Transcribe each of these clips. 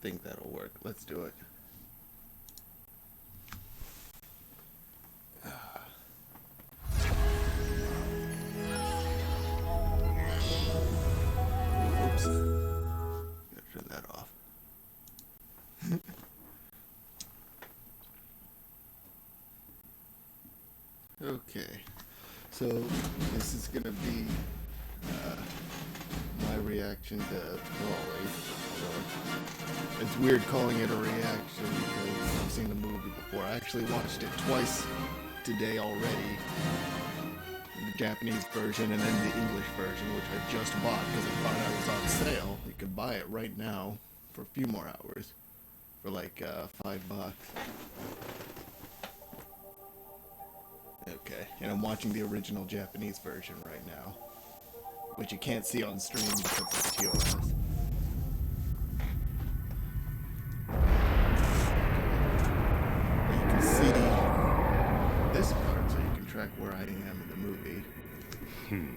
think that'll work. Let's do it. Oops. Gotta turn that off. Okay, so this is gonna be my reaction to Broly. So it's weird calling it a reaction because I've seen the movie before. I actually watched it twice today already. The Japanese version and then the English version, which I just bought because I thought I was on sale. You can buy it right now for a few more hours for like $5. Okay, and I'm watching the original Japanese version right now, which you can't see on stream because it's TOS. But you can see this part, so you can track where I am in the movie. And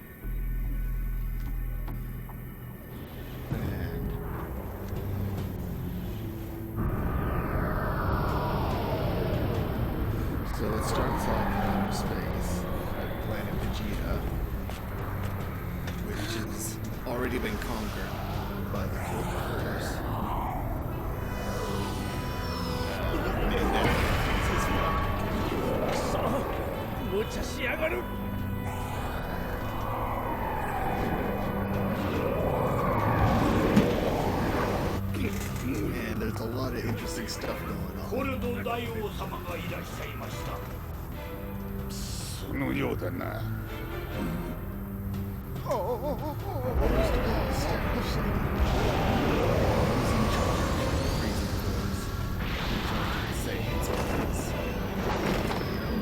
so it starts off in outer space at planet Vegeta, which has already been conquered by the Cloververse. And then his and there's a lot of interesting stuff going on. そのようだな。 First of all, establishing who's in charge of the Freezing Force, in charge of the Saiyans, because,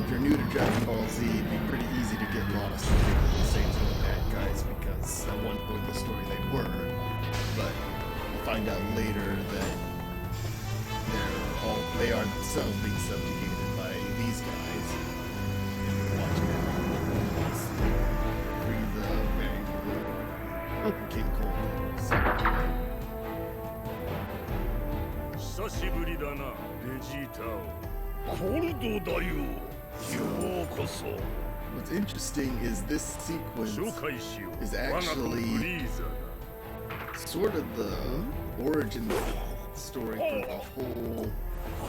if you're new to Dragon Ball Z, it'd be pretty easy to get lost and think that the Saiyans were the bad guys, because at one point in the story they were, but you find out later that they are themselves being subjugated by these guys. And you're watching that Frieza, Very Blue, King Cold, Sakurai. 久しぶりだな、ベジータ。コルドだよ。ようこそ。 What's interesting is this sequence 紹介しよう。 is 我が子フ actually リーザだ。 sort of the origin story for the whole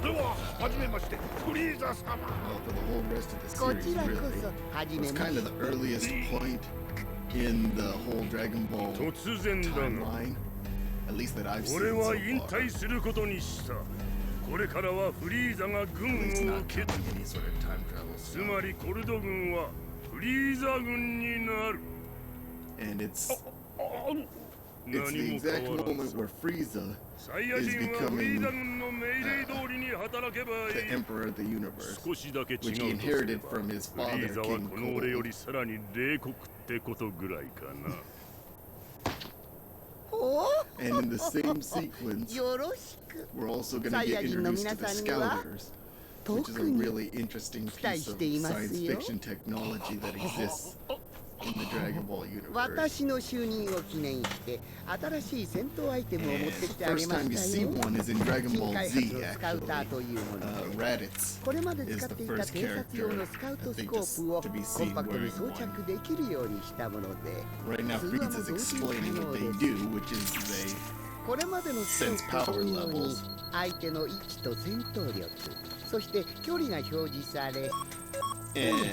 では、初めまして、フリーザ様。 for the whole rest of the こ series ちらこ really. そはじ It め was ま kind し of て the earliest point in the whole Dragon Ball 突然だが、 timeline, at least that I've seen 俺 so は引 far. 退することにした。これからはフリーザが At 軍 least を not 受け counting any sort of time travel つ stuff. まりコルド軍はフリーザ軍になる。 And it's あの it's the 何も exact 変わら moment ず。 where Frieza, サイヤ人はフリーザ軍の命令通りに働けばい the い。 Emperor of the Universe, 少しだけ違うと which す he れ inherited ば from his フリ father, ーザは King この俺よ Cold. りさらに冷酷ってことぐらいかな。お And in the same sequence, よろしく we're also going to get introduced to the Scouters, which is a really interesting piece of science fiction technology that exists in the Dragon Ball universe. 私の就任を記念して新しい戦闘アイテムを持ってきてあげ First ま time you した see よ one is in Dragon 新 Ball 開 Z, 発のスカウター actually. というもので Raditz これまで is 使っ the ていた first 偵察用 character のスカウト I ス think コープを to be コン seen パクトに wearing 装 one. 着できるようにしたもので Right now, 通話も Frieza's 同時に explaining 可 what 能 they です do, which is これまでのスコ sense ープ power 同様に levels. 相手の位置と戦闘力そして距離が表示され And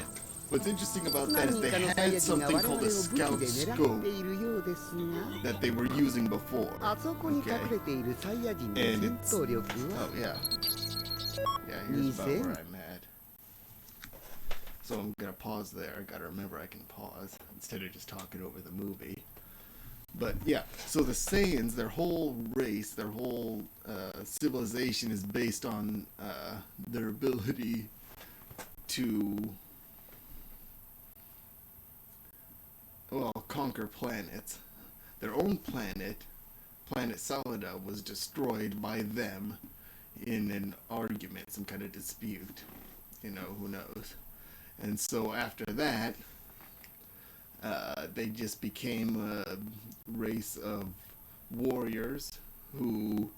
what's interesting about that 何 is 人 they かのサイ had ヤ人が something 我々を called a 武 scout 器で狙って scope いるようですが that they were using before. あそこに隠 Okay. れているサイヤ人の And 戦 it's 闘力 oh は yeah, yeah. Here's about where I'm at. So I'm gonna pause there. I gotta remember I can pause instead of just talking over the movie. But yeah, so the Saiyans, their whole race, their whole civilization is based on their ability to, well, conquer planets. Their own planet, Planet Salada, was destroyed by them in an argument, some kind of dispute. You know, who knows? And so after that, they just became a race of warriors who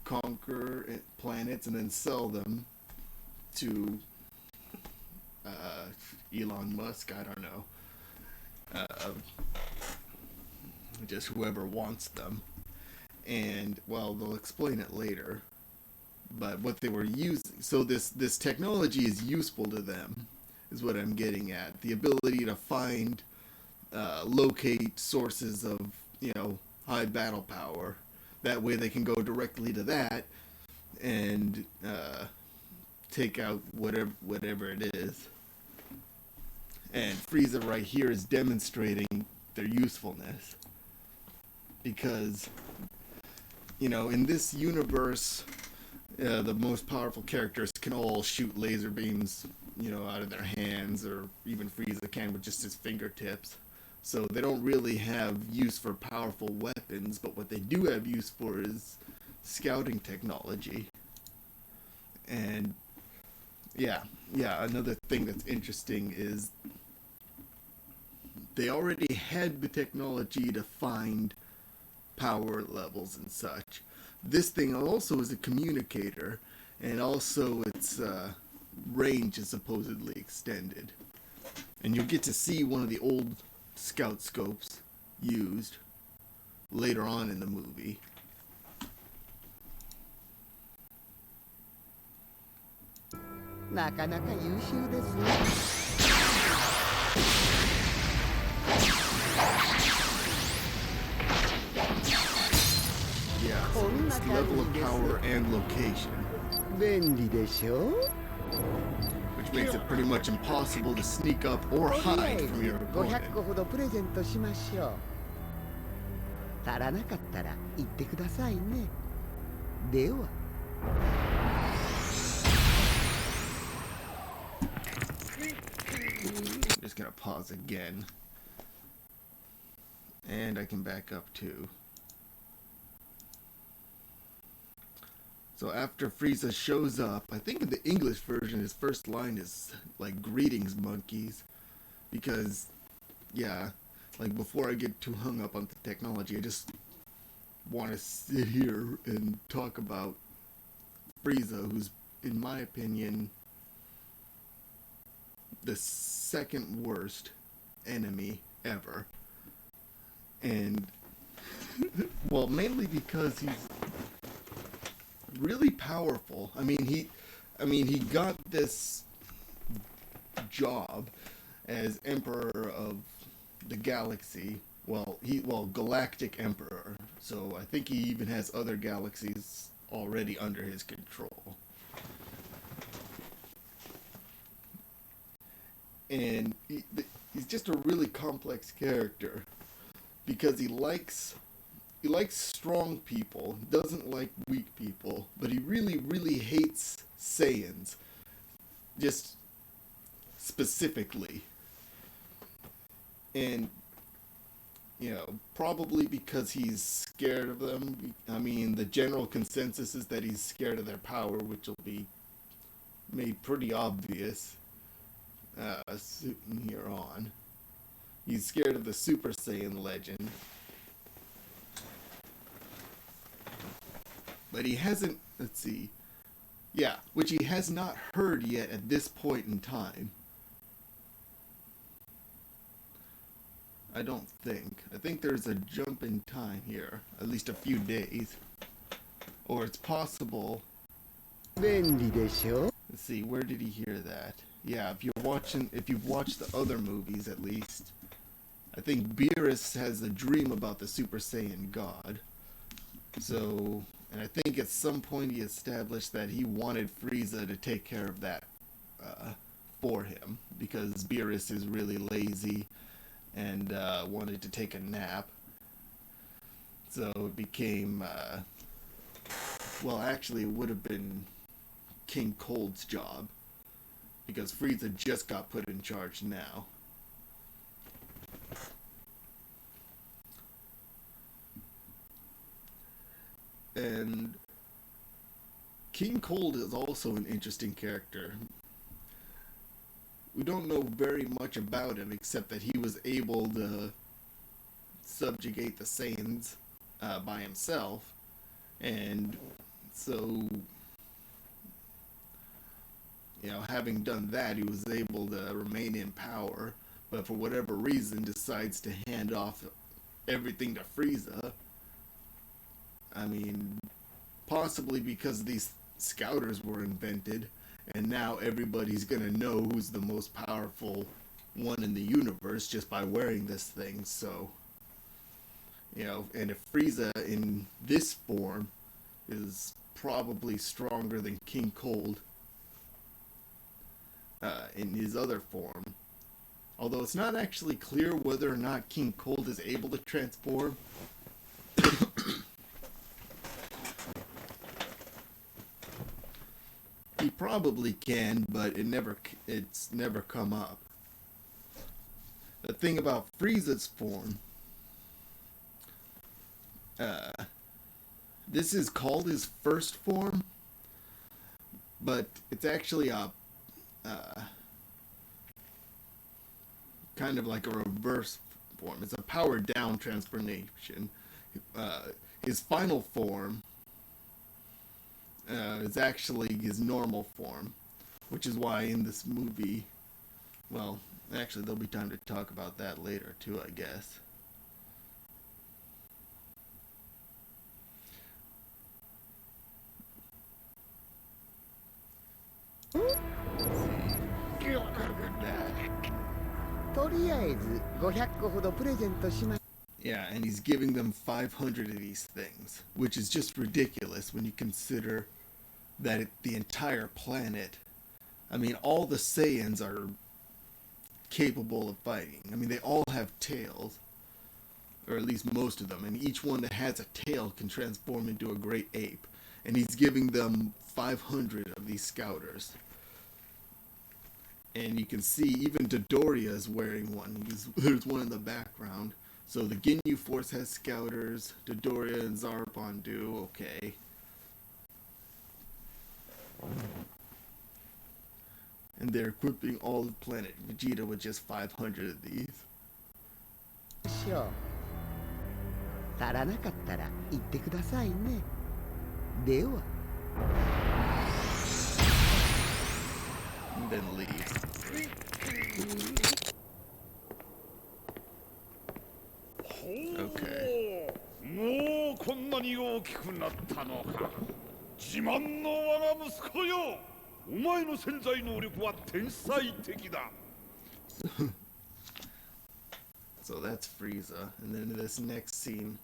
conquer planets and then sell them to Elon Musk. I don't know. Just whoever wants them. And, well, they'll explain it later. But what they were using... So this technology is useful to them, is what I'm getting at. The ability to find, locate sources of, high battle power. That way they can go directly to that and take out whatever it is. And Frieza right here is demonstrating their usefulness. Because, in this universe, the most powerful characters can all shoot laser beams, out of their hands, or even Frieza can with just his fingertips. So they don't really have use for powerful weapons, but what they do have use for is scouting technology. And yeah, another thing that's interesting is they already had the technology to find power levels and such. This thing also is a communicator, and also its range is supposedly extended. And you'll get to see one of the old scout scopes used later on in the movie. Naかなか優秀ですね。Yeah, so it's level of power and location, 便利でしょ which makes it pretty much impossible to sneak up or とりあえ hide ず from your 500 opponent. 個ほどプレゼントしましょう。足らなかったら言ってくださいね。では。Just gonna pause again. And I can back up too. So after Frieza shows up, I think in the English version his first line is like, "Greetings, monkeys." Because, yeah, like before I get too hung up on the technology, I just want to sit here and talk about Frieza, who's, in my opinion, the second worst enemy ever. And, well, mainly because he's really powerful. I mean, he got this job as Emperor of the Galaxy. Well, Galactic Emperor. So I think he even has other galaxies already under his control. And he's just a really complex character because he likes strong people, doesn't like weak people, but he really, really hates Saiyans, just specifically. And, probably because he's scared of them. I mean, the general consensus is that he's scared of their power, which will be made pretty obvious soon here on. He's scared of the Super Saiyan legend. But he hasn't, let's see, yeah, which he has not heard yet at this point in time. I don't think. I think there's a jump in time here, at least a few days. Or it's possible. 便利でしょ Let's see, where did he hear that? Yeah, if you've watched the other movies at least, I think Beerus has a dream about the Super Saiyan God. So, and I think at some point he established that he wanted Frieza to take care of that for him, because Beerus is really lazy and wanted to take a nap. So it became, well, actually it would have been King Cold's job, because Frieza just got put in charge now. And King Cold is also an interesting character. We don't know very much about him, except that he was able to subjugate the Saiyans by himself. And So, having done that, he was able to remain in power, but for whatever reason decides to hand off everything to Frieza. I mean, possibly because these scouters were invented, and now everybody's gonna know who's the most powerful one in the universe just by wearing this thing. So, and if Frieza in this form is probably stronger than King Cold in his other form, although it's not actually clear whether or not King Cold is able to transform. He probably can, but it's never come up. The thing about Frieza's form, this is called his first form, but it's actually a kind of like a reverse form. It's a powered down transformation. His final form is actually his normal form, which is why in this movie, well, actually there'll be time to talk about that later too, I guess. Yeah, and he's giving them 500 of these things, which is just ridiculous when you consider that the entire planet, I mean, all the Saiyans are capable of fighting. I mean, they all have tails, or at least most of them, and each one that has a tail can transform into a great ape. And he's giving them 500 of these scouters. And you can see even Dodoria is wearing one. There's one in the background. So the Ginyu Force has scouters. Dodoria and Zarpon do. Okay. And they're equipping all of planet Vegeta with just 500 of these. Sure. 足らなかったら言ってくださいね。では。And then leaves. Okay. もうこんなに大きくなったのか。自慢の我が息子よ。お前の潜在能力は天才的だ。So that's Frieza, and then in this next scene,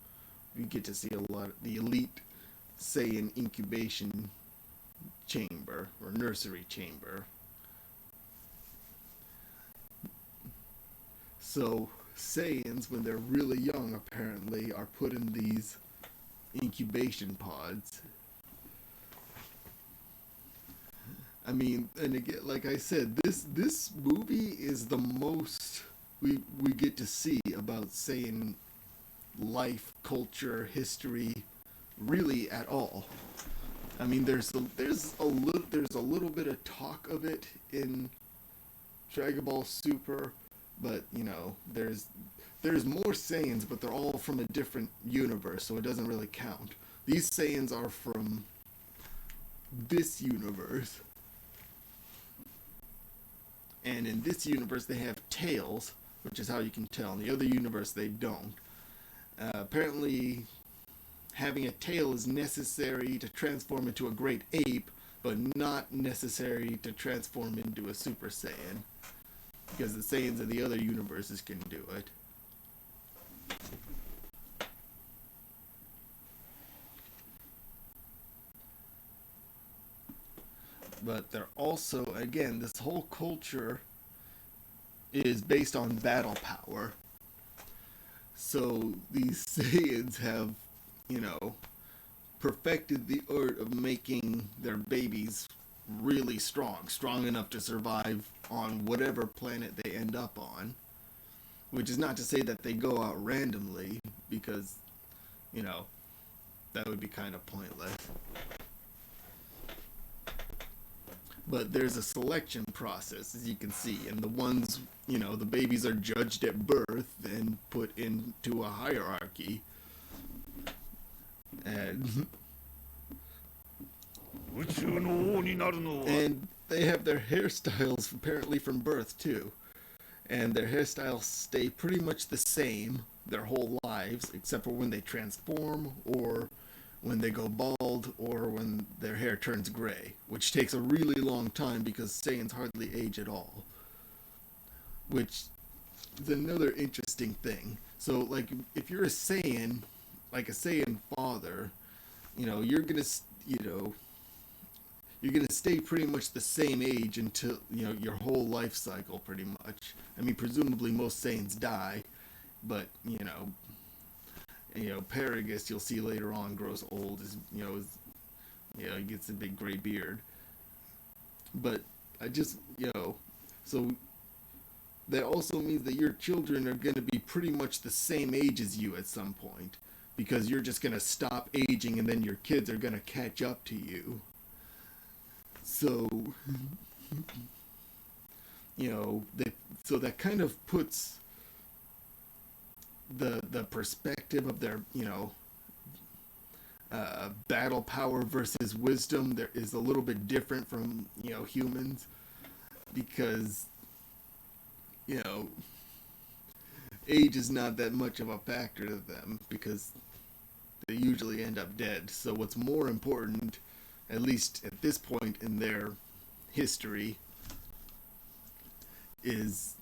we get to see a lot of the Elite Saiyan incubation chamber or nursery chamber. So Saiyans, when they're really young, apparently, are put in these incubation pods. I mean, and again, like I said, this movie is the most we get to see about Saiyan life, culture, history, really at all. I mean, there's a little bit of talk of it in Dragon Ball Super, but there's more Saiyans, but they're all from a different universe, so it doesn't really count. These Saiyans are from this universe. And in this universe, they have tails, which is how you can tell. In the other universe, they don't. Apparently, having a tail is necessary to transform into a great ape, but not necessary to transform into a Super Saiyan. Because the Saiyans of the other universes can do it. But they're also, again, this whole culture is based on battle power. So these Saiyans have, perfected the art of making their babies really strong enough to survive on whatever planet they end up on. Which is not to say that they go out randomly, because, that would be kind of pointless. But there's a selection process, as you can see, and the ones, the babies are judged at birth and put into a hierarchy. And 宇宙の王になるのは And they have their hairstyles apparently from birth too. And their hairstyles stay pretty much the same their whole lives, except for when they transform, or when they go bald, or when their hair turns gray, which takes a really long time because Saiyans hardly age at all. Which is another interesting thing. So, like, if you're a Saiyan, like a Saiyan father, you know, you're gonna stay pretty much the same age until, you know, your whole life cycle, pretty much. I mean, presumably most Saiyans die, but, you know, Paragus, you'll see later on, grows old, he gets a big gray beard. But so that also means that your children are going to be pretty much the same age as you at some point, because you're just going to stop aging and then your kids are going to catch up to you. So, so that kind of puts the perspective of their, battle power versus wisdom there is a little bit different from, humans, because, age is not that much of a factor to them, because they usually end up dead. So what's more important, at least at this point in their history, is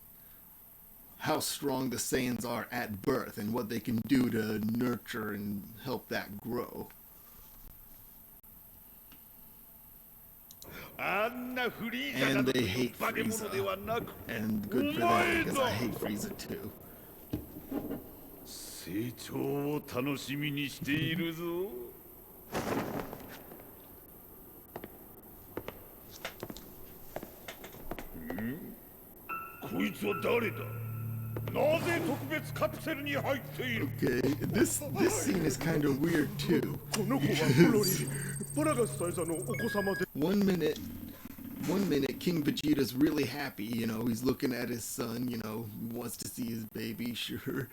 how strong the Saiyans are at birth and what they can do to nurture and help that grow. And they hate Frieza. And good for them, because I hate Frieza too. 成長を楽しみにしているぞ。こいつは誰だ？なぜ特別カプセルに入っている？ Okay, this scene is kind of weird too. この子はブロリー、パラガス大佐のお子様で。One minute, King Vegeta's really happy, he's looking at his son, he wants to see his baby, sure.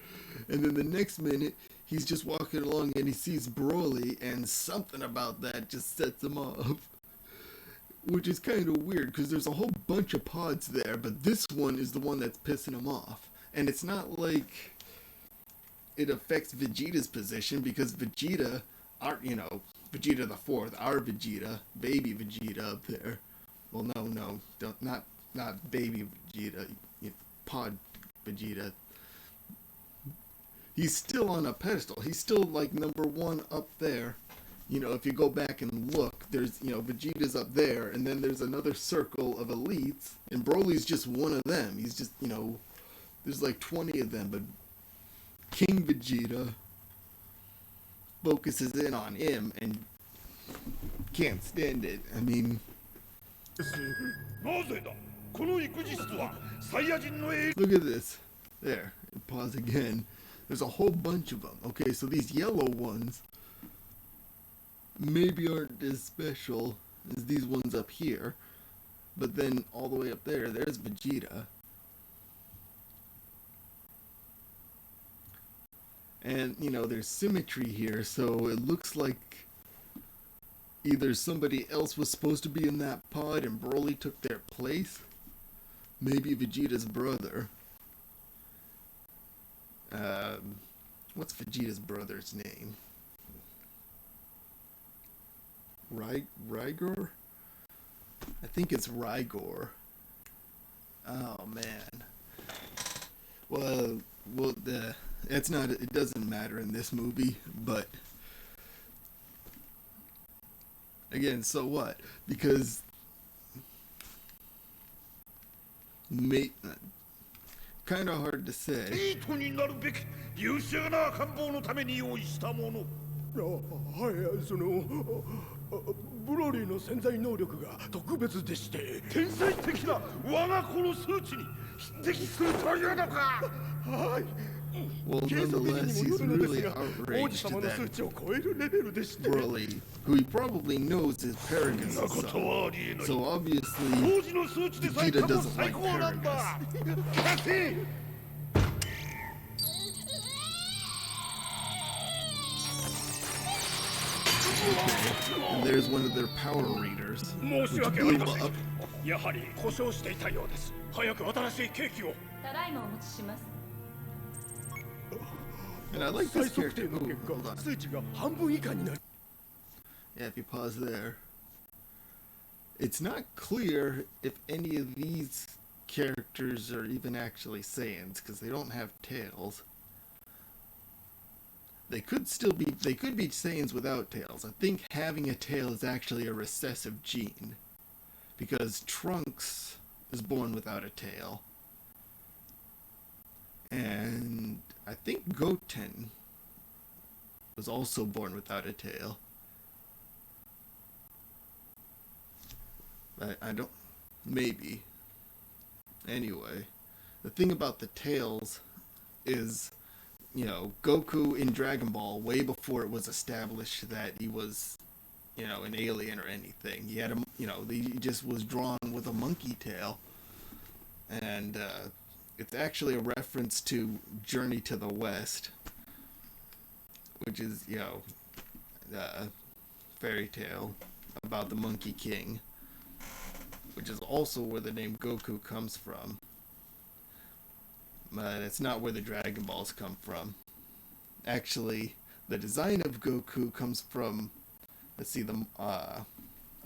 And then the next minute, he's just walking along and he sees Broly, and something about that just sets him off. Which is kind of weird, because there's a whole bunch of pods there, but this one is the one that's pissing him off. And it's not like it affects Vegeta's position, because Vegeta, Vegeta the Fourth, our Vegeta, baby Vegeta up there. Well, no, not baby Vegeta, pod Vegeta. He's still on a pedestal. He's still like number one up there. If you go back and look, there's, Vegeta's up there, and then there's another circle of elites, and Broly's just one of them. He's just, there's like 20 of them, but King Vegeta focuses in on him and can't stand it. I mean, look at this. There, pause again. There's a whole bunch of them. Okay, so these yellow ones maybe aren't as special as these ones up here, but then all the way up there's Vegeta. And, there's symmetry here, so it looks like either somebody else was supposed to be in that pod and Broly took their place. Maybe Vegeta's brother. What's Vegeta's brother's name? Rigor? I think it's Rigor. Oh man. Well, it doesn't matter in this movie, but again, so what? Because kind of hard to say. 優秀な官房のために用意したもの。はい、ブロリーの潜在能力が特別でして、天才的な我が子の数値に匹敵するというのか。はい。Well, nonetheless, he's really outraged that Broly, who he probably knows is Paragus' son. So obviously, Vegeta doesn't like Paragus. And there's one of their power readers, 申し which 訳あり blew ません up. やはり故障していたようです早く新しいケーキをただいまお持ちします。 And I like 再 this 測 character. 定の Ooh, 結 hold 果 on. 数値が半分以下になり Yeah, if you pause there. It's not clear if any of these characters are even actually Saiyans, because they don't have tails. They could be Saiyans without tails. I think having a tail is actually a recessive gene, because Trunks is born without a tail. And I think Goten was also born without a tail. I don't... Maybe. Anyway, the thing about the tails is, you know, Goku in Dragon Ball, way before it was established that he was, you know, an alien or anything, he had a, you know, he just was drawn with a monkey tail. And, it's actually a reference to Journey to the West, which is, you know, fairy tale about the Monkey King, which is also where the name Goku comes from. But it's not where the Dragon Balls come from. Actually, the design of Goku comes from, let's see, a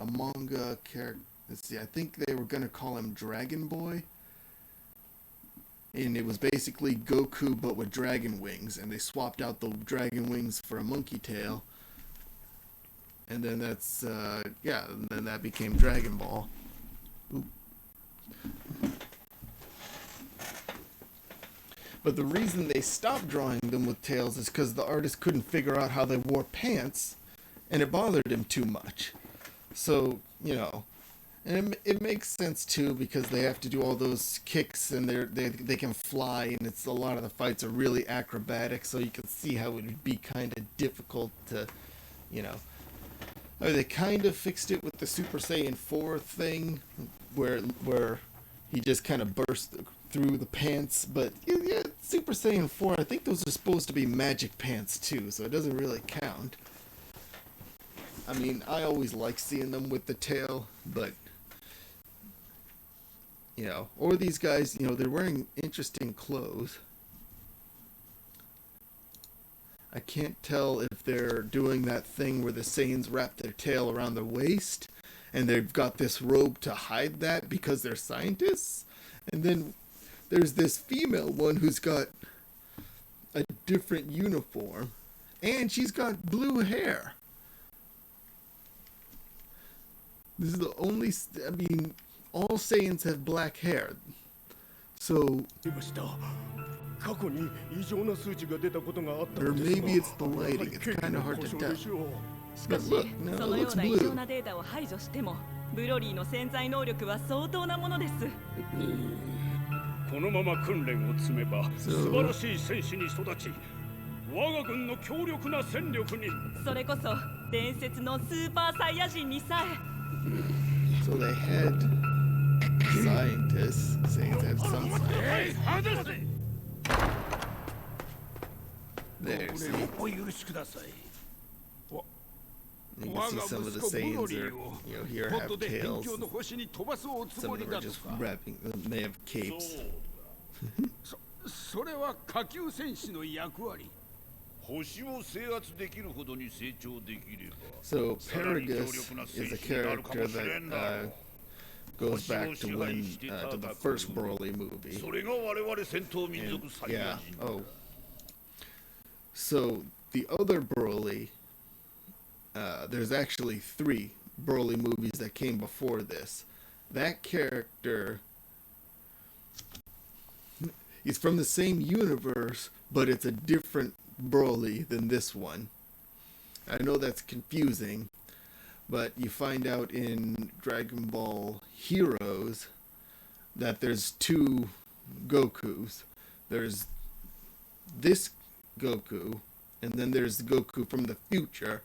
manga character. Let's see, I think they were gonna call him Dragon Boy. And it was basically Goku but with dragon wings, and they swapped out the dragon wings for a monkey tail. And then that's, yeah, and then that became Dragon Ball. Oop. But the reason they stopped drawing them with tails is because the artist couldn't figure out how they wore pants, and it bothered him too much. So, you know, and it makes sense too, because they have to do all those kicks, and they can fly, and it's a lot of the fights are really acrobatic, so you can see how it would be kind of difficult to, you know. They kind of fixed it with the Super Saiyan 4 thing, where he just kind of burst through the pants, but yeah, Super Saiyan 4, I think those are supposed to be magic pants too, so it doesn't really count. I mean, I always like seeing them with the tail, but, you know, or these guys, you know, they're wearing interesting clothes. I can't tell if they're doing that thing where the Saiyans wrap their tail around their waist, and they've got this robe to hide that because they're scientists. And then there's this female one who's got a different uniform, and she's got blue hair. This is the only, I mean, all Saiyans have black hair. So, or maybe it's the lighting, it's kind of hard to tell. しかし、 But look, no, その it よ looks うな異常 blue. なデータを排除しても、ブロリーの潜在能力は相当なものです。このまま訓練を積めば素晴らしい戦士に育ち我が軍の強力な戦力にそれこそ伝説のスーパーサイヤ人にさえ。 So they had scientists, Saiyans had some scientists. There, see? お許しください You can see some of the Saiyans are, you know, here have tails. Some of them are just wrapping, they have capes. それは下級戦士の役割星を制圧できるほどに成長できれば So Paragus is a character that goes back to when to the first Broly movie. それが我々戦闘民 And, 族サイヤ yeah. 人 Oh. So the other Broly, there's actually 3 Broly movies that came before this. That character, he's from the same universe, but it's a different Broly than this one. I know that's confusing, but you find out in Dragon Ball Heroes that there's 2 Gokus. There's this Goku, and then there's Goku from the future.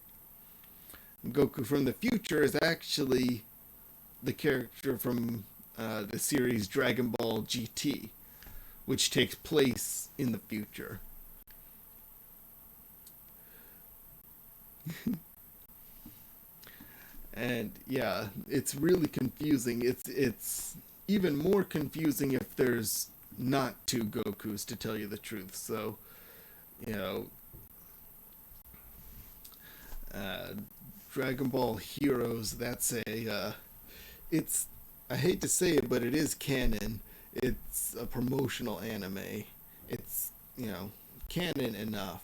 Goku from the future is actually the character from the series Dragon Ball GT, which takes place in the future. And yeah, it's really confusing. It's even more confusing if there's not two Gokus, to tell you the truth. So, you know, Dragon Ball Heroes, that's it's, I hate to say it, but it is canon. It's a promotional anime. It's, you know, canon enough.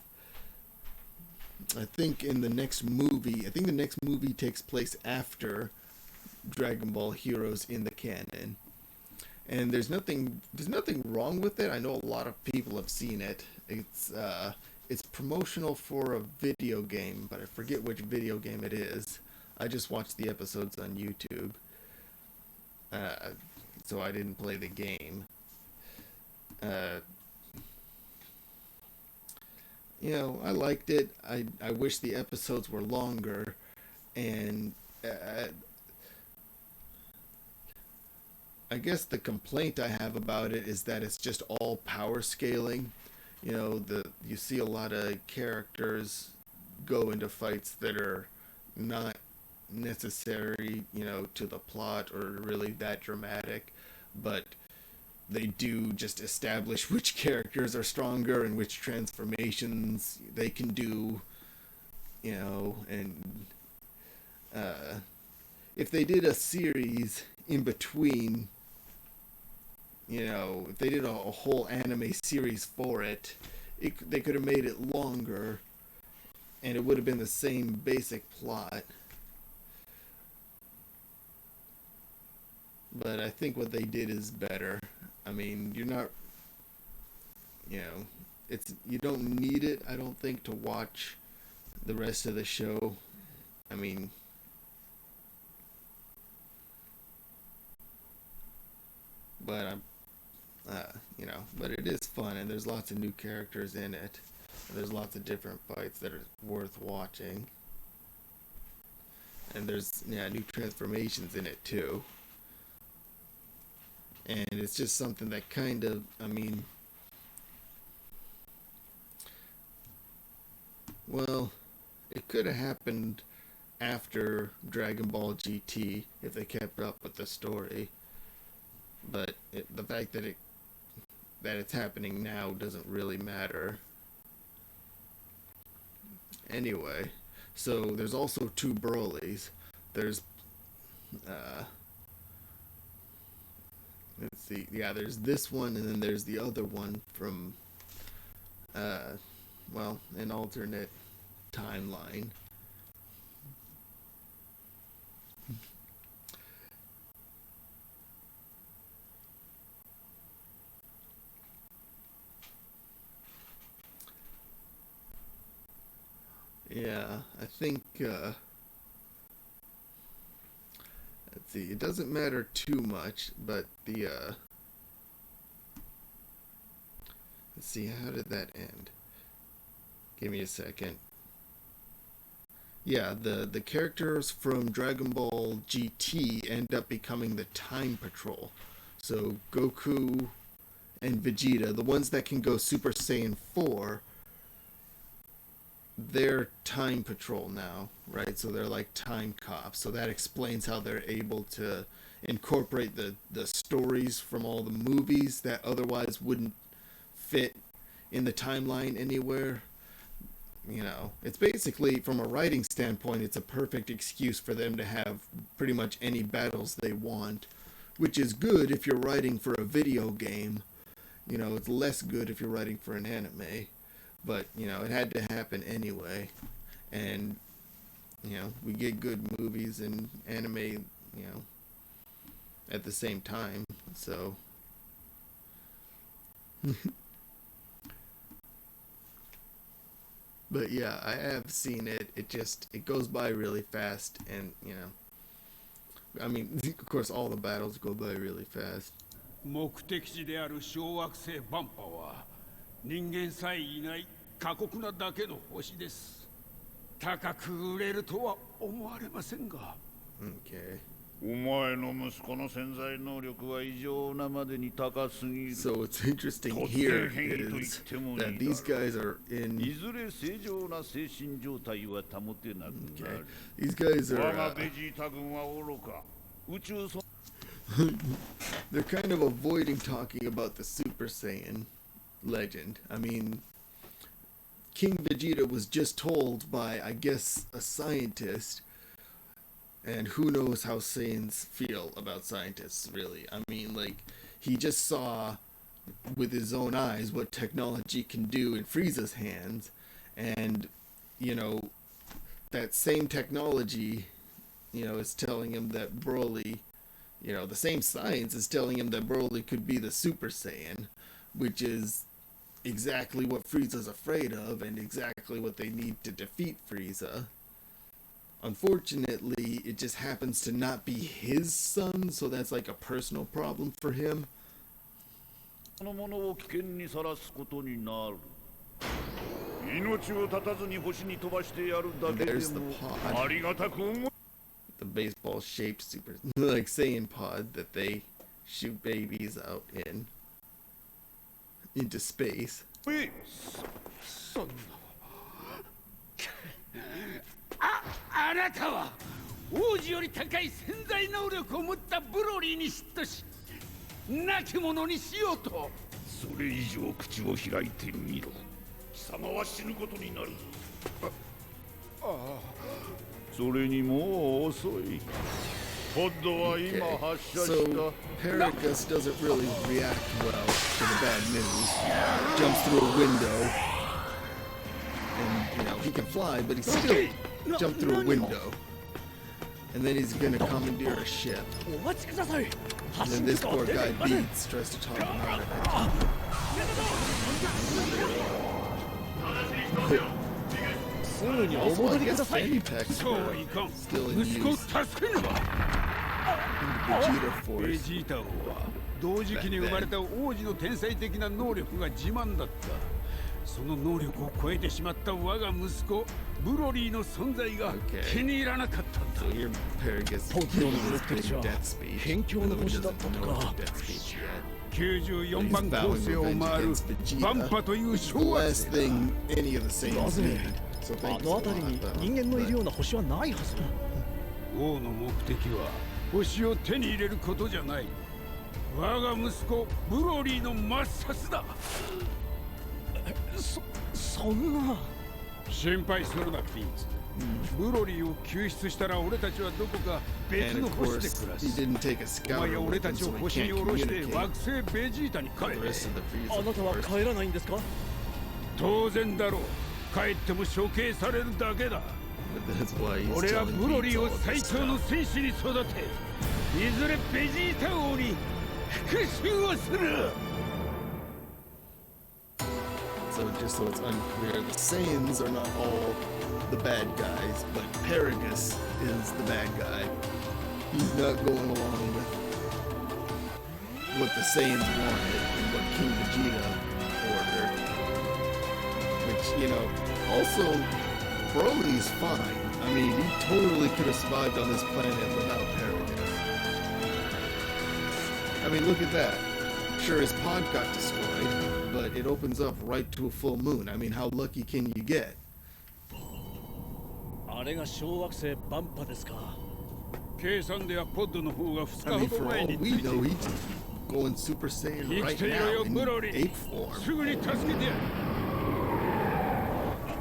I think the next movie takes place after Dragon Ball Heroes in the canon. And there's nothing wrong with it. I know a lot of people have seen it. It's promotional for a video game, but I forget which video game it is. I just watched the episodes on YouTube. So I didn't play the game. You know, I liked it. I wish the episodes were longer, and I guess the complaint I have about it is that it's just all power scaling. You know, you see a lot of characters go into fights that are not necessary, you know, to the plot or really that dramatic, but they do just establish which characters are stronger and which transformations they can do, you know. And if they did a series in between, you know, if they did a whole anime series for it, they could have made it longer and it would have been the same basic plot. But I think what they did is better. I mean, you're not, you know, you don't need it, I don't think, to watch the rest of the show. I mean, but you know, but it is fun, and there's lots of new characters in it. And there's lots of different fights that are worth watching. And there's, yeah, new transformations in it too. And it's just something that kind of, I mean, well, it could have happened after Dragon Ball GT if they kept up with the story. But the fact that it's happening now doesn't really matter. Anyway, so there's also two Broly's. There's let's see, yeah, there's this one, and then there's the other one from well, an alternate timeline. Yeah, I think, let's see, it doesn't matter too much, but the, let's see, how did that end? Give me a second. Yeah, the characters from Dragon Ball GT end up becoming the Time Patrol. So Goku and Vegeta, the ones that can go Super Saiyan 4, they're Time Patrol now, right? So they're like time cops. So that explains how they're able to incorporate the stories from all the movies that otherwise wouldn't fit in the timeline anywhere. You know, it's basically, from a writing standpoint, it's a perfect excuse for them to have pretty much any battles they want, which is good if you're writing for a video game. You know, it's less good if you're writing for an anime. But, you know, it had to happen anyway. And, you know, we get good movies and anime, you know, at the same time. So, but yeah, I have seen it. It goes by really fast. And, you know, I mean, of course, all the battles go by really fast. 目的地である小惑星バンパは人間さえいない過酷なだけの星です。高く売れるとは思われませんが。Okay. お前の息子の潜在能力は異常なまでに高すぎる。 So what's interesting here is that these guys are い in. ずれ正常な精神状態は保てなくな Okay, る。 these guys 我 are. がベジータ軍は愚か。宇宙そ They're kind of avoiding talking about the Super Saiyan legend. I mean, King Vegeta was just told by, I guess, a scientist, and who knows how Saiyans feel about scientists, really. I mean, like, he just saw with his own eyes what technology can do in Frieza's hands, and, you know, that same technology, you know, is telling him that Broly, you know, the same science is telling him that Broly could be the Super Saiyan, which is exactly what Frieza's afraid of and exactly what they need to defeat Frieza. Unfortunately, it just happens to not be his son, so that's like a personal problem for him. のものを危険にさらすことになる。命を絶たずに星に飛ばしてやるだけで There's the も pod. ありがたく思う。 The baseball shaped super, like Saiyan pod that they shoot babies out into space. そんな。あなたは王子より高い潜在能力を持ったブロリーに嫉妬し亡き者にしようと。それ以上口を開いてみろ。貴様は死ぬことになる。それにもう遅い。ポッドは今 Okay, 発射し so た。 Paragus doesn't really react well to the bad news. Jumps through a window, and you know he can fly, but he still jumped through a window. And then he's gonna commandeer a ship. お待ちください。 And then this poor guy Beats tries to talk him out of it. すぐにお Also, 戻 I りく guess ださい。 Fanny そうはい Pack's かん。 still in 息子を use 助けねば。 Vegeta ベ Force. ジータ王は同時期に生まれた王子の天才的な能力が自慢だった。その能力を超えてしまった我が息子ブロリーの存在が Okay. 気に入らなかったんだ。 So here Paragus 本当の giving 目 his 的 big は death speech. 辺境 even の though he 星だ doesn't ったと know か the death speech yet. 94番構成を回るバンパという The 小惑 last 星だ。 thing any of the Saiyans なぜ need. So あ thanks の a 辺りに lot. 人間のいるような星はないはず。王の目的は星を手に入れることじゃない。我が息子ブロリーの抹殺だ。そんな。心配するなピーツ。ブロリーを救出したら俺たちはどこか別 And の of 星で course, 暮ら he す。 didn't take a お scouter 前や俺 with た him, ちを so he 星に can't 降ろして communicate 惑星ベジータに帰 with the れ。 rest of the あ Frieza なたは Force. 帰らないんですか。当然だろう。帰っても処刑されるだけだ。 But that's why he's 俺は telling ブロ Beats リー all を of 最 this 強の stuff. 戦士に育て、いずれベジータ王に復讐をする。 So just so it's unclear, the Saiyans are not all the bad guys, but Paragus is the bad guy. He's not going along with what the Saiyans wanted and what King Vegeta ordered. Which, you know, also, Broly's fine. I mean, he totally could have survived on this planet without Paragus. I mean, look at that. Sure, his pod got destroyed, but it opens up right to a full moon. I mean, how lucky can you get? あれが小惑星バンパですか。計算ではポッドの方が2 I mean, 日ほ for ど前 all につ we いて know, いる。 he's going Super Saiyan 生き right ていろ now よ in ブロリ ape ー。 form. すぐに助けてやる。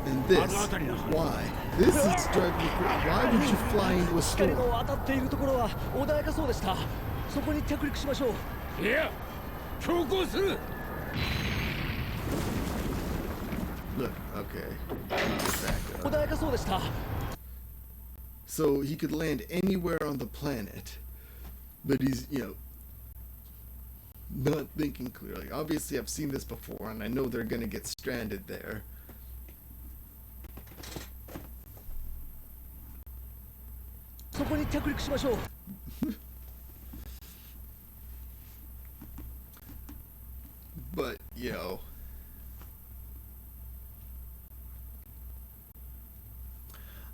And this, why? This is driving me crazy. Why would you fly into a 光 storm? の当たっているところは穏やかそうでした。そこに着陸しましょう。いや、強行する。 Look, okay. Let me get back up. 穏やかそうでした。 So he could land anywhere on the planet, but he's, you know, not thinking clearly. Obviously, I've seen this before, and I know they're gonna get stranded there. そこに着陸しましょう。 But, you know,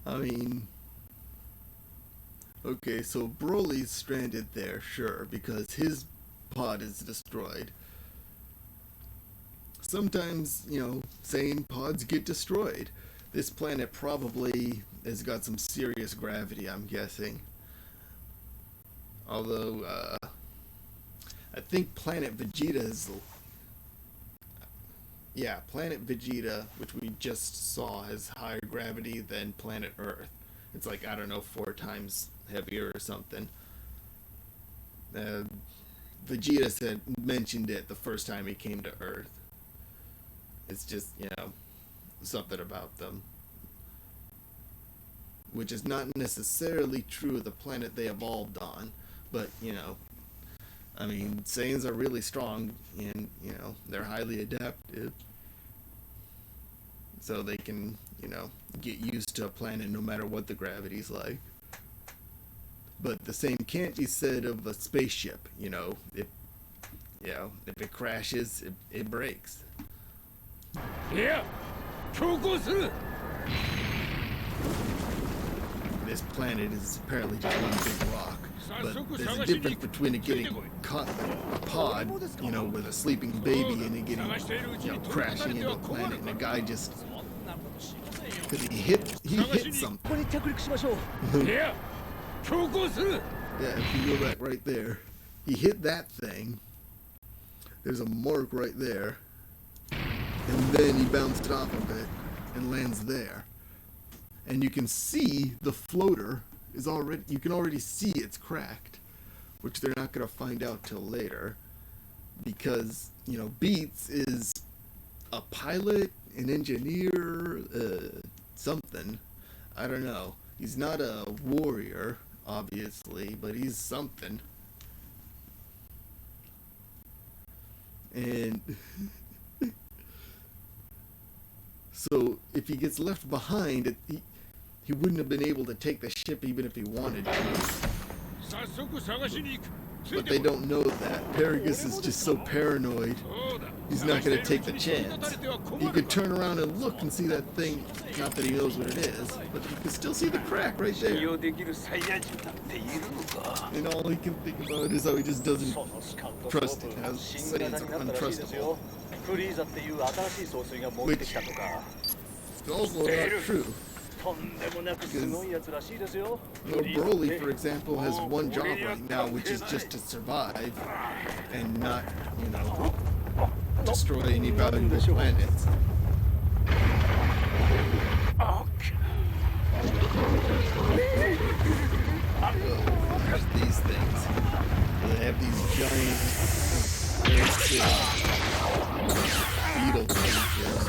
I mean, Okay, so Broly's stranded there, sure, because his pod is destroyed. Sometimes, Saiyan pods get destroyed. This planet probably has got some serious gravity, I'm guessing. Although, I think Planet Vegeta is... Yeah, Planet Vegeta, which we just saw, has higher gravity than Planet Earth. It's like, I don't know, 4 times heavier or something. Vegeta mentioned it the first time he came to Earth. It's just, something about them. Which is not necessarily true of the planet they evolved on. But, I mean, Saiyans are really strong and, they're highly adaptive. So they can, get used to a planet no matter what the gravity's like. But the same can't be said of a spaceship, if it crashes, it breaks. Yeah, this planet is apparently just one big rock. But there's a difference between it getting caught in a pod, with a sleeping baby, and it getting, crashing into a planet, and a guy just... Because he hit something. ここに着陸しましょう。 Yeah, Yeah, if you go back right there, he hit that thing. There's a mark right there. And then he bounced off of it and lands there. And you can see the floater is already, you can already see it's cracked, which they're not going to find out till later. Because, Beats is a pilot, an engineer, something. I don't know. He's not a warrior, obviously, but he's something. And so if he gets left behind, he wouldn't have been able to take the ship even if he wanted to. But they don't know that. Paragus is just so paranoid. He's not going to take the chance. He could turn around and look and see that thing. Not that he knows what it is, but he can still see the crack right there. And all he can think about is how he just doesn't trust it. How Saiyans are untrustable. Which is also not true. Because, Broly, for example, has one job right now, which is just to survive and not, destroy any valuable planets. There's these things. They have these giant beetle creatures.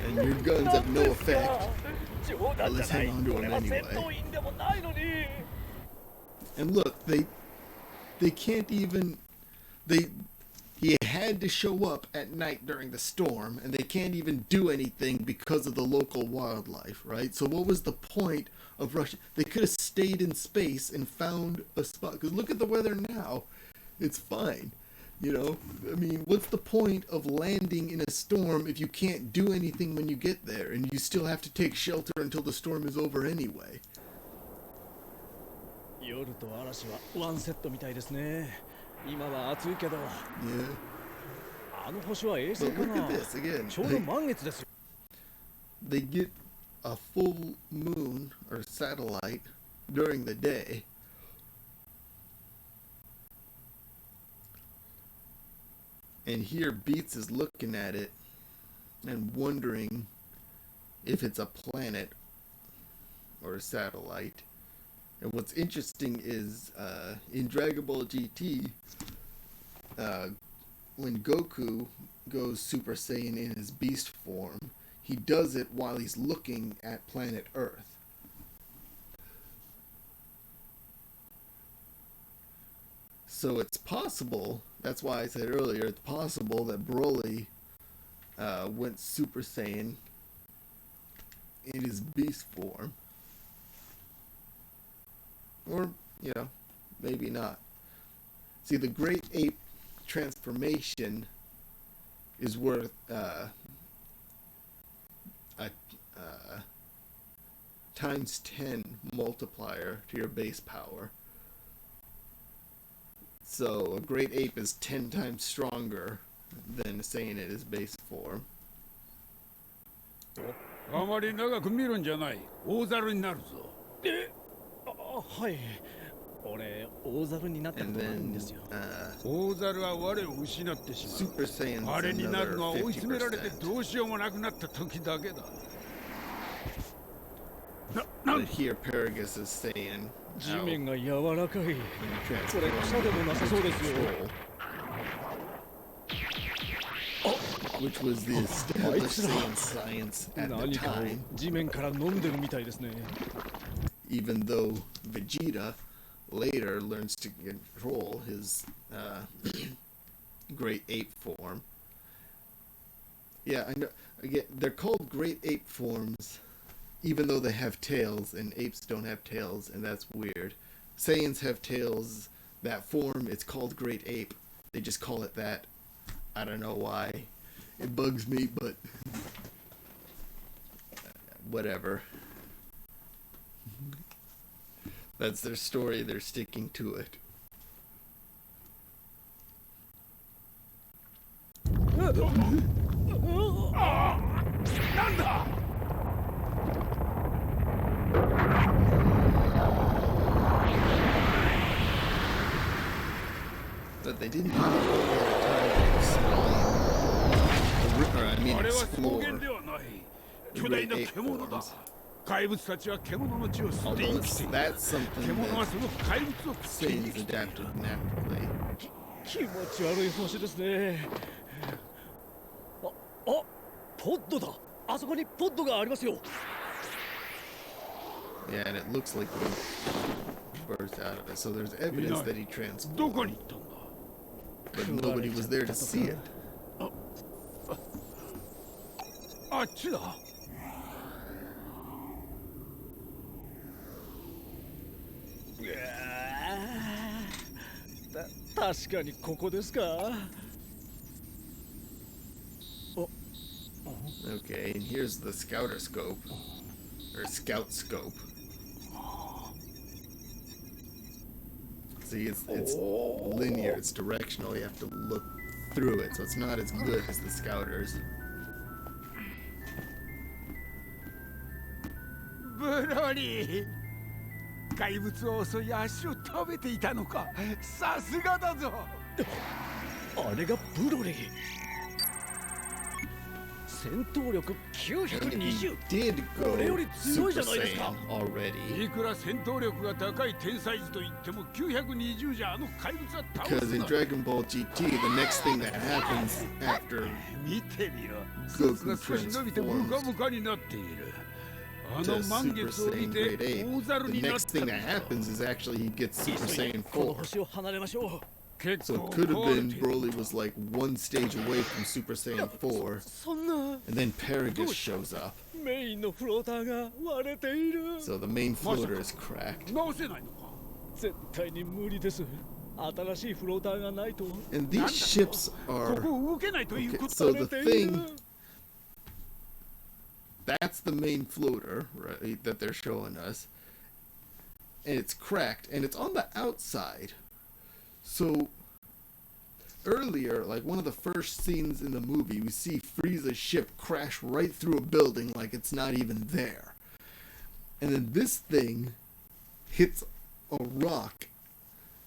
And your guns have no effect. Well, let's hang on to them anyway. And look, they can't even... He had to show up at night during the storm, and they can't even do anything because of the local wildlife, right? So what was the point of rushing? They could have stayed in space and found a spot. Because look at the weather now. It's fine. I mean, what's the point of landing in a storm if you can't do anything when you get there, and you still have to take shelter until the storm is over anyway? 夜と嵐はワンセットみたいですね。今は暑いけど。Yeah. あの星は衛星 But か look な。 at this again. ちょうど満月ですよ。 They get a full moon or satellite during the day. And here Beats is looking at it and wondering if it's a planet or a satellite. And what's interesting is in Dragon Ball GT, when Goku goes Super Saiyan in his beast form, he does it while he's looking at planet Earth. So it's possible, that's why I said earlier, it's possible that Broly went Super Saiyan in his beast form. Or, maybe not. See, the Great Ape transformation is worth times 10 multiplier to your base power. So a great ape is 10 times stronger than Saiyan in his base form. あまり長く見るんじゃない。大猿になるぞ。はい。俺大猿になったこ And とないん then ですよ。大猿は我を失ってしま Super う。 Saiyan's あれになる another のは追い詰められて 50%. どうしようもなくなった時だけだ。 But here Paragus is Saiyan 地 out 面が柔らかい。 and これ草でもなさそうですよ。 which was the established Saiyan science at the 何かを time, 地面から飲んでるみたいですね。 even though Vegeta later learns to control his great ape form. Yeah, I know. Again, they're called great ape forms, even though they have tails, and apes don't have tails, and that's weird. Saiyans have tails. That form, it's called great ape. They just call it that. I don't know why. It bugs me, but whatever. That's their story. They're sticking to it. But they didn't have a whole lot of time to explain, or I mean あれは草 explore, 原ではない。 the 巨大 great な ape 獣だ forms.。怪物たちは獣の血を吸って Although 生きている。 that's something 獣は that その怪物を食って生 Saiyans きている。 adapted naturally. 気持ち悪い星ですね。ポッドだ。あそこにポッドがありますよ。 Yeah, and it looks like he burst out of it. So there's evidence that he どこ transformed, に行ったんだ。 but nobody was there to see it. あっちだ。確かにここですか。 Okay, and here's the scouter scope, or scout scope. See, it's linear, it's directional. You have to look through it, so it's not as good as the scouters. ブロリー。怪物を襲い足を食べていたのか。さすがだぞ。あれがブロリー。戦闘力 And he 920。 did go 俺より強いじ Super ゃないですか。 Saiyan already, いくら戦闘力が高い天才児と言っても920じゃあの怪物は倒 because す in な。 Dragon Ball GT, the next thing that happens after 見てみろ。 Goku そが少し伸びてムカムカになっている。あ to の満 Super 月を見 Saiyan て Great 大 Ape, 猿 the になっ next た thing んだ that happens is actually he gets Super Saiyan この 4. 星を離れましょう。 結 So 構 it could have 壊れ been ている。 Broly was like one stage away from Super Saiyan 4, そんな and then Paragus shows up. メインのフローターが割れている。 So the main floater is cracked. 直せないのか。絶対に無理です。新しいフローターがないと。 And these ships こ are こを動けないという okay, こと so だ。 the thing that's the main floater, right, that they're showing us. And it's cracked and it's on the outside. So earlier, like one of the first scenes in the movie, we see Frieza's ship crash right through a building like it's not even there. And then this thing hits a rock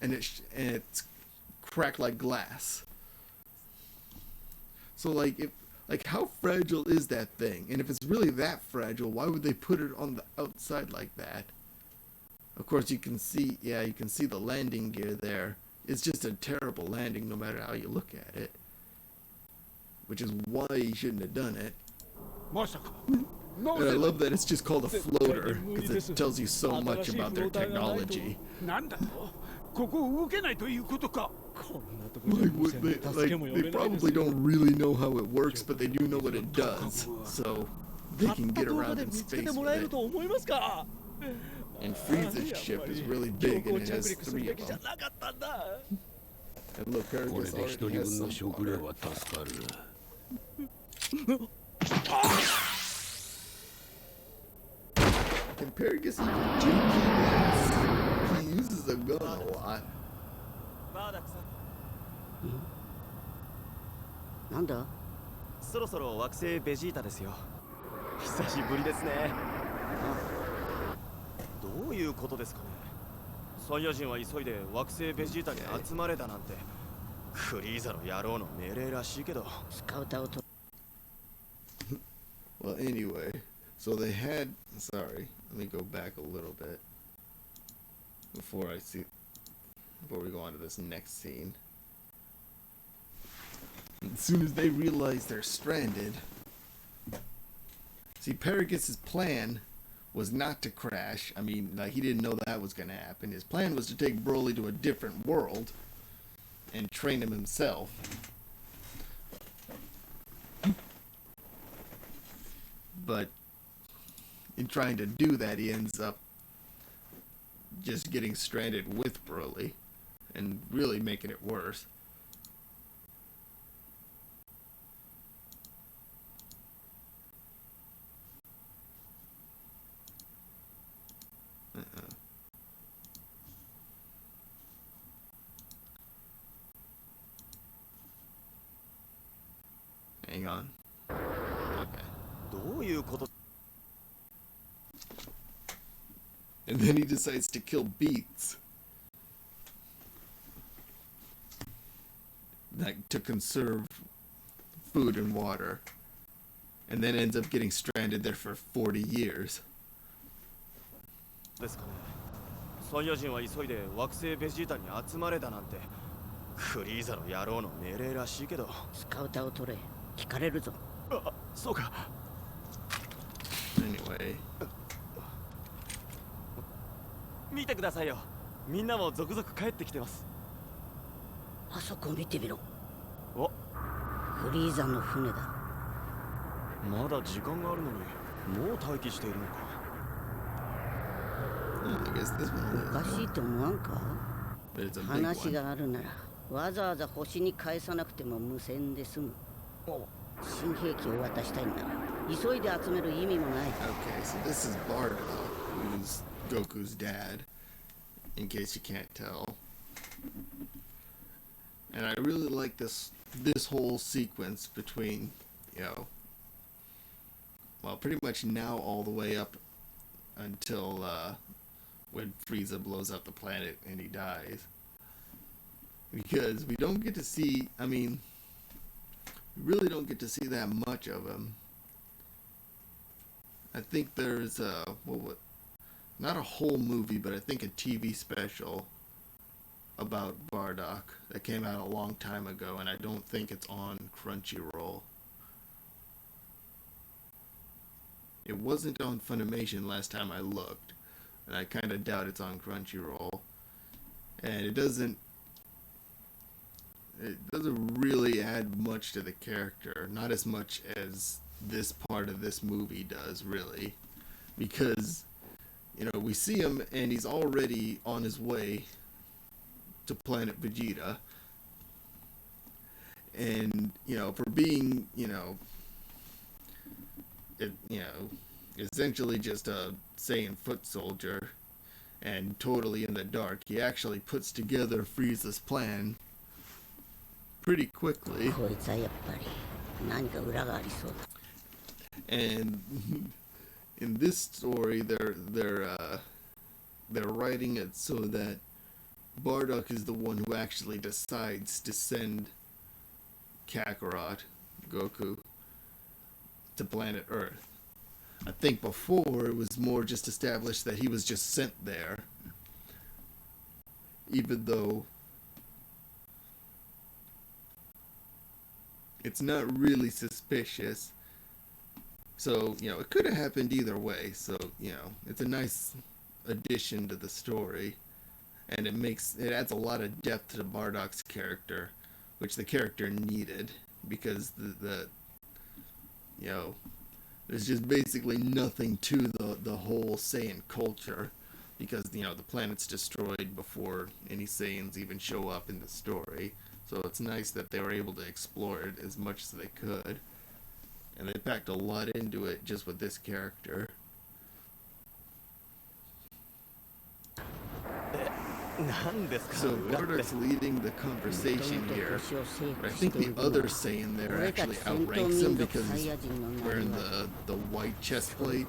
and it's cracked like glass. So like how fragile is that thing? And if it's really that fragile, why would they put it on the outside like that? Of course you can see the landing gear there. It's just a terrible landing no matter how you look at it. Which is why you shouldn't have done it. まさか。 And I love that it's just called a floater because it tells you so much about their technology. なんだと。ここを動けないということか。こんなところ Why に無 would 線 they, で助けも like, 呼 they べないです probably よ。 don't really know how it works, but they do know what it does. So they たっ can た get 動画 around で in 見つけ space てもらえ with る it. と思いますか。 And Frieza's ship is really big and it 着 has 陸する 3 べ of きじゃ them. なかったんだ。 And look, これ Paragus で一 already 人 has 分の some 食料 water. は助かる。 And Can Paragus even do keyblades? He uses a gun a lot. バーダックさん、なんだ？そろそろ惑星ベジータですよ。久しぶりですね。どういうことですかね。サイヤ人は急いで惑星ベジータに集まれだなんてフリーザの野郎の命令らしいけど。スカウターをと。Well, anyway, so they had. Sorry, let me go back a little bit before we go on to this next scene. As soon as they realize they're stranded, see, Paragus's plan was not to crash. I mean, like, he didn't know that was going to happen. His plan was to take Broly to a different world and train him himself. But in trying to do that, he ends up just getting stranded with Broly and really making it worse. Hang on. Okay. どういうこと？ And then he decides to kill Beats. Like, to conserve food and water. And then ends up getting stranded there for 40 years. ですかね。サイヤ人は急いで惑星ベジータに集まれだなんてフリーザの野郎の命令らしいけど。スカウターを取れ。聞かれるぞ。あ、そうか。Anyway. 見てくださいよ。みんなも続々帰ってきてます。あそこを見てみろ。お、フリーザの船だ。まだ時間があるのにもう待機しているのか。I guess this one おかしいと思わんか？ but it's a big 話 one. があるならわざわざ星に返さなくても無線で済む。新兵器を渡したいんだ。急いで集める意味もない。 Okay, so this is Bardock, who's Goku's dad, in case you can't tell. And I really like this whole sequence between, well, pretty much now all the way up until when Frieza blows up the planet and he dies. Because we don't get to see, I mean, we really don't get to see that much of him. I think there's not a whole movie, but I think a TV special about Bardock that came out a long time ago, and I don't think it's on Crunchyroll. It wasn't on Funimation last time I looked, and I kind of doubt it's on Crunchyroll. And it doesn't really add much to the character, not as much as this part of this movie does, really, because we see him and he's already on his way to Planet Vegeta, and for being essentially just a Saiyan foot soldier and totally in the dark, he actually puts together Frieza's plan pretty quickly. こいつはやっぱり何か裏がありそうだ。 And in this story, they're writing it so that Bardock is the one who actually decides to send Kakarot, Goku, to planet Earth. I think before it was more just established that he was just sent there, even though it's not really suspicious. So, it could have happened either way. So, it's a nice addition to the story. And it adds a lot of depth to Bardock's character, which the character needed, because there's just basically nothing to the whole Saiyan culture, because, the planet's destroyed before any Saiyans even show up in the story. So it's nice that they were able to explore it as much as they could. And they packed a lot into it just with this character. 何ですか So 裏って Bardock's leading the もと conversation もと here. 星を征 But I 服し think てお the る other 軍は Saiyan there 俺たち actually 戦闘 outranks 民 him 族 because サイ he's ヤ人の名 wearing は the white chest plate.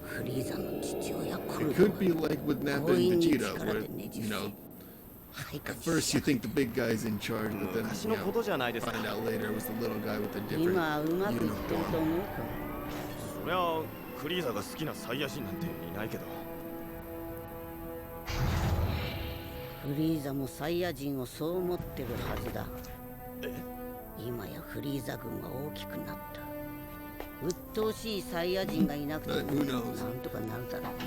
フリーザの父親コ It ルド could be like with Nappa 強引 and に Vegeta, 力 where でねじ you 伏 know せ廃家 at first you think the big guy's in charge, but then 昔 you の know ことじゃないですか find out later it was the little guy with the 今 different はうまくいってると uniform. 思うかそりゃクリーザが好きなサイヤ人なんていないけどフリーザもサイヤ人をそう思ってるはずだ今やフリーザ軍は大きくなった鬱陶しいサイヤ人がいなくても Who knows? なんとかなるだろう And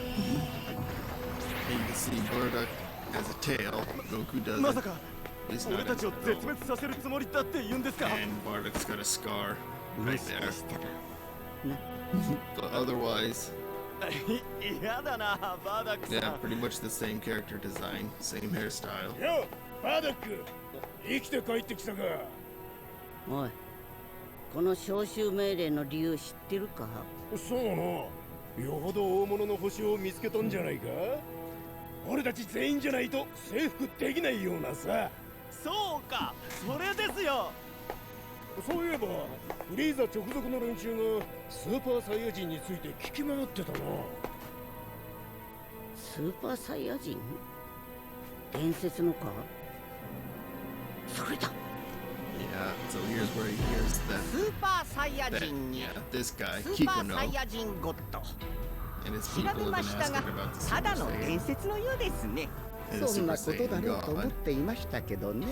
you can see Bardock has a tail, Goku doesn't. まさか He's not 俺たちを in 絶滅させるつもりだって言うんですか And Bardock's got a scar も right しか there. したら But otherwise, 嫌だなバーダックさ yeah, ん pretty much the same character design, same hairstyle. よバーダック生きて帰ってきたかおいこの招集命令の理由知ってるかそうなよほど大物の星を見つけたんじゃないか俺たち全員じゃないと征服できないようなさそうかそれですよそういえばフリーザ直属の連中がスーパーサイヤ人について聞き回ってたなスーパーサイヤ人伝説のかそれだ Yeah, so here's where he hears ス that, ーパーサイヤ that 人に yeah, this guy, スーパー Kikuno, サイヤ人ゴッド and his 調 people べ have ま been したが asking about the た Super だの伝 Saiyan 説のようですね and the そん Super なことだ Saiyan ろうと思っ God. ていましたけどね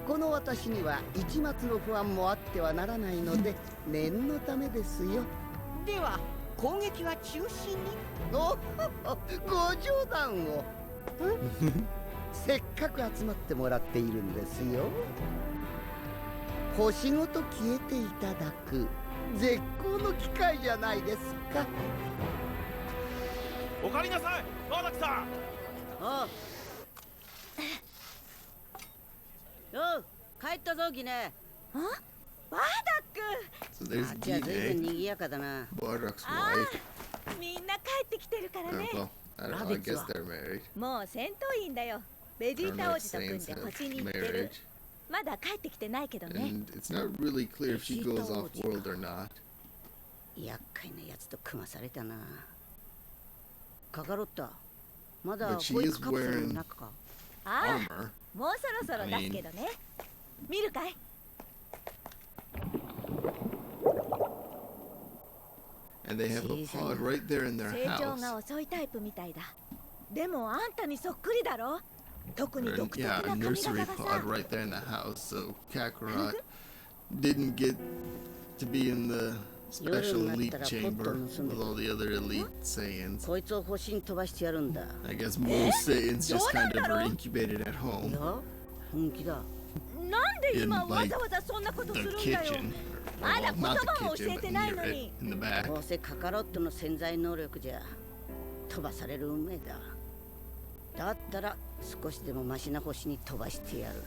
この私には一末の不安もあってはならないので念のためですよでは攻撃は中止におご冗談をせっかく集まってもらっているんですよ星ごと消えていただく絶好の機会じゃないですかおかえりなさいバーダックさんおうよう帰ったぞギネバーダッ So there's 街はずいぶん Gine, 賑やかだな Bardock's あ wife. クみんな帰ってきてるからね Well, I don't know, I guess they're married. もう戦闘員だよベジ I ー don't タ know 王 if 子と組ん Saiyans で have 星に行ってる marriage. まだ帰ってきてないけどね And it's not really clear if she goes off world or not. 厄介なやつと組まされたなカカロッタまだ But she 保 is 育カプセル wearing の中かあ armor. あもうそろそろ出すけどね見るかい And they have a pod right there in their 成長が house. 遅いタイプみたいだでもあんたにそっくりだろ特に And, 独特 yeah, な a 髪 nursery 型が pod さ right there in the house. So Kakarot didn't get to be in the special elite chamber with all the other elite Saiyans. こいつを星に飛ばしてやるんだ I guess most Saiyans just kind of were incubated at い home. や本気だなんで今 In, わ like, ざわざそんなことす The るんだよ kitchen. まだ Well, 言 not 葉 the も教 kitchen, え but てない near の it, に in the back. どうせカカロットの潜在能力じゃ飛ばされる運命だだったら少しでもマシな星に飛ばしてやる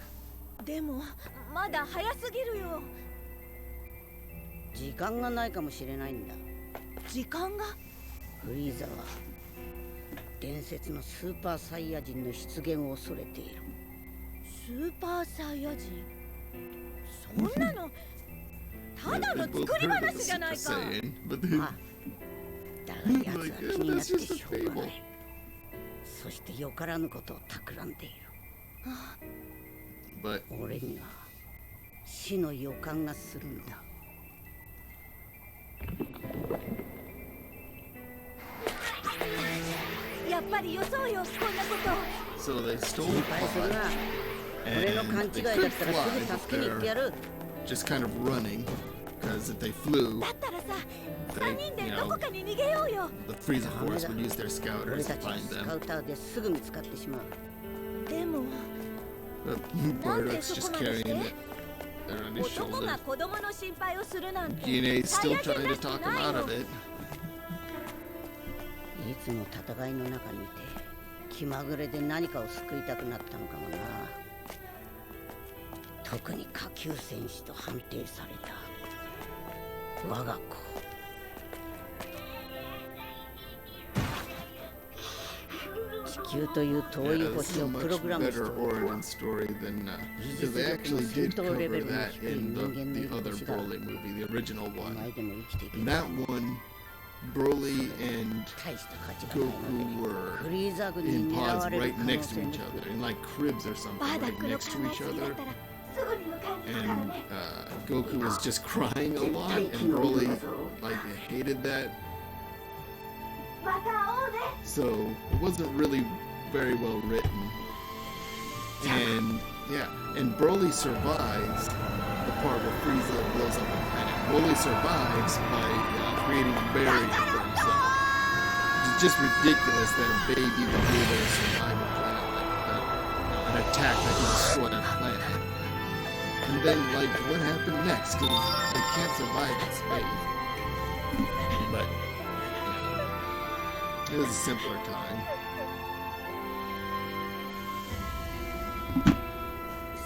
でもまだ早すぎるよ時間がないかもしれないんだ時間がフリーザは伝説のスーパーサイヤ人の出現を恐れているスーパーサイヤ人そんなのただ They の both 作り heard of 話 the じゃない Super か Saiyan, but then あだが奴は気になってしょうがないそしてよからぬことを企んでいる but 俺には死の予感がするんだやっぱりよそうよこんなこと so they stole 心 the 配する pod な俺の and 勘違い they だ could ったら fly, すぐ but 助けに行ってや they're る just kind of running because if they flew, だったらさ they, 3人で you ど know, こかに逃げようよ the Frieza Force would use their 俺 scouters た to ちは find スカ them. ウターですぐ見つかってしまうでも But Bardock's just carrying it there on his 男 shoulder. が子供の心配をするなんて Gine サ still イヤ人 trying ら to しく talk him ない out よ of it. いつも戦いの中にいて気まぐれで何かを救いたくなったのかもな特に下級戦士と判定された我が子地球という遠 Yeah, い this is 星 a をプロ much グラムして better おる。 origin story than 技 because 術 they 力の actually 戦 did 闘レベ cover ルの that 低い in 人間の the いる other 星だ。 Broly movie, the original お one. 前でも生きていけ In る。 that one, Broly and 大した価値がないの Goku で、 were フリーザ軍 in に狙 pods われる right 可能 next 性 to も each 低 other, い。 in like cribs or something, バーダッ right クの next 考 to え each すぎだ other. ったらすぐに迎えに行くから And ね。 Goku was just crying a lot, and Broly like hated that. また会おうね。 So it wasn't really very well written. And yeah, and Broly survives the part where Frieza blows up the planet. Broly survives by creating a barrier for himself. It's just ridiculous that a baby would be able to survive a planet like that. An attack that can destroy a planet. And then, like, what happened next? 'Cause they can't survive in space. But it was a simpler time.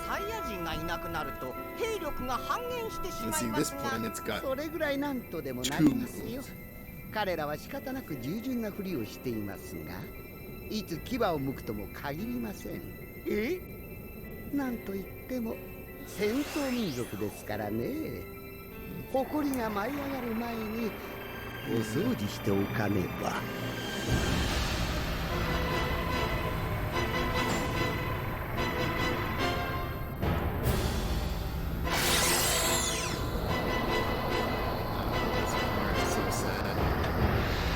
サイヤ人がいなくなると兵力が半減してし Let's まい see, ま this すが planet's got それぐらいなんとでもな two りますよ。 moons. 彼らは仕方なく従順なふりをしていますが、いつ牙を剥くとも限りません。なんといっても戦闘民族ですからね。誇りが舞い上がる前にお掃除しておかねば。This part is so sad.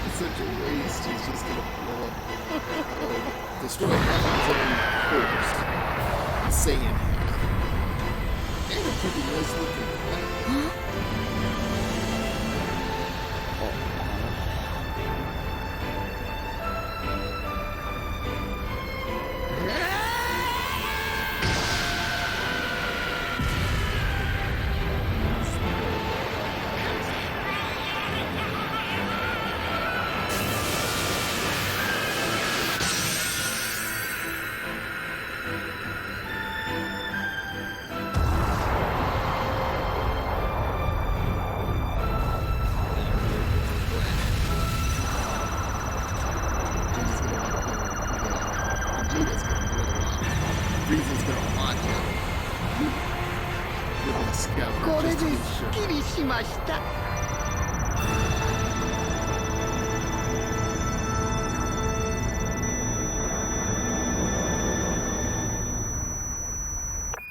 It's such a waste. He's just gonna blow up, destroy half his own force. Saiyan half. And a pretty nice looking planet. Vegeta's gonna blow up. Frieza's gonna launch him. With a scout これ just で to be す sure. っきりしました。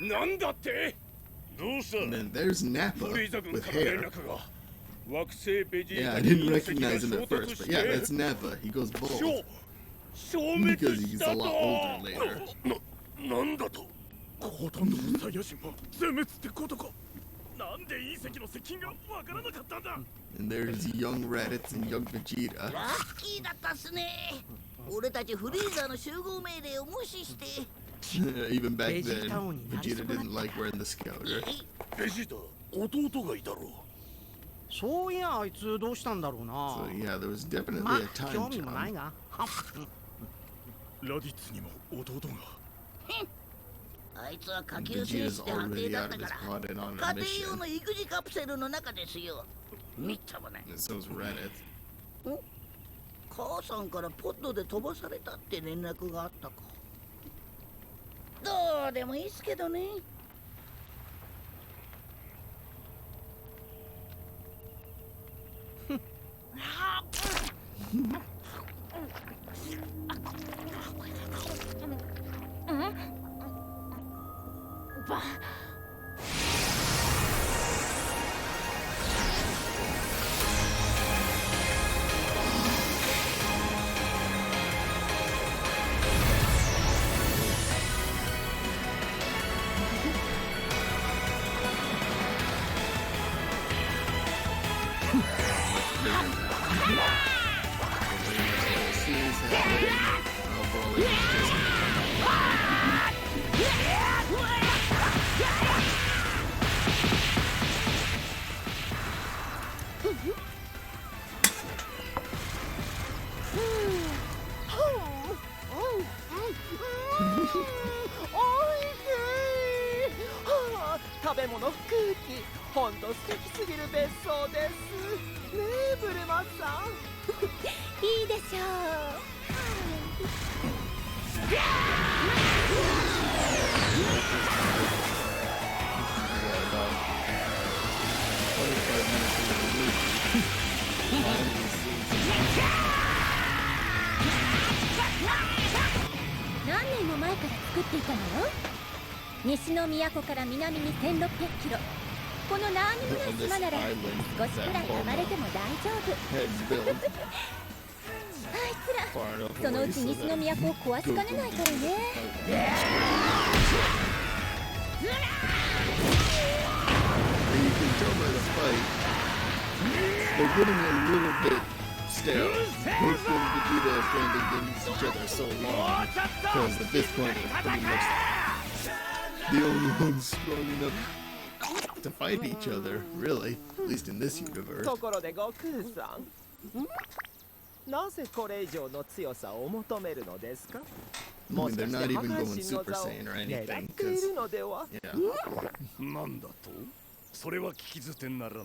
なんだって？どうした？ And then there's フ Nappa リーザ軍 with から連 hair. 絡が。惑星ベジー Yeah, タ I に didn't 隕石が recognize him 衝 at 突 first, し but yeah, て that's Nappa. He goes bald. 消滅 Because し he's た a と lot older later. なんだとほとんどのサイヤ人が全滅ってことかなんで隕石の接近がわからなかったんだ And there's young Raditz and young Vegeta. ラッキーだったっすね。俺たちフリーザの集合命令を無視して。 Even back then, Vegeta 王になり Vegeta 損なった。 didn't like wearing the scouter. ベジータ弟がいたろそういやあいつどうしたんだろうな So yeah, there was definitely ま a あ time 興味もない jump. がラディッツにも弟があいつは下級戦 Vegeta's 士で安定 already だっ out た of か his ら pod and on 家 a 庭用 mission. の育児カプセルの中ですよ。みっともない。 And so's Raditz. 母さんからポッドで飛ばされたって連絡があったか。どうでもいいっすけどね。Scenes happening. Broly was justおいしい、はあ、食べ物空気ほんと素敵すぎる別荘ですねえ、ブルマさんいいでしょう。Yeah, about 25 minutes into the movie. Finally sees 何年も前から作っていたのよ。西の都から南に1600キロ。この何にもない島なら少しくらい暴れても大丈夫。 heads built あいつら far enough その away うち so 西の that 都を壊しかねないからね。 And you can tell by the fight, they're getting a little bit stale. Both of Vegeta and Friend against each other so long, because at this point they're pretty much the only ones strong enough to fight each other, really, at least in this universe. ところで悟空さん、なぜこれ以上の強さを求めるのですか？ I も mean, しか they're して not 破 even 壊 going 神の Super 座を Saiyan or 狙 anything, ってい because るのでは？ yeah. なんだと？それは聞き捨てならんだ。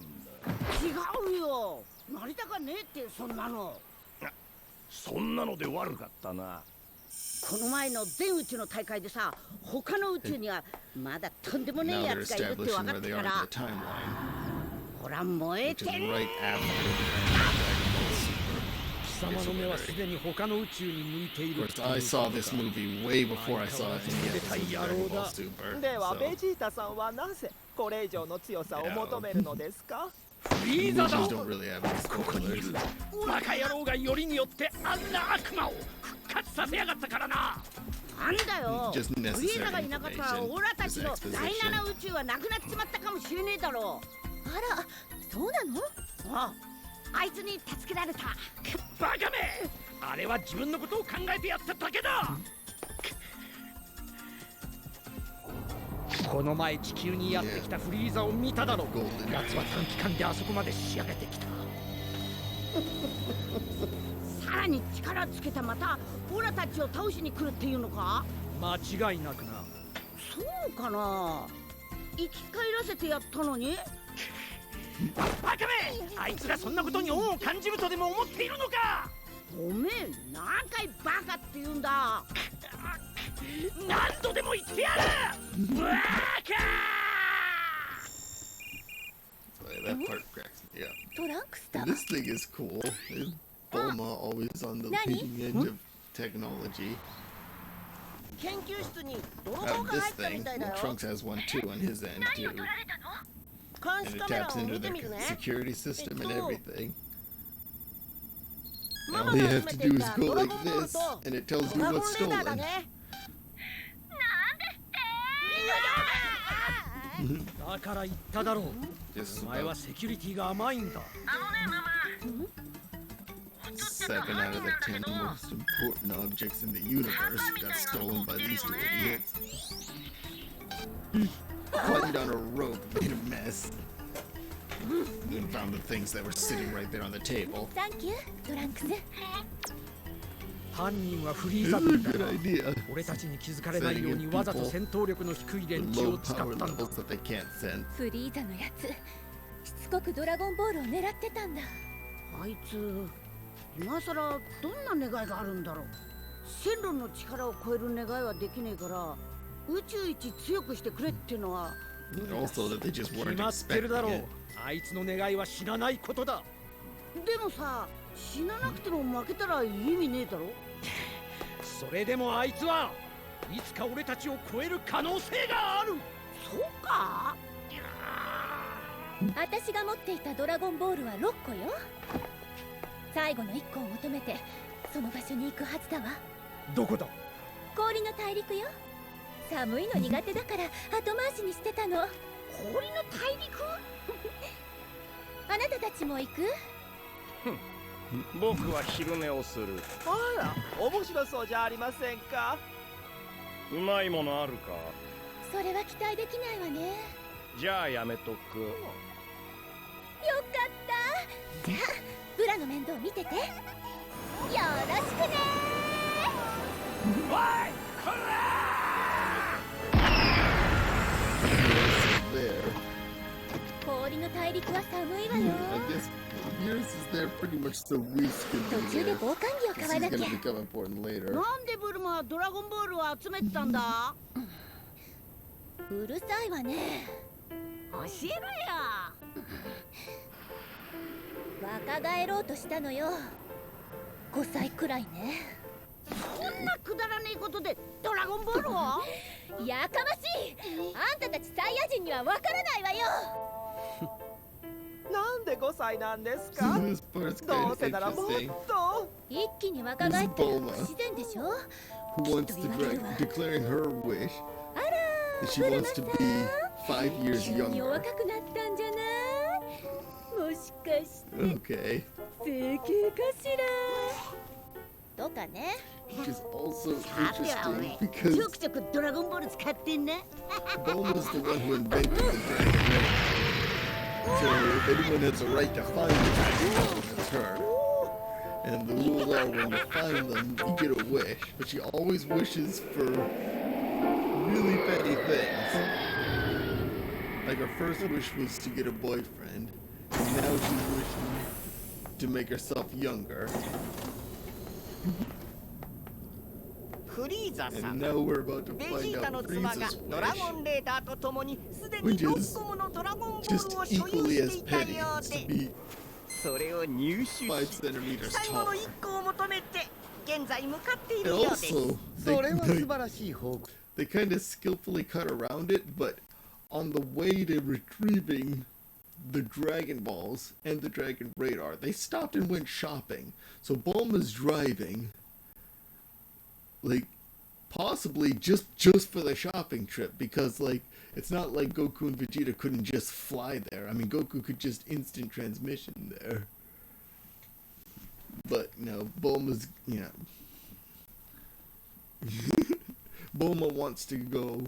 違うよ。なりたかねえってそんなの。そんなので悪かったな。この前の全宇宙の大会でさ、他の宇宙にはまだとんでもねえ Now や they're つがいるって establishing 分か where って they か are in ら the timeline, ほら燃え which て is る。 right after Dragon Ball Super. 貴様の目はすでに他の宇宙に向いてい Of る course, I saw this movie way before I saw any episodes of Dragon Ball Super. では So, ベジータさんはなぜこれ以上の強さを求めるのですか？フリー movies ザだ don't really have any ここにいる spoilers. バカ野郎がよりによってあんな悪魔を復活させやがったからな。なんだよ。 Just フリー necessary ザがいなかったら information. オラたち Just の exposition. 第7宇宙はなくなっちまったかもしれねえだろう。あら、そうなの？ああいつに助けられた。バカめ、あれは自分のことを考えてやっただけだ。この前地球にやってきたフリーザを見ただろう。 Golden 奴は短期間であそこまで仕上げてきた。さらに力つけたまたオラたちを倒しに来るっていうのか？間違いなくな。そうかな。生き返らせてやったのに。バカめ、あいつがそんなことに恩を感じるとでも思っているのか。ごめん、何回バカって言うんだ。何度でも言ってやる。バカ So that part cracks me up. トランクスだ。 And this thing is cool. Is Bulma always on the Nani? leading edge of technology? 研究室に泥 Out 棒 of が this 入ったみ thing, たいだ well, よ。 Trunks has one too on his end too. 監 And 視 it カメラ taps を into 見て their みるね。 security system and everything. マ All マ you が have 集 to めて do き is た go ドラ like ゴンボール this, と and it tells ド you ラゴ what's ンレーダーだ stolen. ね。だから言っただろう。 Just お前は about セキュリティが甘いんだ。 7 out of the 10 most important objects in the universe got stolen by these two idiots. Climbed on a rope, made a mess. Then found the things that were sitting right there on the table. サンキュー、トランクス。犯人はフリー This ザ is a 軍だ good が idea. 俺たちに気づかれないようにわざと戦闘力の低い連 With 中 low を使っ power たんだ。 levels that they can't sense. フリーザのやつ、しつこくドラゴンボールを狙ってたんだ。あいつ今さらどんな願いがあるんだろう。線路の力を超える願いはできねえから宇宙一強くしてくれってのは無理 And だ。 also that they just 決 weren't まってるだろ expecting う it.。あいつの願いは知らないことだ。でもさ、死ななくても負けたら意味ねえだろ。それでもあいつはいつか俺たちを超える可能性がある。そうか？私が持っていたドラゴンボールは6個よ。最後の1個を求めてその場所に行くはずだわ。どこだ。氷の大陸よ。寒いの苦手だから後回しにしてたの。氷の大陸？あなたたちも行く？僕は昼寝をする。あら、面白そうじゃありませんか。うまいものあるか。それは期待できないわね。じゃあやめとく。よかった。じゃあブラの面倒見てて。よろしくね。おい、こら There. 氷氷の大陸は寒いわ I よ。 guess yours is there pretty much so Whis could 途 be 中で there. 防寒着を This 買わ is なきゃ。 gonna become important later. なんでブルマはドラゴンボールを集めてたんだ？うるさいわね。教えろよ。若返ろうとしたのよ。5歳くらいね。こんなくだらねえことでドラゴンボールを？やかましい。あんたたちサイヤ人にはわからないわよ。なんで5歳なんですか？ This part's ど kind う of せならもっ interesting. と。一気に若返って不自然でしょ。 Who wants to declaring her wish あら that she ブルマ wants さ to ん be 5 years 急にお younger. 若くなったんじゃない？もしかして Okay. 整形かしらとかね。 Which is also さてはお interesting め because ちょくちょくドラゴンボール使ってんね。 Bulma's the one who invented the dragon ring. So if anyone has a right to find the dragon ring, it's her. And the rules are when you find them, you get a wish. But she always wishes for really petty things. Like her first wish was to get a boyfriend. And now she's wishing to make herself younger. フリーザさ And ん。 now we're about to ベジ find ータの out 妻が Frieza's ドラ wish. ゴンレーダーとともにすでに Which 6 is 個ものドラゴンボー just ルを所有 equally し as ていた petty よう as to で、 be それを入手5し centimeters 最後の tall. 1個を求めて現在向かっている And ようです。 also, それは素 they 晴らしい報告。 kind of skillfully cut around it, but on the way to retrieving the Dragon Balls and the Dragon Radar, they stopped and went shopping. So Bulma's driving, like, possibly just for the shopping trip, because, like, it's not like Goku and Vegeta couldn't just fly there. I mean, Goku could just instant transmission there. But, you know, Bulma's, you know... Bulma wants to go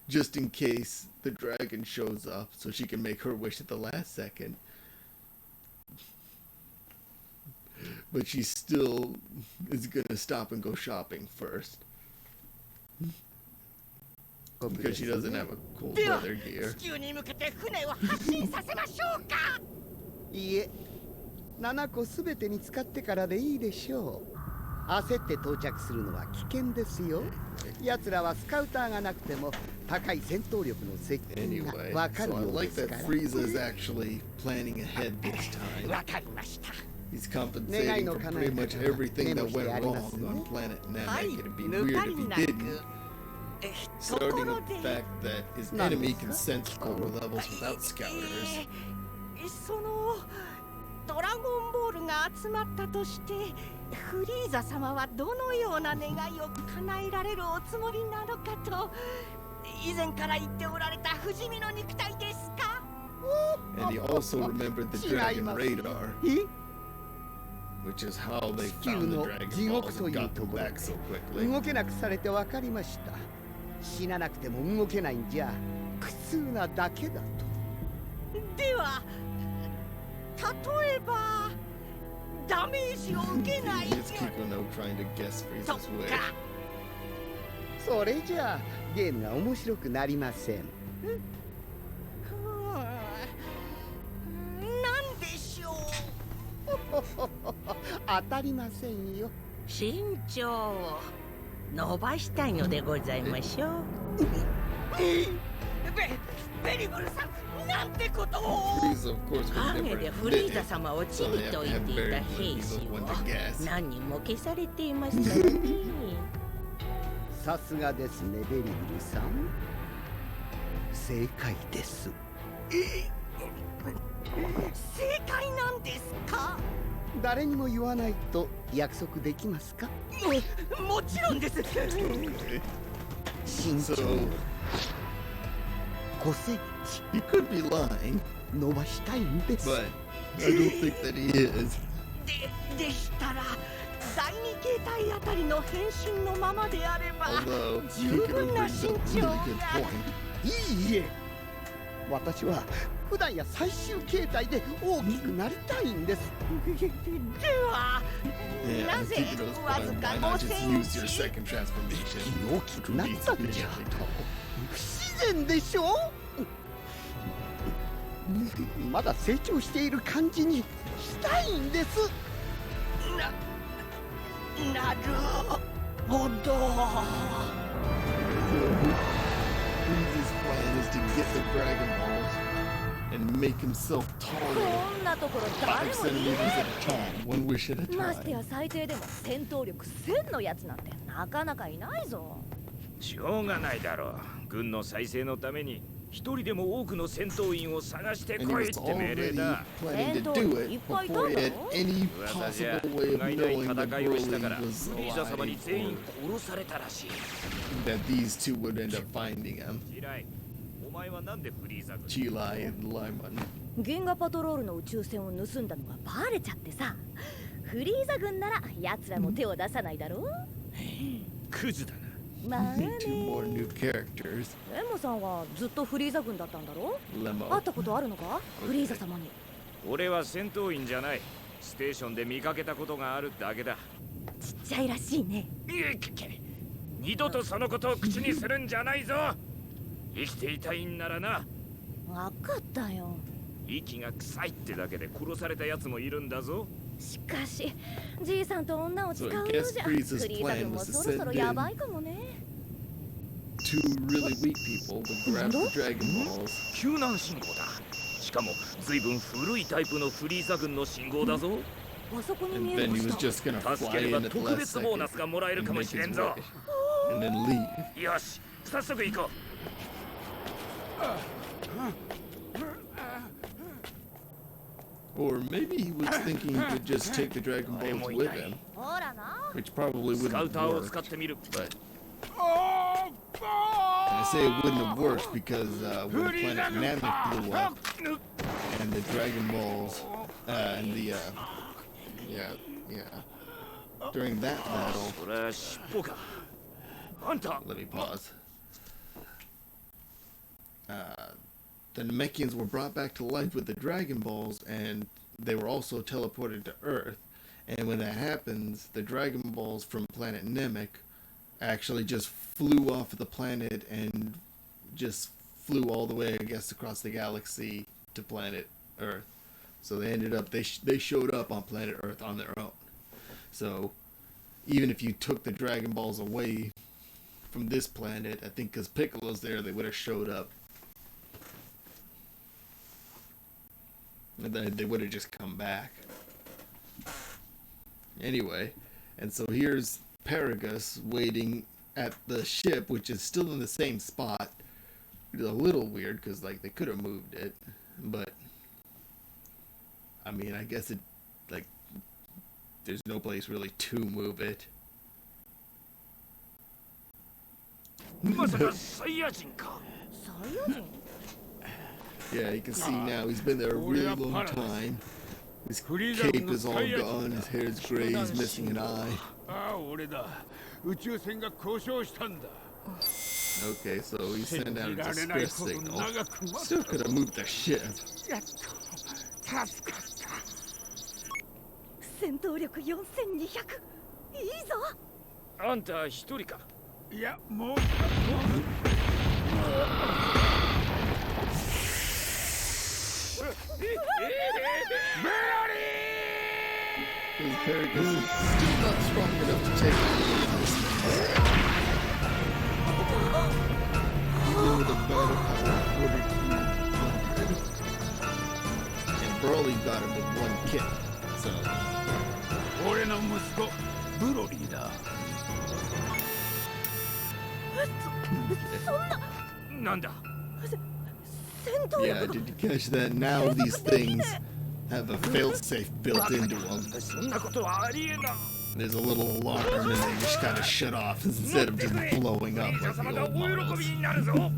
just in case the dragon shows up so she can make her wish at the last second. But she still is gonna stop and go shopping first. Because she doesn't have a cold では weather gear. 地球に向けて船を発進させましょうか。いいえ、7個すべて見つかってからでいいでしょう。焦って到着するのは危険ですよ。奴らはスカウターがなくても高い戦闘力の接近が Anyway, わかる so I ようで like す that から。 Frieza is actually planning ahead this time. わかりました。 He's compensating for pretty much everything that went wrong on planet はい Namek. It'd be 抜 weird か if り he な didn't. く。とこ Starting ろ with で the fact that his enemy can sense power levels without scouters. そのドラゴンボールが集まったとしてフリーザ様はどのような願いを叶えられるおつもりなのかと以前から言っておられた不死身の肉体ですか？ And he also remembered the Dragon Radar, which is how they found the Dragon Balls and got them back so quickly. 動けなくされて分かりました。死ななくても動けないんじゃ苦痛なだけだと。では例えばダメージを受けない It's Kikuno trying to guess と Frieza's wish. か。それじゃあゲームが面白くなりません。なんでしょう。当たりませんよ。身長を伸ばしたいのでございましょう。ベリブルさん、なんてことを。 Frieza, of course, would 影 never でフリ admit ーザ it. 様をち So び they と have 言 to って have いた Barry 兵 He's 士 the を one to guess. 何人も消されていましたからね。さすがですね、ベリブルさん。正解です。正解なんですか？誰にも言わないと約束できますか？もちろんです。身長 So 5セン he could be lying, チ伸ばしたいんです。 but I don't think that he is. でしたら第二形態あたりの変身のままであれば Although 十 Kikuno 分な brings 身 up a 長 really が good point. いいえ、私は普段や最終形態で大きくなりたいんです。では Yeah, な I ぜ think it was わず fun. か Why 5 not just セン use your チ second transformation? 大きくな To っ be たんじゃ sufficiently tall. 不自然でしょ。まだ成長している感じにしたいんです。なるほど。Frieza's plan is to get the Dragon Balls and make himself こ taller んなところ 5誰もい centimeters ない at a time, one wish at a まして time. や最低でも戦闘力1000のやつなんてなかなかいないぞ。しょうがないだろう。軍の再生のために一人でも多くの戦闘員を探して And he こい was って命令 already だ。 planning to do it before he had any 噂じゃ possible way 不 of 甲斐ない knowing that 戦いをしたから Broly was フリーザ様に alive 全員 or 殺されたらしい。 that these two would end up finding him. ジライ、お前はなんでフリーザ軍 Chilai and Lyman. 銀河パトロールの宇宙船を盗んだのがバレちゃってさ。フリーザ軍なら奴らも手を出さないだろう。クズだな。まあね。 Two more new characters. エモさんはずっとフリーザ軍だったんだろ。 Lemo. 会ったことあるのか、フリーザ様に。俺は戦闘員じゃない。ステーションで見かけたことがあるだけだ。ちっちゃいらしいね。二度とそのことを口にするんじゃないぞ。生きていたいんならな。わかったよ。息が臭いってだけで殺されたやつもいるんだぞ。しかし、じいさんと女を使うようじゃ、 So I guess Frieza's フリーザ軍もそろそろやばいかもね。Two really weak people would grab the Dragon Balls. 救難信号だ。しかも随分古いタイプのフリーザ軍の信号だぞ。あそこに And 見え then る he の was just gonna 助 fly ければ in at the 特 last 別ボー second ナスがもらえる and かも make しれ his んぞ。 way. And then leave. よし、早速行こう。Or maybe he was thinking he could just take the Dragon Balls with him, ほらな。 which probably スカウ wouldn't ターを have 使っ worked. てみる。 But and I say it wouldn't have worked because when the planet Namek blew up and the Dragon Balls and the during that battle, それは尻尾か。あんた。 let me pause. The Namekians were brought back to life with the Dragon Balls, and they were also teleported to Earth. And when that happens, the Dragon Balls from planet Namek actually just flew off of the planet and just flew all the way, I guess, across the galaxy to planet Earth. So they ended up, they showed up on planet Earth on their own. So even if you took the Dragon Balls away from this planet, I think because Piccolo's there, they would have showed up. And then they would have just come back. Anyway, and so here's Paragus waiting at the ship, which is still in the same spot. It's a little weird because like they could have moved it, but I mean, I guess it like there's no place really to move it. まさかサイヤ人か。サイヤ人？ Yeah, you can see now he's been there a really long time. His cape is all gone, his hair's gray, he's missing an eye. ああ、俺だ。宇宙船が故障したんだ。 Okay, so he sent out a distress signal. Still could have moved the ship. やっと助かった。戦闘力4200。いいぞ。あんた一人か。いや、もう。 His Paragus is still not strong enough to take it. Deal with a battle power of 4200. And Broly got him with one kick. So 俺の息子、ブロリーだ。なんだ。戦闘 yeah, 力が did you catch that? Now these things have a failsafe built into them. そんなことはありえな。 There's a little alarm and they just kind of shut off instead of just blowing up フリーザ like 様 the が old 大 models. 喜びになるぞ。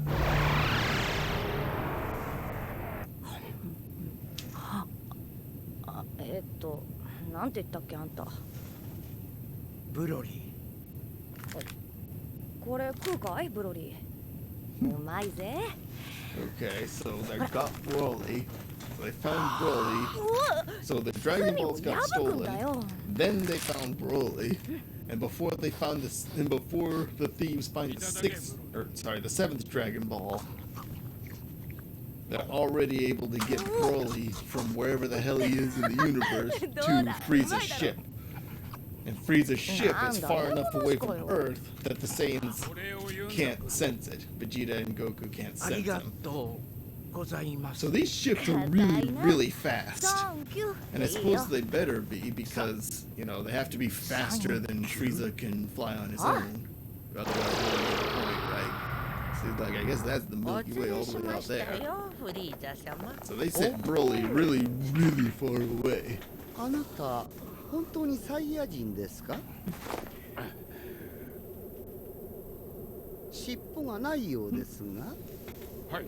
なんて言ったっけあんた。ブロリこれ食うかいブロリー。うまいぜ。 Okay, so they got Broly. They found Broly. So the Dragon Balls got stolen. Then they found Broly. And before they found this, and before the thieves find the seventh Dragon Ball, they're already able to get Broly from wherever the hell he is in the universe to Frieza's ship. And Frieza's ship is far enough away from Earth that the Saiyans can't sense it. Vegeta and Goku can't sense them. So these ships are really, really fast. And I suppose they better be because, you know, they have to be faster than Frieza can fly on his own. Otherwise, they'll get the point, right? So, like, I guess that's the Milky Way all the way out there. So they sent Broly really, really far away. あなた、本当にサイヤ人ですか？尻尾がないようですが。はい。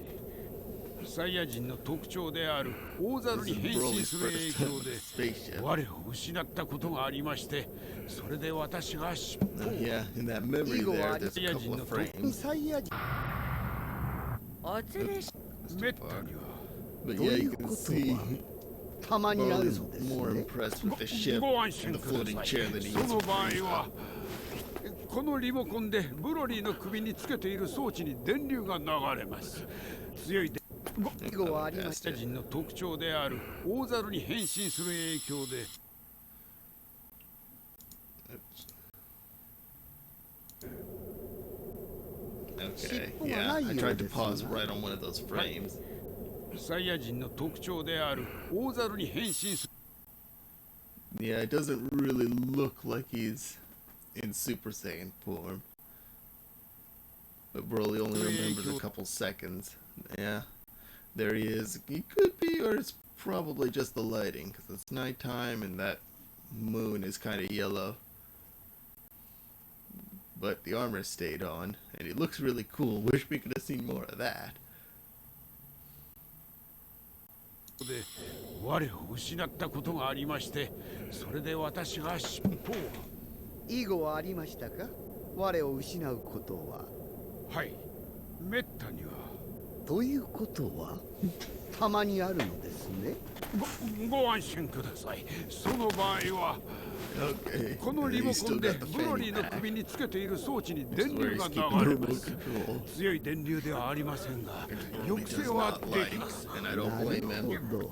サイヤ人の特徴である大猿に変身する影響で我を失ったことがありまして、それで私が尻尾を。Yeah, in that memory there, there's a couple of frames. サイヤ人。めったには。But yeah, you can see Broly's more impressed with the ship and the floating chair that he その uses. 場合はこのリモコンでブロリーの首につけている装置に電流が流れます。強い以後はありまサイヤ人の特徴である大猿に変身する影響で。Okay, yeah, I tried to pause right on one of those frames. サイヤ人の特徴である大猿に変身する。Yeah, it doesn't really look like he's in Super Saiyan form. But Broly only remembers a couple seconds. Yeah, there he is. He could be, or it's probably just the lighting, because it's nighttime and that moon is kind of yellow. But the armor stayed on, and he looks really cool. Wish we could have seen more of that. で我を失ったことがありまして、それで私が尻尾を。以後はありましたか？我を失うことは。はい、めったには。ということはたまにあるのですね。ご安心ください。その場合は、このリモコンでブロリーの首につけている装置に電流が流れます。強い電流ではありませんが、抑制はできます。なるほど。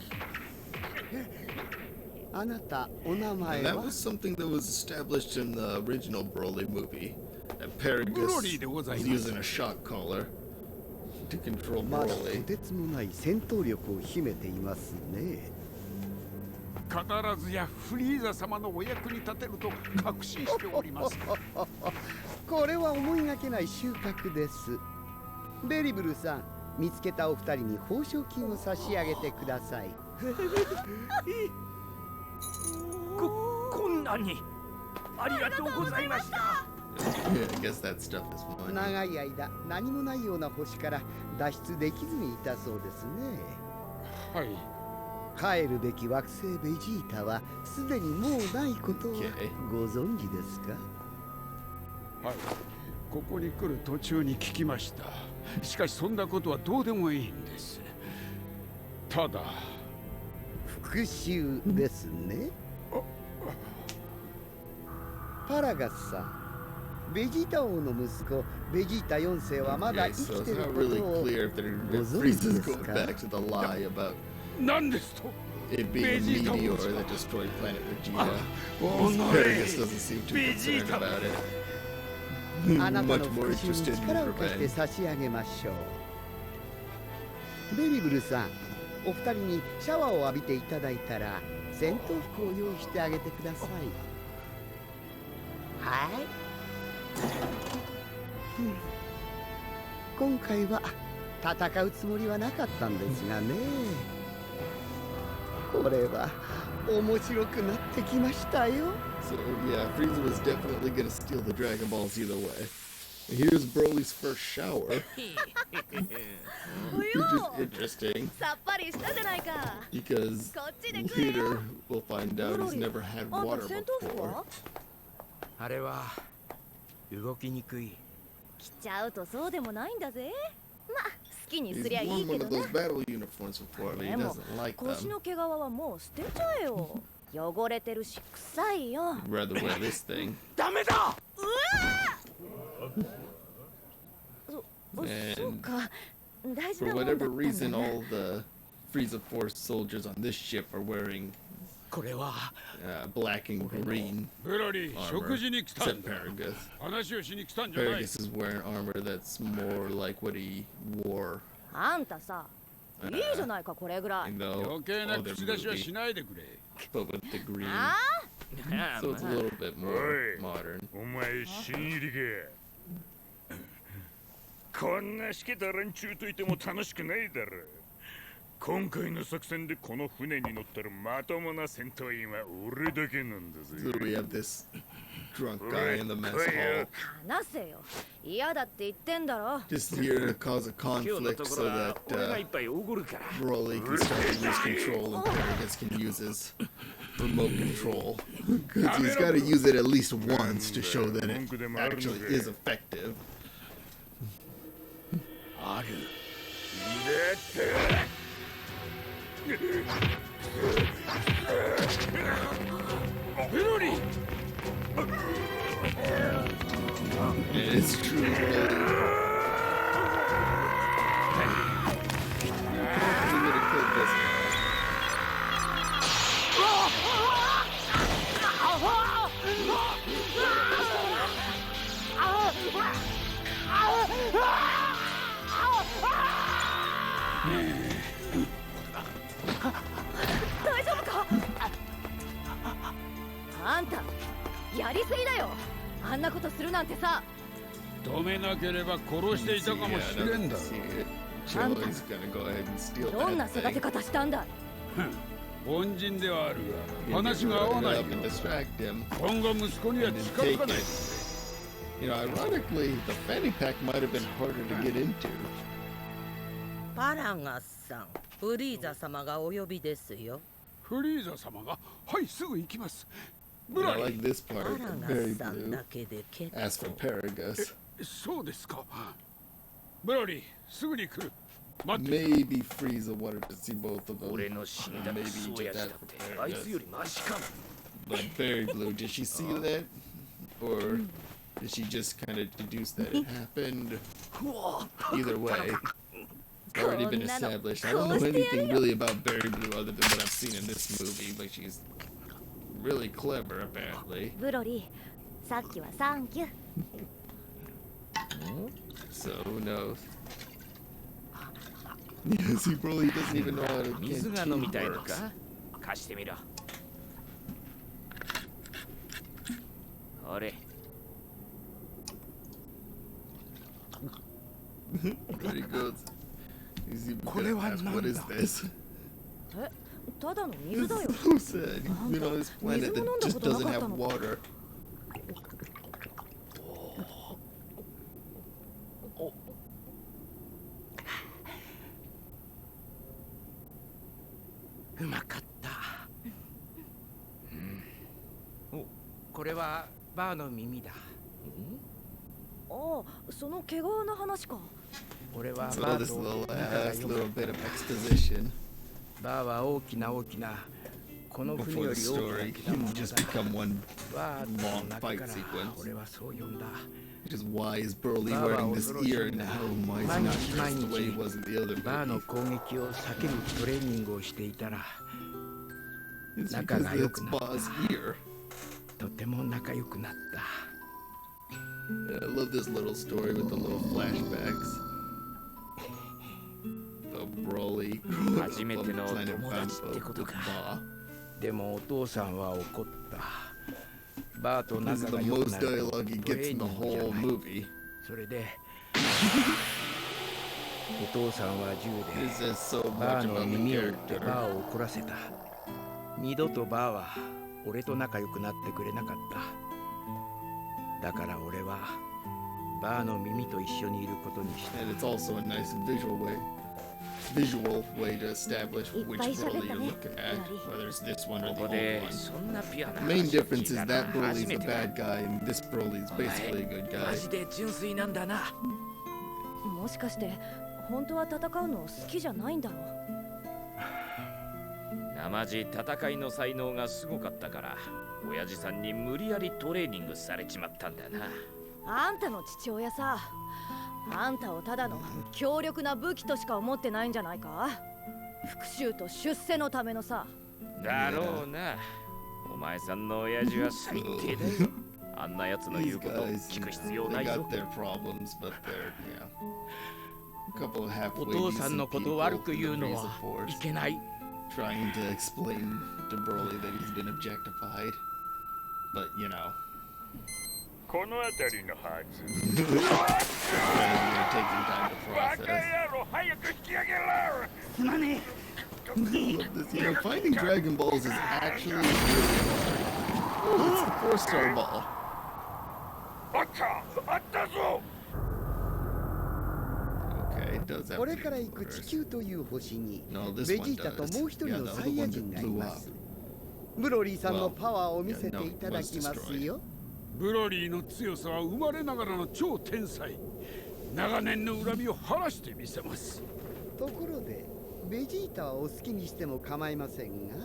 あなたお名前は？ That was something that was established in the original Broly movie. That Paragus was using a shock collar to control まだと Broly. てつもない戦闘力を秘めていますね。必ずやフリーザ様のお役に立てると確信しております。これは思いがけない収穫です。ベリブルさん、見つけたお二人に報奨金を差し上げてください。こんなにありがとうございました。Yeah, I guess that stuff is money. 長い間何もないような星から脱出できずにいたそうですね。はい。帰るべき惑星ベジータはすでにもうないことをご存知ですか？はい。ここに来る途中に聞きました。しかしそんなことはどうでもいいんです。ただ復讐ですね。パラガスさん、ベジータ王の息子ベジータ4世はまだ Okay, 生 so き it's てる not こ really とを clear if ご Frieza 存 is 知です going か？ back to the lie about 何ですと it being a Vegeta meteor was- that destroyed planet Vegeta. おの Paragus doesn't seem too concerned Vegeta about it. あなたの Much more 復讐に interested in 力を貸して revenge. 差し上げましょう。ベリブルさん、お二人にシャワーを浴びていただいたら戦闘服を用意してあげてください。はい。今回は戦うつもりはなかったんですがね。これは面白くなってきましたよ。 So yeah, Frieza was definitely gonna steal the Dragon Balls either way. Here's Broly's first shower, which is interesting さっぱりしたじゃないか。 because こっちで食えよ。 later we'll find out he's never had あん water た戦闘服 before. は？あれは動きにくい。着ちゃうとそうでもないんだぜ。まあ好きに He's すりゃいい worn け one ど of な。 those battle uniforms before, but he でも doesn't like 腰 them. の毛皮はもう捨てちゃえよ。汚れてるし臭いよ。 He'd rather wear this thing. ダメだ。そうか。For whatever reason, all the Frieza Force soldiers on this ship are wearing black and green armor, except Paragus. Paragus is wearing armor that's more like what he wore. あんたさ、いいじゃないかこれぐらい。余計な口出しはしないでくれ。But with the green, so it's a little bit more modern. お前新入りか。こんなしけた連中といても楽しくないだろ。今回の作戦でこの船に乗ったらまともな戦闘員は俺だけなんだぜ。 So we have this drunk guy in the mess hall. 話せよ。嫌だって言ってんだろ。 Just here to cause a conflict so that Broly can start to lose control and Paragus can use his remote control. Because he's got to use it at least once to show that it actually is effective. ある。ブロリー It's true, Broly. He would have killed this guy. Anta, やりすぎだよ。あんなことするなんてさ。止めなければ殺していたかもしれんだろ。どんな育て方したんだ。恩人ではあるが話が合わないよ。今後息子には近づかない。You know, ironically, the fanny pack might have been harder to get into. パラガスさん、フリーザ様がお呼びですよ。フリーザ様が、はい、すぐ行きます。 I like this part. Very blue. As for Paragus. そうですか。ブロリー、すぐに来る。 Maybe Frieza wanted to see both of them. 俺の死んだクソ親父だってあいつよりマシかも。 But Very Blue, did she see that? Or did she just kind of deduce that it happened? Either way, it's already been established. I don't know anything really about Very Blue other than what I've seen in this movie, but she's really clever apparently. ブロリー、さっきはサンキュー。 So who knows? Yeah, see, bro, he doesn't even know how to 水が飲みたいのか？貸してみろ。あれ。There he goes. He's even gonna ask, what is this? え、ただの水だよ。 Who said? You know, this planet that just doesn't have water. うまかった。お、これはバーの耳だ。ああ、その毛皮の話か。俺は So バ this ーと little 仲が last 良 little かっ bit of た。 exposition バーは大きなこの船 before よ the り大 story きな can もの just だ。 become one バーの long 中 fight から sequence. 俺はそう呼んだ。 Which is why is Broly wearing this ear now? Why is he not dressed the way he was in the other バーの movie? 攻撃を避けるトレーニングをしていたら It's 仲 because が良 it's くなった。 Ba's ear. とても仲良くなった。 Yeah, I love this little story with the little flashbacks. The Broly from Planet Bumbo with Ba. でもお父さんは怒った。バーと This is 仲 the が良く most なると dialogue he トレ gets ー in ニ the ングじゃ whole ない。 movie. それでお父さんは銃 This で is so バ much ーの about the 耳を打って character. バーを怒らせた。二度とバーは俺と仲良くなってくれなかった。だから俺はバーの耳と一緒にいることにした。 And it's also a nice visual way to establish which Broly you're looking at, whether it's this one or こ the こで old そ one. んなピュアな The main 話を difference 聞い is た that の Broly 初 is め the てだ。 bad guy and this Broly is basically a good マ guy. ジで純粋なんだな。もしかして本当は戦うの好きじゃないんだろう。生地戦いの才能がすごかったから親父さんに無理やりトレーニングされちまったんだな。あんたの父親さ、あんたをただの強力な武器としか思ってないんじゃないか。復讐と出世のためのさ。だろうな。お前さんの親父は最低だよ。あんな奴の言うこと聞く必要ないぞ。お父さんのことを悪く言うのはいけない。Trying to explain to Broly that he's been objectified, but you know. この辺りのはず。バカ野郎、早く引き上げろ。すまねえ。You know, finding Dragon Balls is actually really hard. Oh, it's the 4-star ball. あったぞ。これから行く地球という星にベジータともう一人のサイヤ人がいます。ブロリーさんのパワーを見せていただきますよ。ブロリーの強さは生まれながらの超天才。長年の恨みを晴らしてみせます。ところでベジータはお好きにしても構いませんが、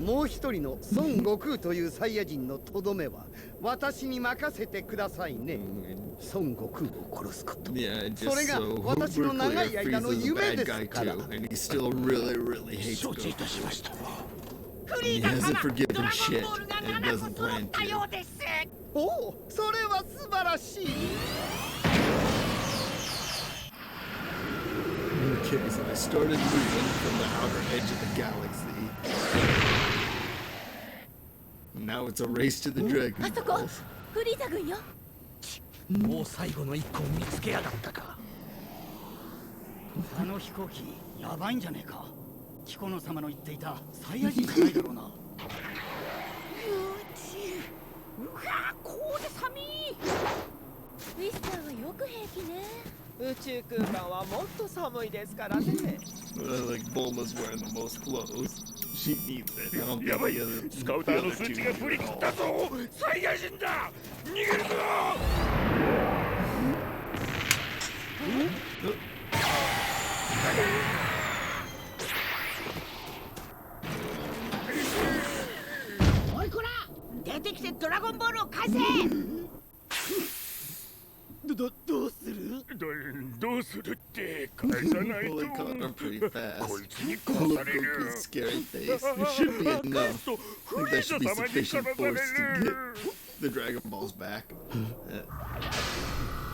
もう一人の孫悟空というサイヤ人のとどめは私に任せてくださいね。孫悟空を殺すこと、それが私の長い間の夢ですから。承知いたしました。フリーザ様、ドラゴンボールが7つ揃ったようです。おお、それは素晴らしい。Okay, so I started moving from the outer edge of the galaxy. Now it's a race to the Dragon Balls. フリーザ軍よ。もう最後の一個を見つけやがったか。あの飛行機やばいんじゃねえか。キコノ様の言っていたサイヤ人じゃないだろうな。うわ、こうで寒い。ウィスターはよく平気ね。宇宙空間はもっと寒いですからね。Like Bulma's wearing the most clothes. She needs it. I don't think やばい。 the other スカウターの数値が振り切ったぞ。サイヤ人だ。逃げるぞ。おいこら、出てきてドラゴンボールを返せ。どうする？どうするって返さないと。こいつに殺される。Scary face. There should be enough. I think there should be sufficient force to get the Dragon Balls back.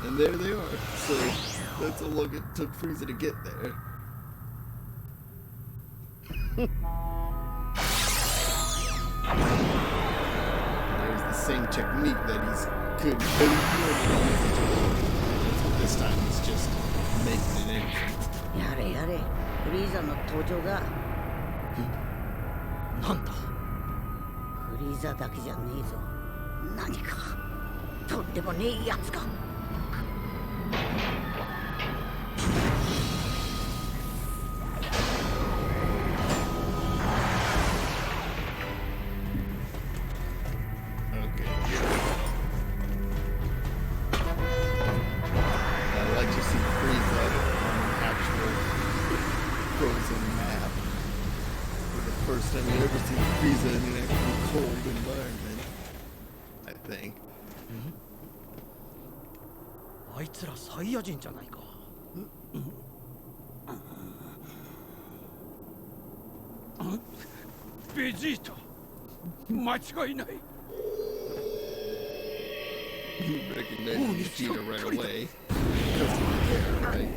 And there they are. So that's how long it took Frieza to get there. There's the same technique that he's good. This time it's just making an entrance. やれやれ、フリーザの登場だ。なんだ？フリーザだけじゃねえぞ。何かとんでもねえやつが。First time you ever see Frieza in an actually cold environment, I think. あいつらサイヤ人じゃないか。ベジータ、間違いない。You recognize Vegeta right away. Because of the hair, right?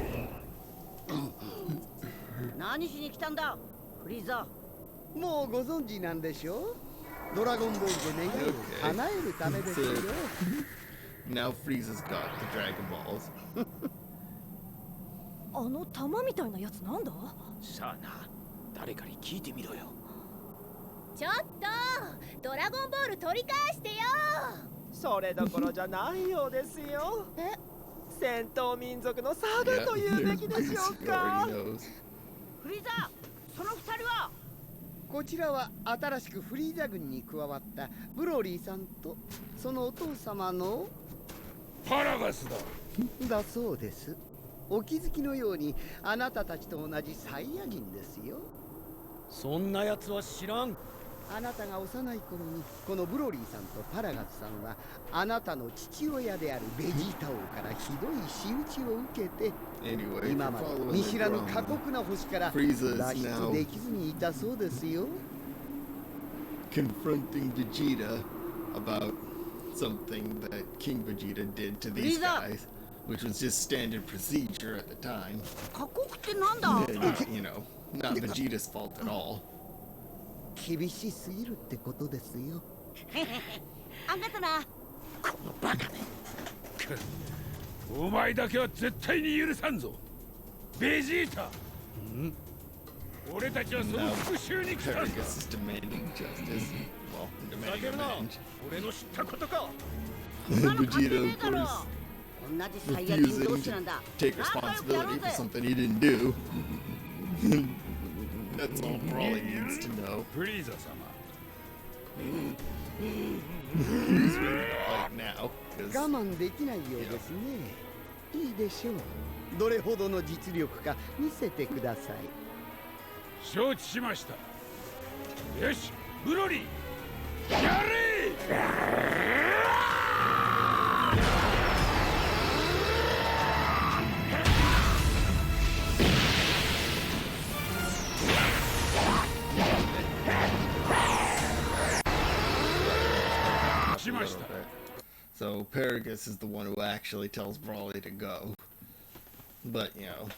何しに来たんだ、フリーザ。もうご存知なんでしょう。ドラゴンボールで願いを叶えるためですよ。Now Frieza's got the Dragon Balls. あの玉みたいなやつなんだ？さあな、誰かに聞いてみろよ。ちょっとドラゴンボール取り返してよ。それどころじゃないようですよ。戦闘民族のサガというべきでしょうか。フリーザ、その二人は？こちらは新しくフリーザ軍に加わったブロリーさんとそのお父様のパラガスだ。だそうです。お気づきのようにあなたたちと同じサイヤ人ですよ。そんな奴は知らん。あなたが幼い頃にこのブロリーさんとパラガスさんはあなたの父親であるベジータ王からひどい仕打ちを受けて、今まで見知らぬ過酷な星から脱出できずにいたそうですよ。Confronting Vegeta about something that King Vegeta did to these guys, which was just standard procedure at the time. 過酷ってなんだ? You know, not Vegeta's fault at all. 厳しすぎるってことですよ。あなたな。このバカね。お前だけは絶対に許さんぞ。ベジータ。俺たちはその復讐に来たんだ。Paragus is demanding justice. Well, demanding revenge. 俺の知ったことか。Vegeta, of course, refusing to take responsibility for something he didn't do. That's all Broly needs to know. Frieza様. He's ready to fight now. 我慢できないようですね。いいでしょう。どれほどの実力か見せてください。承知しました。よし、ブロリー、やれ！So Paragus is the one who actually tells Broly to go. But, you know,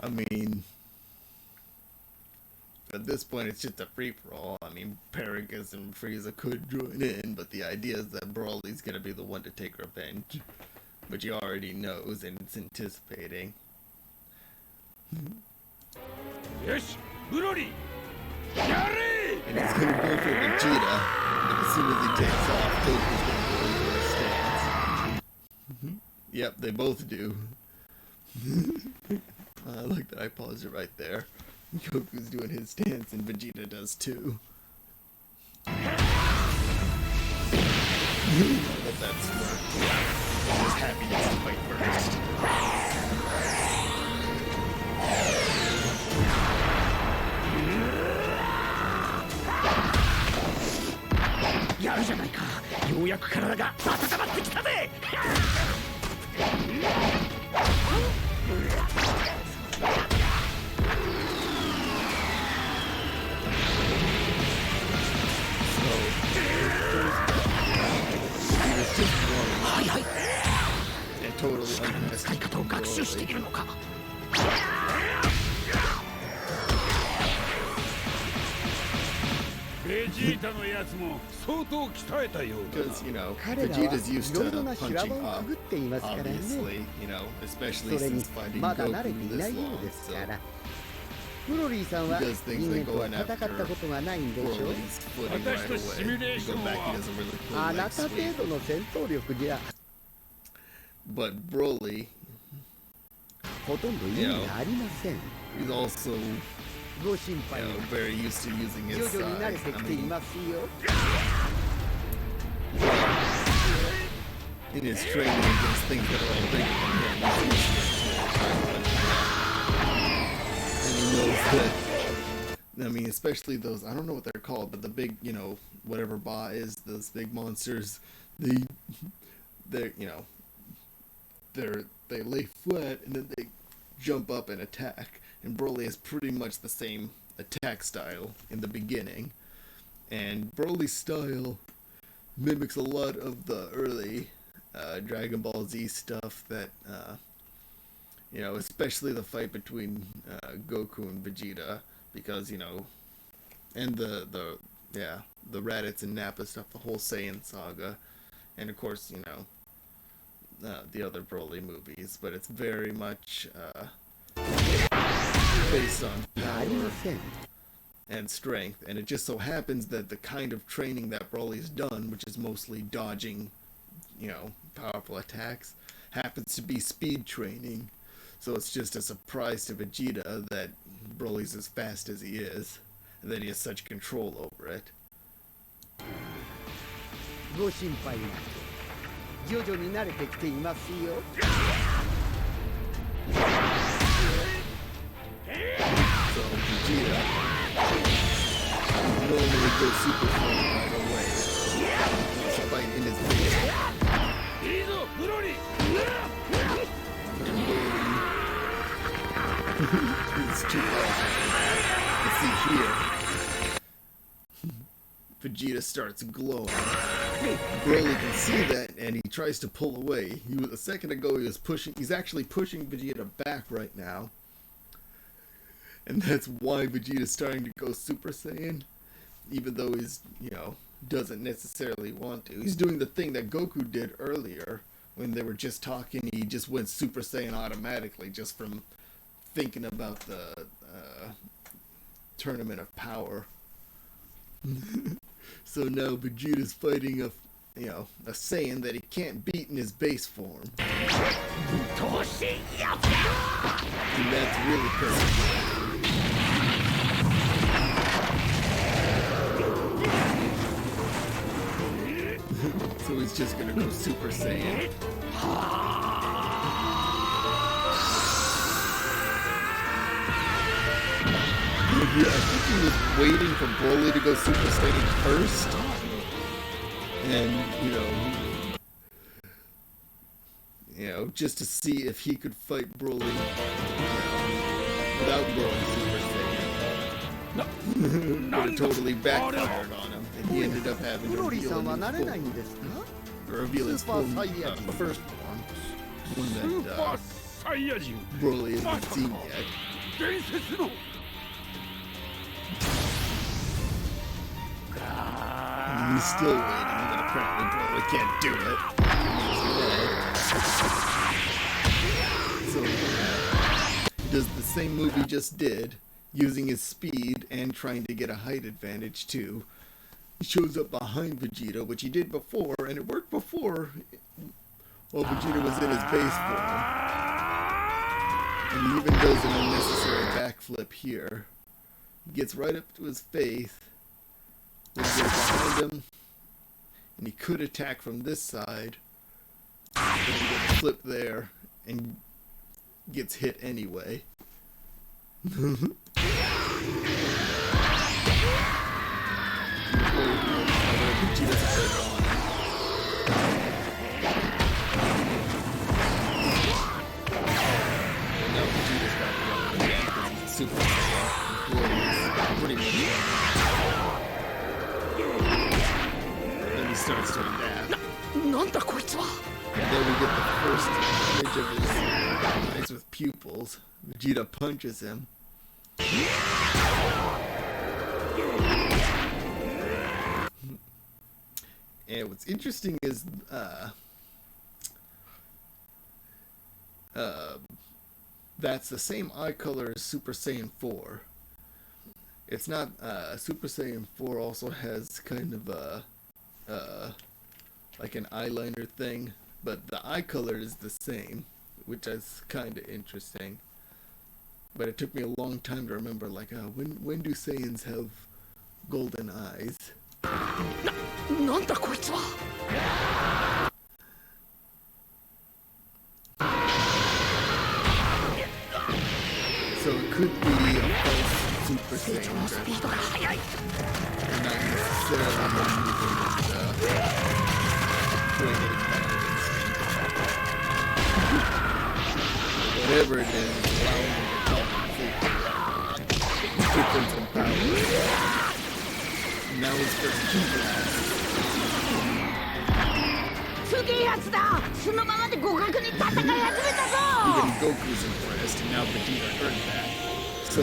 I mean, at this point it's just a free-for-all. I mean, Paragus and Frieza could join in, but the idea is that Broly's gonna be the one to take revenge, which he already knows and it's anticipating. Yes, Broly! Yare! And he's gonna go for Vegeta, but as soon as he takes off, Goku's gonna go into a stance. Yep, they both do. I like that I paused it right there. Goku's doing his stance and Vegeta does too. But that's worked. I'm just happy he gets to fight first. やるじゃないか。ようやく体が温まってきたぜ。はいはい。力の使い方を学習しているのか。ベジータのやつも相当鍛えたようだ。Because, you know, Vegeta's used to punching up, obviously, you know, especially since fighting Goku this long, so ブロリーさんは he does things 人 that 間と go は in 戦った after ことがないんでしょう。 Broly's footing right away. Go back, he doesn't really pull あ leg なた程 sweep. 度の戦闘力じゃ But Broly, ほとんど意味がありません。 he's also, ご心 you 配 know, を very used to using his 徐々に慣れ size. て I きてい mean, ますよ。 in his training against things that are all bigger than him, he's used to it. And he knows that, I mean, especially those, I don't know what they're called, but the big, you know, whatever Ba is, those big monsters, they're, you know, they lay flat and then they jump up and attack. And Broly has pretty much the same attack style in the beginning. And Broly's style mimics a lot of the early Dragon Ball Z stuff that, you know, especially the fight between Goku and Vegeta, because, you know, and the Raditz and Nappa stuff, the whole Saiyan saga, and of course, you know, the other Broly movies, but it's very much based on power and strength, and it just so happens that the kind of training that Broly's done, which is mostly dodging, you know, powerful attacks, happens to be speed training. So it's just a surprise to Vegeta that Broly's as fast as he is, and that he has such control over it. ご心配なく徐々に慣れてきていますよ。So Vegeta go Super Saiyan right away. He's fighting in his base. It's too powerful for that. Let's see here. Vegeta starts glowing. Broly can see that, and he tries to pull away. A second ago, he was pushing. He's actually pushing Vegeta back right now, and that's why Vegeta's starting to go Super Saiyan, even though he's, doesn't necessarily want to. He's doing the thing that Goku did earlier when they were just talking. He just went Super Saiyan automatically just from thinking about the Tournament of Power. So now Vegeta's fighting a Saiyan that he can't beat in his base form. And that's really perfect. So he's just gonna go Super Saiyan. Yeah, I think he was waiting for Broly to go Super Saiyan first. And, just to see if he could fight Broly without going Super Saiyan. But it totally backfired on him, and he ended up having to reveal his first form, one that Broly hasn't seen yet. He's still waiting, but apparently Broly can't do it. So he does the same move he just did, using his speed and trying to get a height advantage too. He shows up behind Vegeta, which he did before, and it worked before while Vegeta was in his base form. And he even does an unnecessary backflip here. He gets right up to his face. Goes behind him, and he could attack from this side, but he does a flip there and gets hit anyway. Vegeta's hurt on him. And now Vegeta's got to run again because he's Super Saiyan. Pretty much. Starts to adapt. And then we get the first image of his eyes with pupils. Vegeta punches him. And what's interesting is that's the same eye color as Super Saiyan 4. It's not Super Saiyan 4 also has kind of a like an eyeliner thing, but the eye color is the same, which is kind of interesting. But it took me a long time to remember, like, when do Saiyans have golden eyes? So it could be a false Super Saiyan. Not necessarily whatever it is, allowing him to compensate difference in power. Now he's first Even Goku's impressed, and now Vegeta heard that. So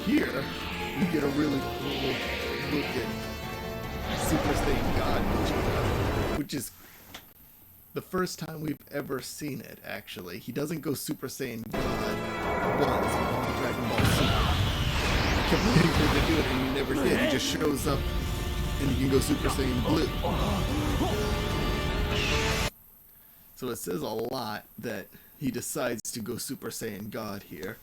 here we get a really cool look at Super Saiyan God Vegeta, which is the first time we've ever seen it, actually. He doesn't go Super Saiyan God once in Dragon Ball Super. He kept waiting for him to do it, and he never did. He just shows up, and he can go Super Saiyan Blue. So it says a lot that he decides to go Super Saiyan God here.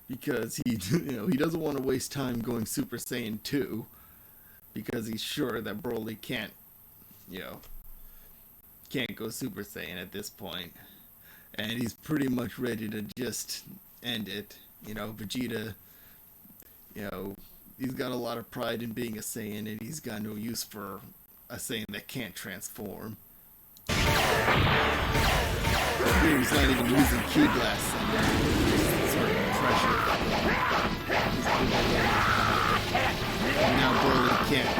Because he doesn't want to waste time going Super Saiyan 2, because he's sure that Broly can't, can't go Super Saiyan at this point, and he's pretty much ready to just end it. You know, Vegeta, you know, he's got a lot of pride in being a Saiyan, and he's got no use for a Saiyan that can't transform. He's not even using Ki Blasts anymore. Sort of pressure. And now Broly can't lay a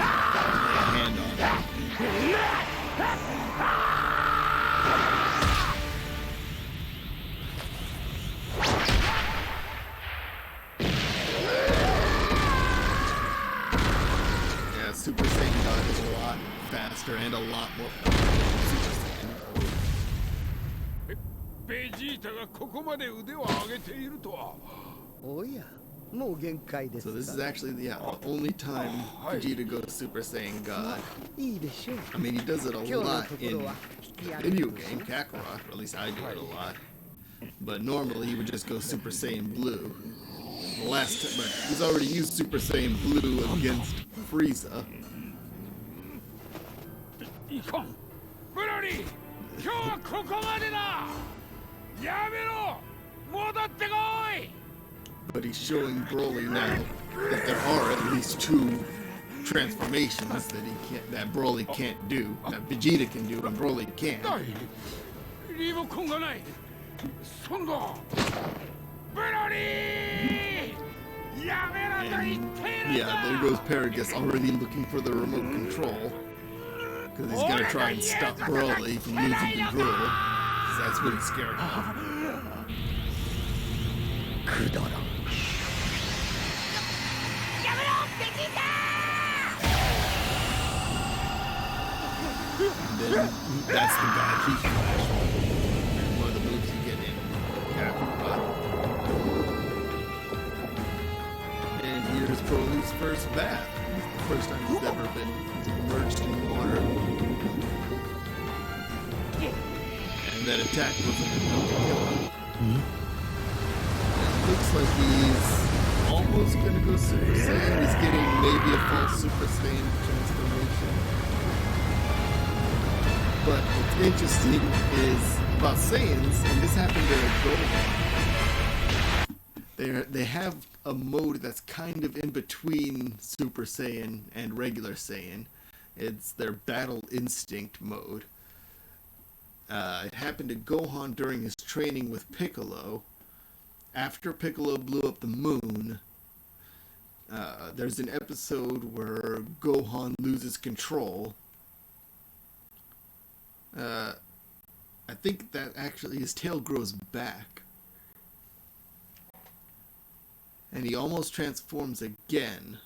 hand on him. Yeah, Super Saiyan God is a lot faster and a lot more powerful than Super Saiyan. ベジータがここまで腕を上げているとは。おや、もう限界です。 So this is actually the only time Vegeta goes Super Saiyan God. いいでしょう。 I mean, he does it a lot in video game Kakarot, or at least I do it a lot. But normally he would just go Super Saiyan Blue. Last time, but he's already used Super Saiyan Blue against Frieza. いかん。ブロリー、今日はここまでだ。やめろ。戻ってこい。 But he's showing Broly now that there are at least 2 transformations that Broly can't do, that Vegeta can do, and Broly can't. リモコンがない。そんな。ブロリー。やめろと言っている。 Yeah, there goes Paragus already looking for the remote control. Because he's gonna try and stop Broly from losing control. Because that's what he's scared of. And then that's the guy he flashed. One of the moves you get in Kakarot. And here's Broly's first bath. The first time he's ever been immersed in water. And that attack wasn't enough to kill him. It looks like he's almost gonna go Super Saiyan. He's getting maybe a false Super Saiyan transformation. But what's interesting is about Saiyans, and this happened to Gohan. They have a mode that's kind of in between Super Saiyan and regular Saiyan. It's their Battle Instinct mode. It happened to Gohan during his training with Piccolo. After Piccolo blew up the moon, there's an episode where Gohan loses control. I think that actually his tail grows back. And he almost transforms again.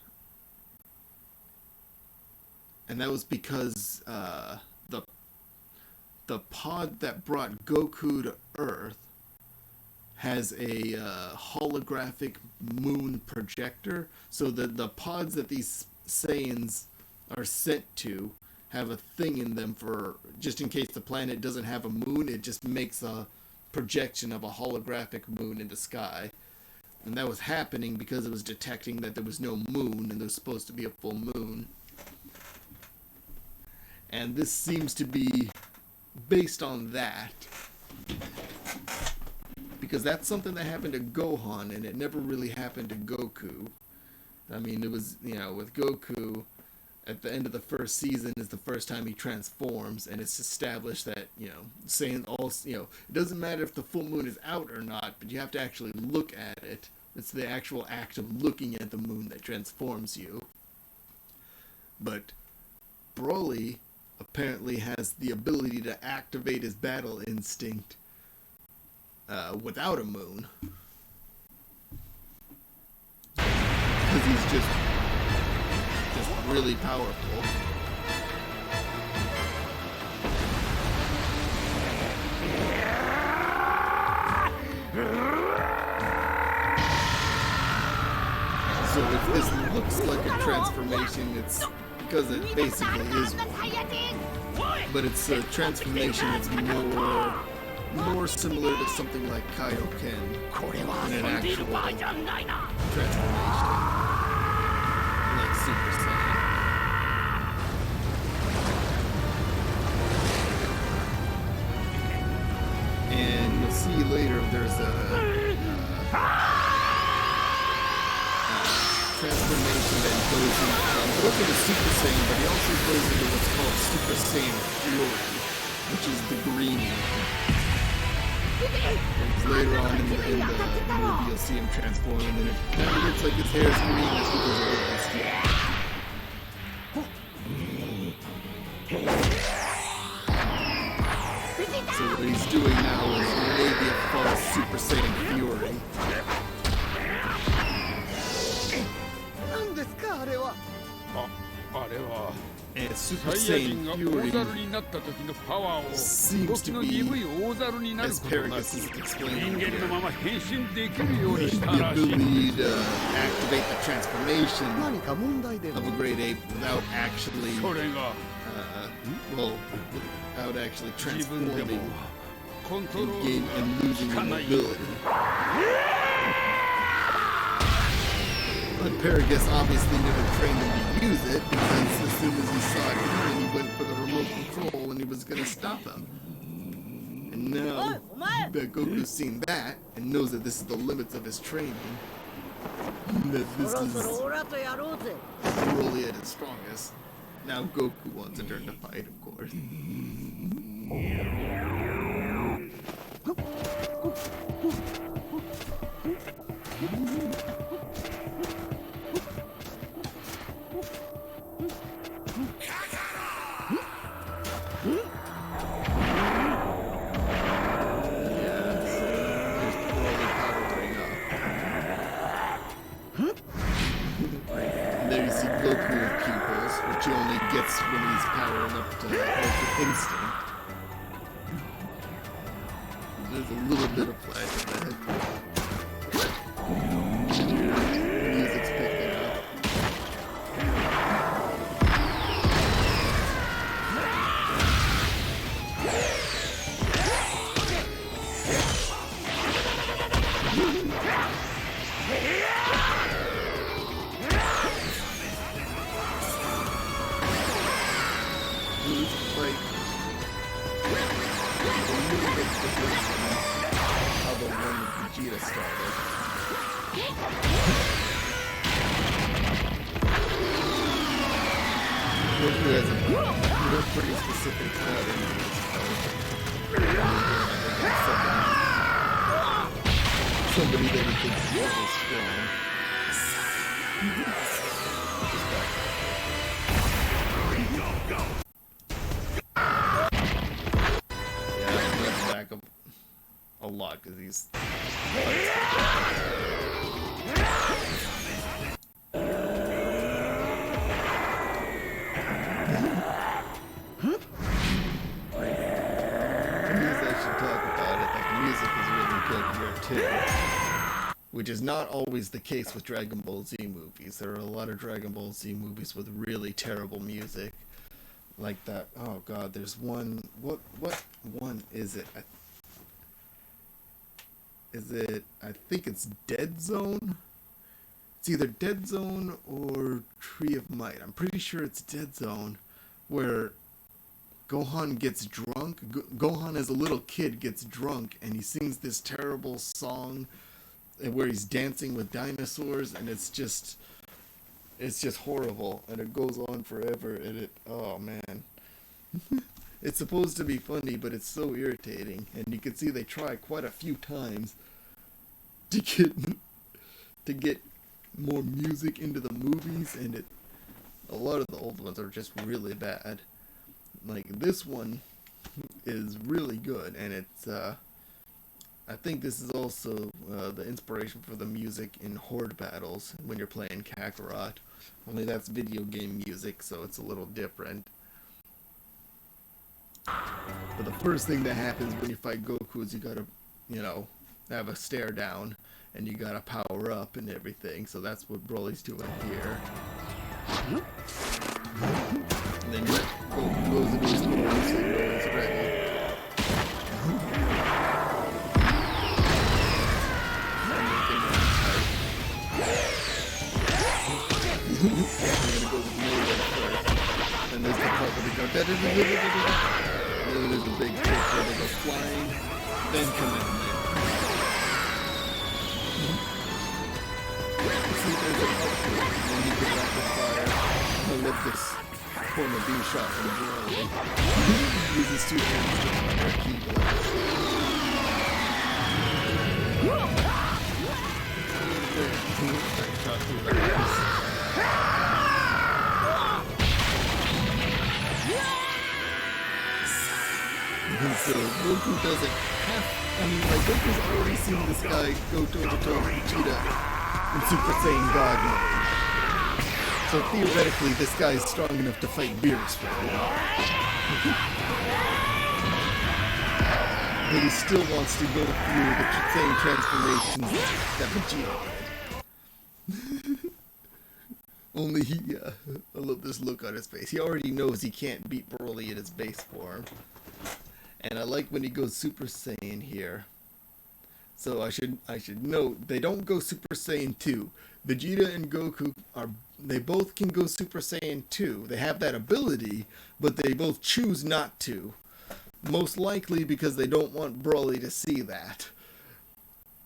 And that was because the pod that brought Goku to Earth has a holographic moon projector. So the pods that these Saiyans are sent to have a thing in them for just in case the planet doesn't have a moon. It just makes a projection of a holographic moon in the sky. And that was happening because it was detecting that there was no moon and there was supposed to be a full moon. And this seems to be based on that. Because that's something that happened to Gohan and it never really happened to Goku. I mean, it was, you know, with Goku, at the end of the first season is the first time he transforms, and it's established that, you know, saying all, you know, it doesn't matter if the full moon is out or not, but you have to actually look at it. It's the actual act of looking at the moon that transforms you. But Broly apparently has the ability to activate his battle instinct without a moon. Because he's just really powerful. So if this looks like a transformation, it's because it basically is one. But it's a transformation that's more similar to something like Kaioken than an actual transformation. Like Super Saiyan. there's a transformation that goes into the Super Saiyan, but he also goes into what's called Super Saiyan Fury, which is the green one. Later on in the movie, you'll see him transform, and it kind of looks like his hair is green. That's because of his skin. So what he's doing now is maybe a false Super Saiyan Fury. And Super Saiyan Fury seems to be, as Paragus is explaining here, the ability to activate the transformation of a great ape without actually, without actually transforming and losing mobility. But Paragus obviously never trained him to use it, because as soon as he saw it coming, he went for the remote control and he was going to stop him. And now that Goku's seen that and knows that this is the limits of his training, that this is Broly at his strongest, now Goku wants a turn to fight, of course. There you see Goku with pupils, which he only gets when he's powering up to Ultra Instinct. There's a little bit of flash of that. Music's picking up. How the one with Vegeta started. Goku has a pretty specific pattern in his somebody that he thinks is really strong. Back up a lot because he's which is not always the case with Dragon Ball Z movies. There are a lot of Dragon Ball Z movies with really terrible music. Like that. Oh god, there's one. What one is it? I think it's Dead Zone. It's either Dead Zone or Tree of Might. I'm pretty sure it's Dead Zone, where Gohan gets drunk. Gohan as a little kid gets drunk and he sings this terrible song where he's dancing with dinosaurs, and it's just horrible, and it goes on forever, and oh man. It's supposed to be funny, but it's so irritating, and you can see they try quite a few times to get more music into the movies, and a lot of the old ones are just really bad. Like this one is really good, and it's I think this is also the inspiration for the music in Horde battles when you're playing Kakarot. Only that's video game music, so it's a little different. But the first thing that happens when you fight Goku is you gotta, have a stare down, and you gotta power up and everything. So that's what Broly's doing here. And then Goku goes into his form, so you know he's ready. We're gonna go with Melee first. And there's the part where they go da-da-da-da-da-da-da. And then there's the big trick where they go flying, then come in there. I love this corner being shot from Broly. Uses two hands to fire a keyblade. So Goku doesn't have, I mean, like, Goku's already seen this guy go toe-to-toe with Vegeta in Super Saiyan God mode. So theoretically, this guy is strong enough to fight Beerus for him. But he still wants to go through the same transformations that Vegeta did. Only he, I love this look on his face. He already knows he can't beat Broly in his base form. And I like when he goes Super Saiyan here. So I should note, they don't go Super Saiyan 2. Vegeta and Goku they both can go Super Saiyan 2. They have that ability, but they both choose not to. Most likely because they don't want Broly to see that.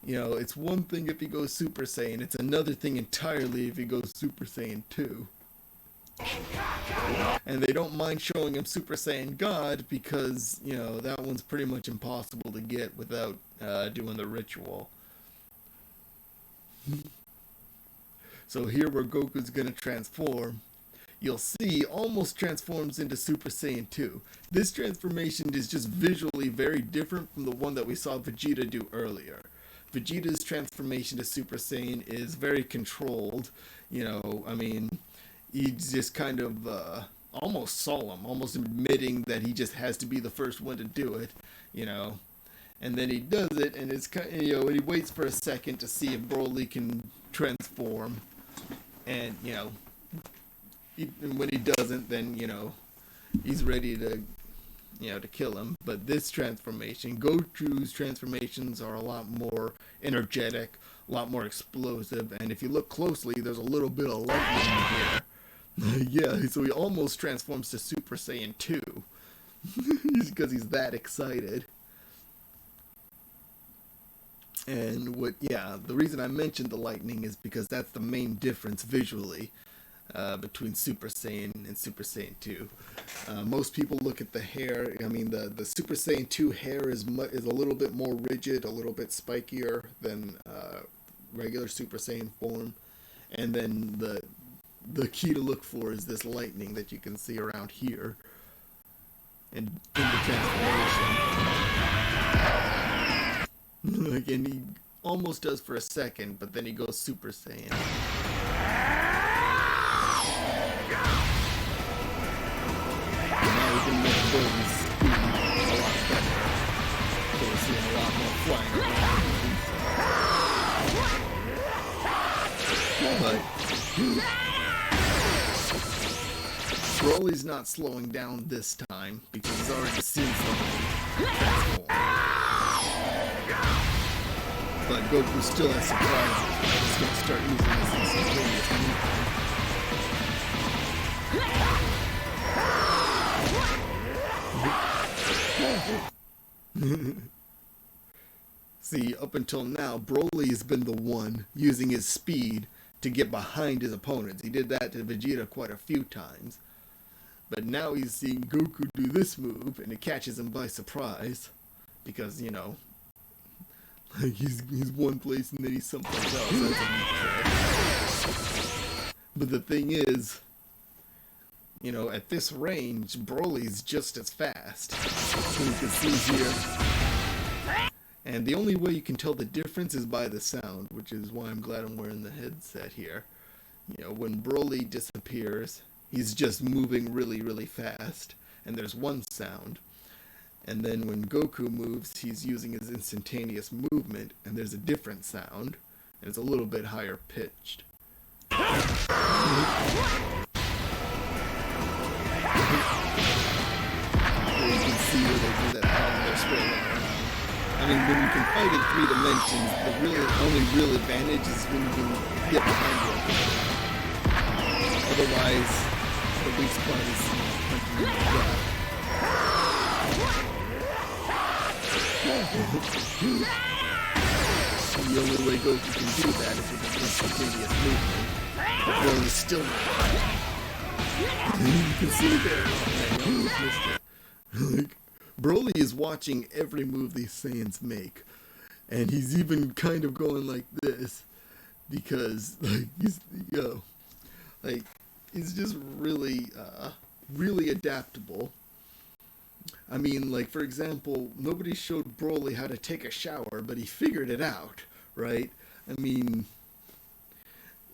You know, it's one thing if he goes Super Saiyan, it's another thing entirely if he goes Super Saiyan 2. And they don't mind showing him Super Saiyan God because, you know, that one's pretty much impossible to get without doing the ritual. So here where Goku's gonna transform, you'll see almost transforms into Super Saiyan 2. This transformation is just visually very different from the one that we saw Vegeta do earlier. Vegeta's transformation to Super Saiyan is very controlled. You know, I mean, he's just kind of almost solemn, almost admitting that he just has to be the first one to do it, you know. And then he does it, and it's kind of, you know, and he waits for a second to see if Broly can transform. And, you know, and when he doesn't, then, you know, he's ready to, you know, to kill him. But this transformation, Goku's transformations are a lot more energetic, a lot more explosive, and if you look closely, there's a little bit of lightning here. Yeah, so he almost transforms to Super Saiyan 2. Because he's that excited. And the reason I mentioned the lightning is because that's the main difference visually between Super Saiyan and Super Saiyan 2. Most people look at the hair. I mean, the Super Saiyan 2 hair is a little bit more rigid, a little bit spikier than regular Super Saiyan form. And then the key to look for is this lightning that you can see around here and in the transformation. Like, and he almost does for a second, but then he goes Super Saiyan. Now we can make Broly's speed a lot better. So we're seeing a lot more flying around. But Broly's not slowing down this time because he's already seen somebody transform. But Goku still has surprises. He's going to start using this instantaneous movement. See, up until now, Broly has been the one using his speed to get behind his opponents. He did that to Vegeta quite a few times. But now he's seeing Goku do this move, and it catches him by surprise. Because, you know, like he's one place and then he's someplace else. But the thing is, you know, at this range, Broly's just as fast. So you can see here. And the only way you can tell the difference is by the sound, which is why I'm glad I'm wearing the headset here. You know, when Broly disappears, he's just moving really, really fast, and there's one sound. And then when Goku moves, he's using his instantaneous movement, and there's a different sound, and it's a little bit higher pitched. You can see where they do that power, they're spraying around. I mean, when you can fight in 3 dimensions, the only real advantage is when you can get behind your opponent. Otherwise, the weak spot is punching you in the gut. Yeah, the only way Goku can do that is with an instantaneous movement. But Broly's still not. You can see there. Oh, man, I missed it. Like, Broly is watching every move these Saiyans make. And he's even kind of going like this. Because, like, he's just really, really adaptable. I mean, like, for example, nobody showed Broly how to take a shower, but he figured it out, right? I mean,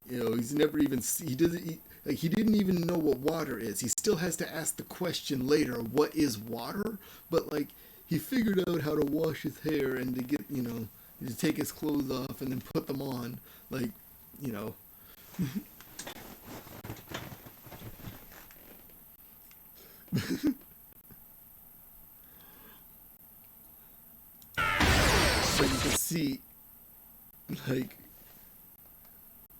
he's never even, he didn't even know what water is. He still has to ask the question later, what is water? But, like, he figured out how to wash his hair and to get, to take his clothes off and then put them on, like, So you can see, like,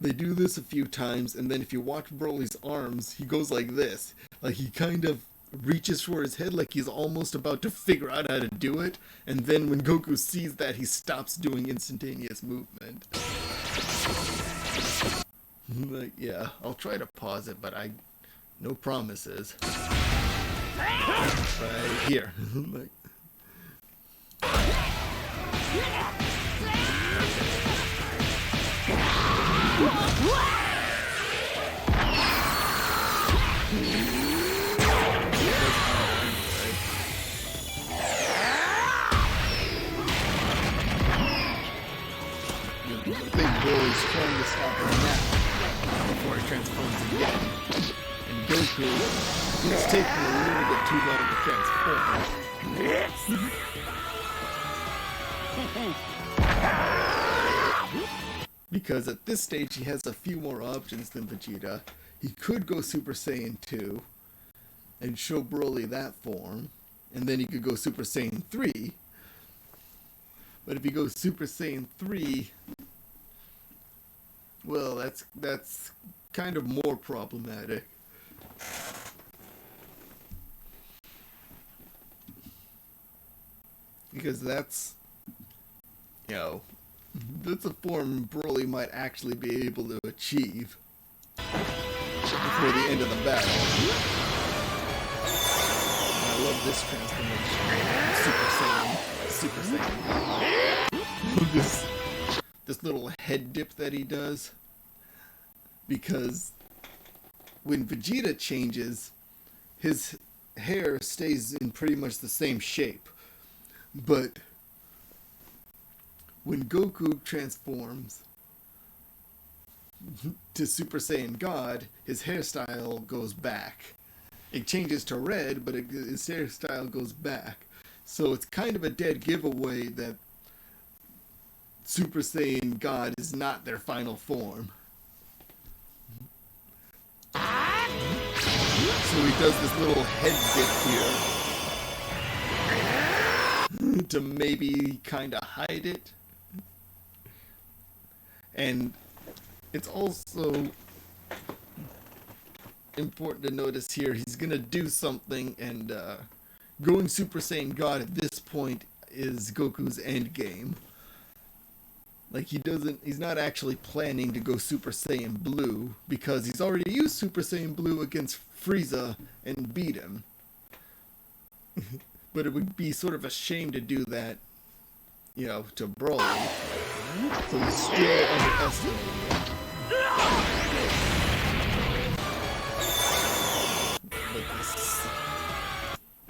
they do this a few times, and then if you watch Broly's arms, he goes like this. Like, he kind of reaches for his head like he's almost about to figure out how to do it, and then when Goku sees that, he stops doing instantaneous movement. Like, yeah, I'll try to pause it, but no promises. Right here. Like, I think Broly's trying to stop him now before he transforms again. And Goku is taking a little bit too long to transform. Because at this stage he has a few more options than Vegeta. He could go Super Saiyan 2 and show Broly that form, and then he could go Super Saiyan 3. But if he goes Super Saiyan 3, well, that's kind of more problematic. Because that's a form Broly might actually be able to achieve before the end of the battle. And I love this transformation. Super Saiyan. This little head dip that he does. Because when Vegeta changes, his hair stays in pretty much the same shape. But when Goku transforms to Super Saiyan God, his hairstyle goes back. It changes to red, but his hairstyle goes back. So it's kind of a dead giveaway that Super Saiyan God is not their final form. So he does this little head dip here to maybe kind of hide it. And it's also important to notice here, he's gonna do something, and going Super Saiyan God at this point is Goku's end game. Like, he's not actually planning to go Super Saiyan Blue, because he's already used Super Saiyan Blue against Frieza and beat him. But it would be sort of a shame to do that, to Broly. So he's still underestimating him.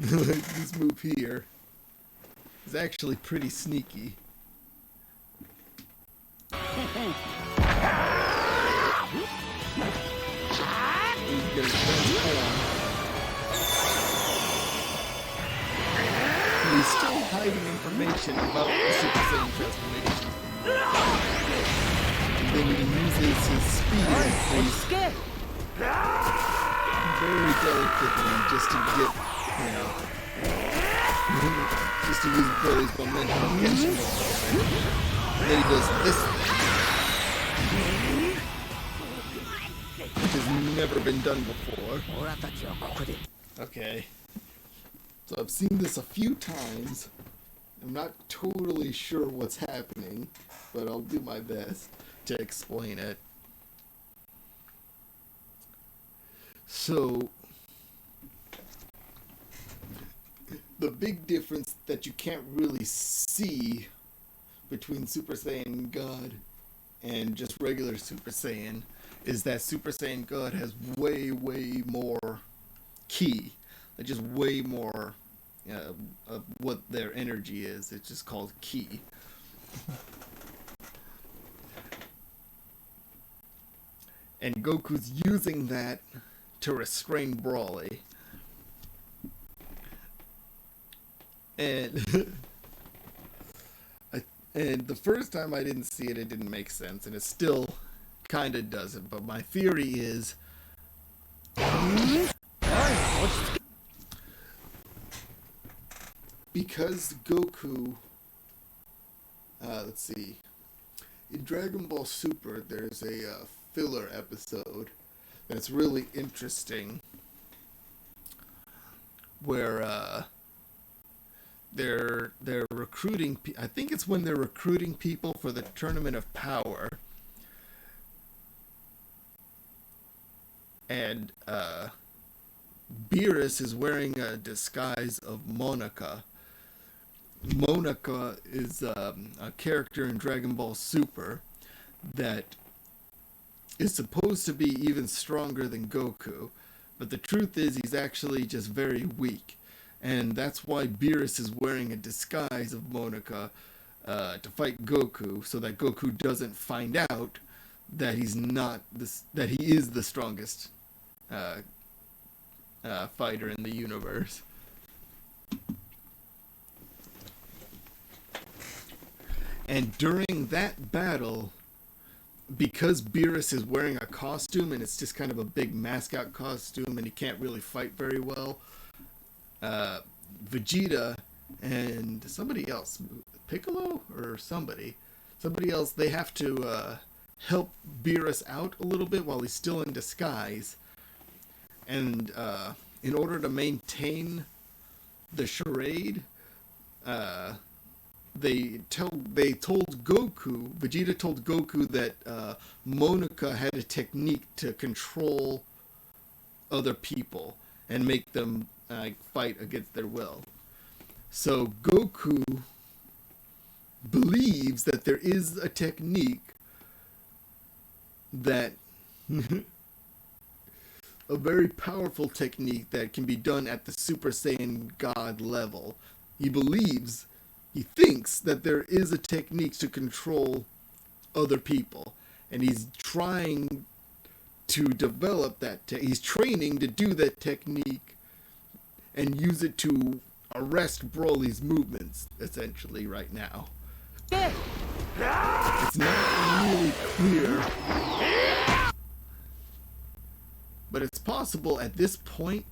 But this move here is actually pretty sneaky. He's gonna transform. He's still hiding information about the Super Saiyan transformation. And then he uses his speed very delicately just to get, just to use Broly's momentum against him. And then he does this thing, which has never been done before. Okay. So I've seen this a few times, I'm not totally sure what's happening, but I'll do my best to explain it. So, the big difference that you can't really see between Super Saiyan God and just regular Super Saiyan is that Super Saiyan God has way more ki. Like just way more of what their energy is. It's just called ki. And Goku's using that to restrain Broly. And and the first time I didn't see it, it didn't make sense, and it still kind of doesn't. But my theory is because Goku, let's see, in Dragon Ball Super, there's a filler episode that's really interesting where they're recruiting. I think it's when they're recruiting people for the Tournament of Power, and Beerus is wearing a disguise of Monica. Monica is a character in Dragon Ball Super that is supposed to be even stronger than Goku, but the truth is he's actually just very weak, and that's why Beerus is wearing a disguise of Monica to fight Goku, so that Goku doesn't find out that he's not that he is the strongest fighter in the universe. And during that battle, because Beerus is wearing a costume and it's just kind of a big mascot costume and he can't really fight very well, Vegeta and somebody else, Piccolo or somebody else, they have to help Beerus out a little bit while he's still in disguise. And in order to maintain the charade, Vegeta told Goku that Monica had a technique to control other people and make them fight against their will. So Goku believes that there is a technique that a very powerful technique that can be done at the Super Saiyan God level. He thinks that there is a technique to control other people, and he's trying to develop that. He's training to do that technique and use it to arrest Broly's movements, essentially, right now. It's not really clear, but it's possible at this point,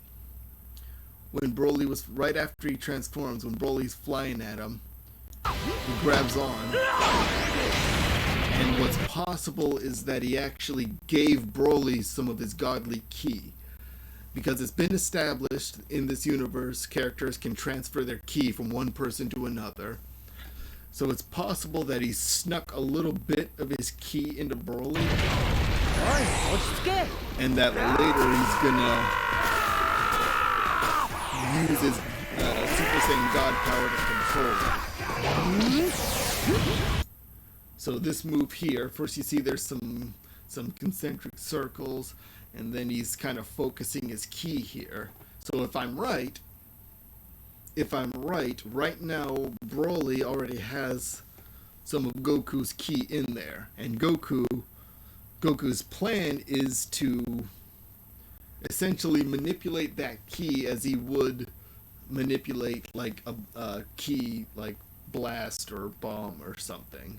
when Broly was, right after he transforms, when Broly's flying at him, he grabs on, and what's possible is that he actually gave Broly some of his godly ki, because it's been established in this universe characters can transfer their ki from one person to another, so it's possible that he snuck a little bit of his ki into Broly, and that later he's gonna use his Super Saiyan God power to control it. So this move here, first you see there's some concentric circles, and then he's kind of focusing his ki here. So if I'm right, right now Broly already has some of Goku's ki in there, and Goku's plan is to essentially manipulate that ki as he would manipulate like a ki like blast or bomb or something,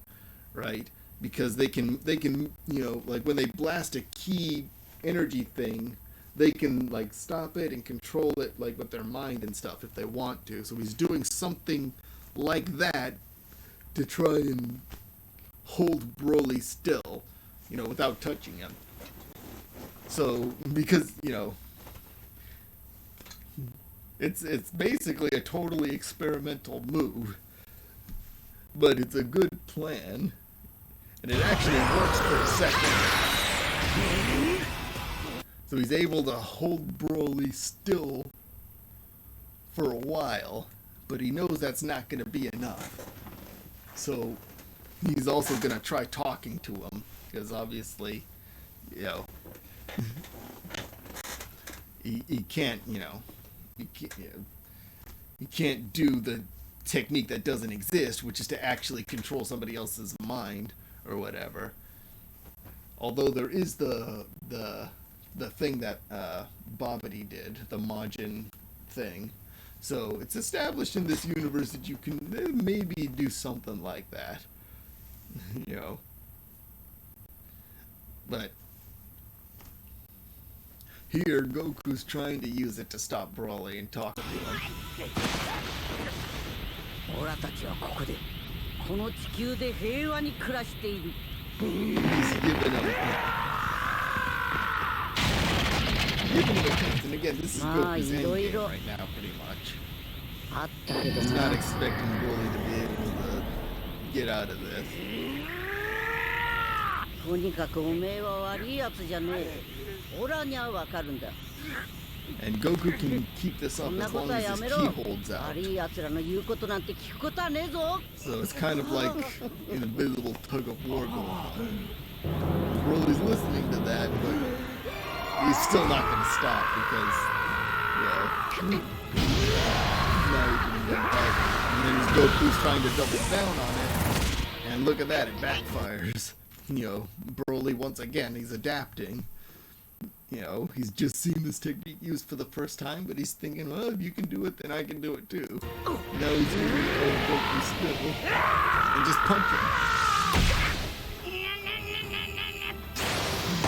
right? Because they can like when they blast a ki energy thing, they can like stop it and control it like with their mind and stuff if they want to. So he's doing something like that to try and hold Broly still, without touching him. So because it's basically a totally experimental move. But it's a good plan. And it actually works for a second. So he's able to hold Broly still for a while, but he knows that's not going to be enough. So he's also going to try talking to him, because obviously, you know, he can't, you know, he can't do the technique that doesn't exist, which is to actually control somebody else's mind or whatever. Although there is the thing that Babidi did, the Majin thing. So it's established in this universe that you can maybe do something like that. You know. But here Goku's trying to use it to stop Broly and talk to him. オラたちはここでこの地球で平和に暮らしている。 He's giving him a taste. And again, this is Goku's endgame right now, pretty much. He's not expecting Broly to be able to get out of this. とにかくおめえは悪いやつじゃねえ。オラにはわかるんだ。 And Goku can keep this up as long as his ki holds out. So it's kind of like an invisible tug of war going on. Broly's listening to that, but he's still not going to stop because, you know, he's not even done fighting. And then Goku's trying to double down on it, and look at that, it backfires. You know, Broly once again, he's adapting. You know, he's just seen this technique used for the first time, but he's thinking, well, if you can do it, then I can do it too. Now he's going to go Goku still and just punch him.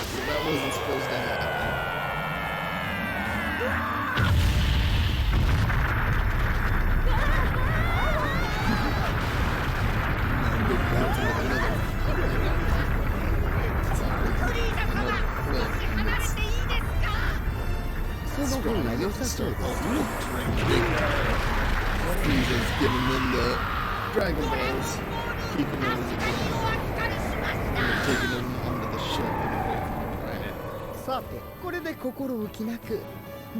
So that wasn't supposed to happen. And Goku hits him with another. Frieza's giving them the Dragon Balls, keeping them taking them onto the ship and everything. さて、これで心置きなく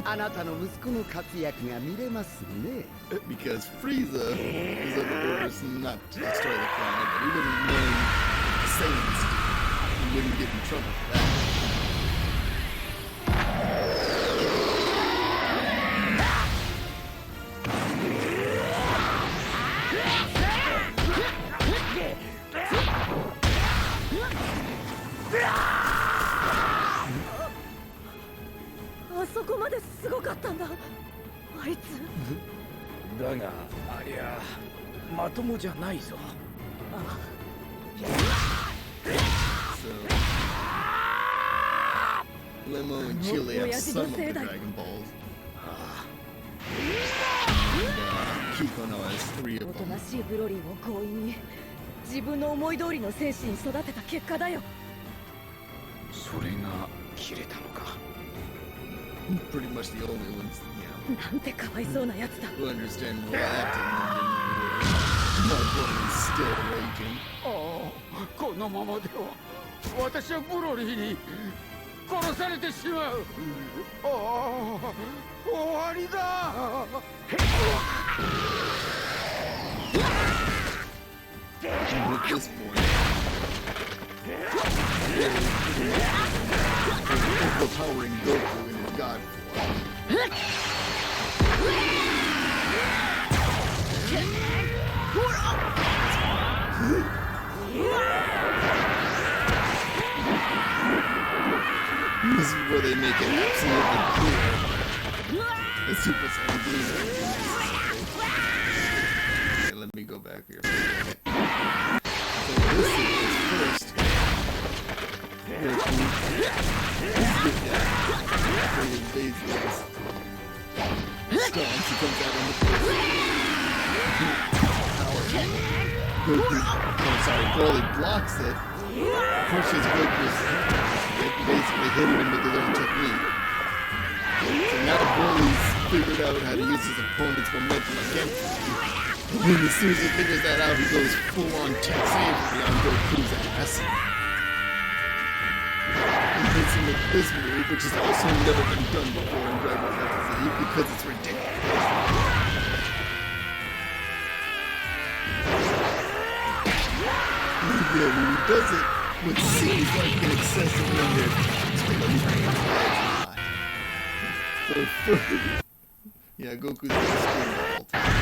あなたの息子の活躍が見れますね。 Because Frieza is under orders not to destroy the planet, but he wouldn't mind saying he wouldn't get in trouble for that. Lemo and Chili have some of the Dragon Balls. And Kikono has 3 of them. おとなしいブロリーを強引に自分の思い通りの戦士に育てた結果だよ。それが切れたのか。Pretty much the only ones, you know. なんてかわいそうなやつだ。Who understand what happened. My blood is still raging. ああ、このままでは私はブロリーに殺されてしまう。ああ、終わりだ。And at this point, overpowering Goku in his god form. This is where they make it absolutely clear. The Super Saiyan Blue. Okay, let me go back here for a second. So this is first. Stomps, he comes out on the floor. Goku, oh sorry, Broly blocks it, pushes Goku's, basically hitting him with his own technique. So now Broly's figured out how to use his opponent's momentum against him, And as soon as he figures that out, he goes full-on tech save on Goku's ass. And hits him with this move, which has also never been done before in Dragon Ball Z because it's ridiculous. Yeah, when he does it, what seems like an excessive number of times, but let me tell you, it's not. So, yeah, Goku's gonna scream the whole time.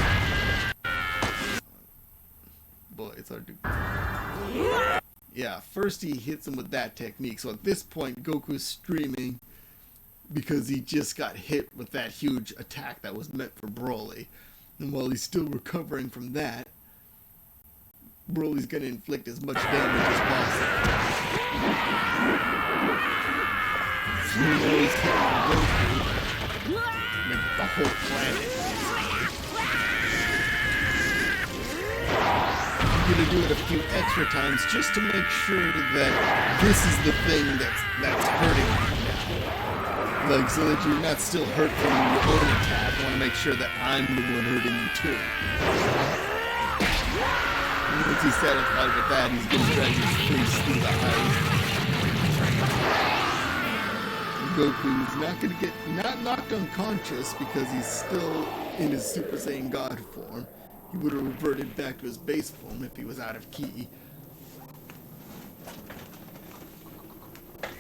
Boy, it's hard to... Yeah, first he hits him with that technique, so at this point, Goku's streaming because he just got hit with that huge attack that was meant for Broly. And while he's still recovering from that, Broly's gonna inflict as much damage as possible. So he's always hitting Goku, like the whole planet. I'm gonna do it a few extra times just to make sure that this is the thing that's hurting you now. Like, so that you're not still hurt from your own attack. I want to make sure that I'm the one hurting you too. Once he's satisfied with that, he's gonna drag his face through the ice. Goku's not gonna get knocked unconscious because he's still in his Super Saiyan God form. He would have reverted back to his base form if he was out of ki. But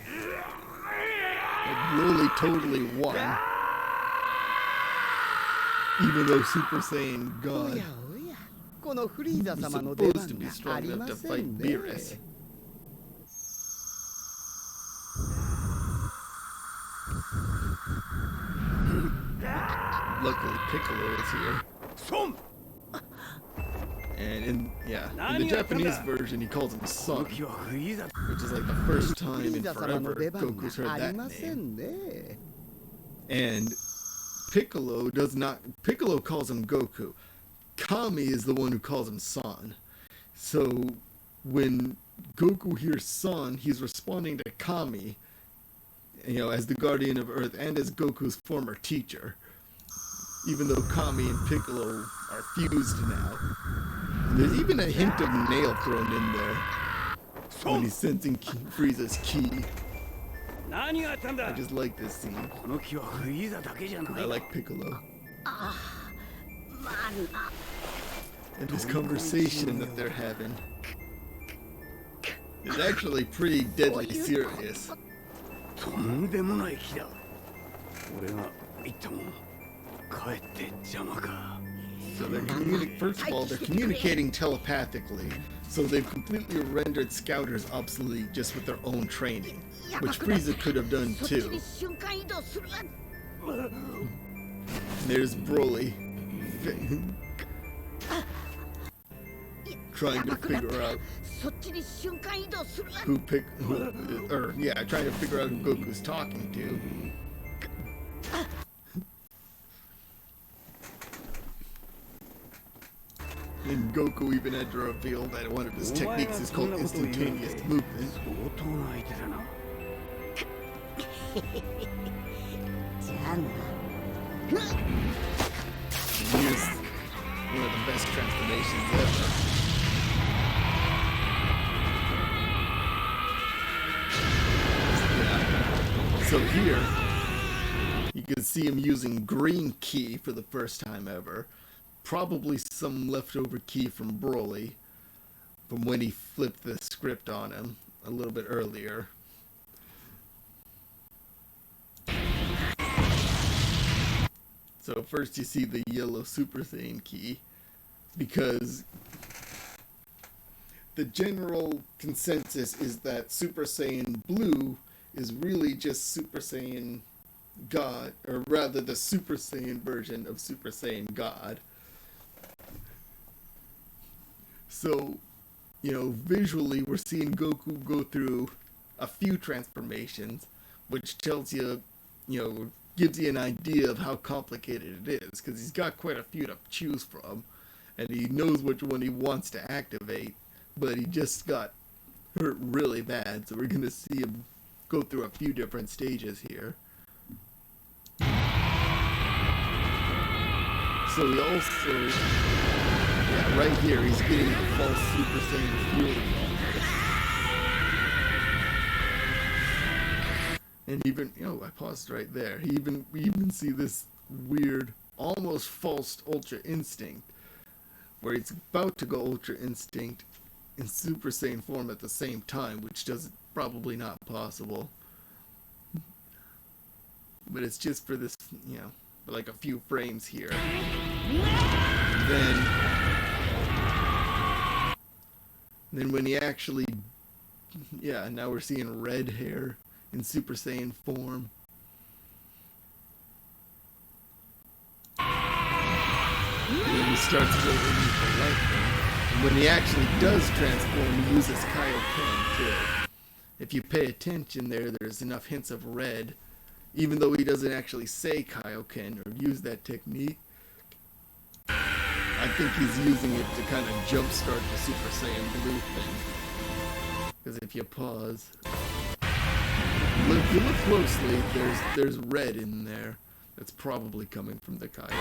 Broly totally won. Even though Super Saiyan God was supposed to be strong enough to fight Beerus. Luckily Piccolo is here. And in the Japanese version, he calls him Son, which is like the first time in forever Goku's heard that name. And Piccolo calls him Goku. Kami is the one who calls him Son. So when Goku hears Son, he's responding to Kami, as the guardian of Earth and as Goku's former teacher. Even though Kami and Piccolo are fused now. And there's even a hint of Nail thrown in there when he's sensing Frieza's ki. I just like this scene. I like Piccolo. And this conversation that they're having is actually pretty deadly serious. So first of all, they're communicating telepathically, so they've completely rendered scouters obsolete just with their own training, which Frieza could have done too. There's Broly trying to figure out trying to figure out who Goku's talking to. And Goku even had to reveal that one of his techniques is called instantaneous movement. Here's one of the best transformations ever. So here, you can see him using green ki for the first time ever. Probably some leftover ki from Broly, from when he flipped the script on him a little bit earlier. So first you see the yellow Super Saiyan ki, because the general consensus is that Super Saiyan Blue is really just Super Saiyan God, or rather the Super Saiyan version of Super Saiyan God. So, visually we're seeing Goku go through a few transformations, which tells you, gives you an idea of how complicated it is, because he's got quite a few to choose from, and he knows which one he wants to activate, but he just got hurt really bad, so we're going to see him go through a few different stages here. So he also Yeah, right here he's getting the false Super Saiyan fury. And even, I paused right there. We even see this weird, almost false Ultra Instinct, where he's about to go Ultra Instinct in Super Saiyan form at the same time, which does probably not possible. But it's just for this, for like a few frames here. Then when he actually, now we're seeing red hair in Super Saiyan form. And then he starts to go into the lightning. And when he actually does transform, he uses Kaioken too. If you pay attention there's enough hints of red. Even though he doesn't actually say Kaioken or use that technique, I think he's using it to kind of jumpstart the Super Saiyan Blue thing. Because if you pause, if you look closely, there's red in there. That's probably coming from the Kaioken.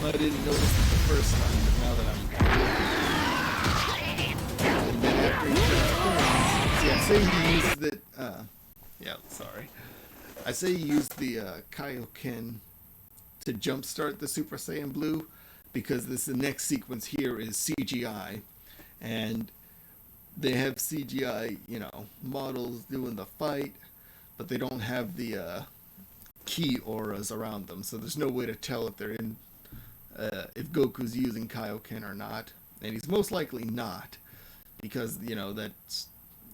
I didn't notice it the first time, but now that I'm and then after he transforms, I say he used it, I say he used the Kaioken to jumpstart the Super Saiyan Blue, because the next sequence here is CGI, and they have CGI, models doing the fight, but they don't have the key auras around them, so there's no way to tell if they're in if Goku's using Kaioken or not, and he's most likely not, because that's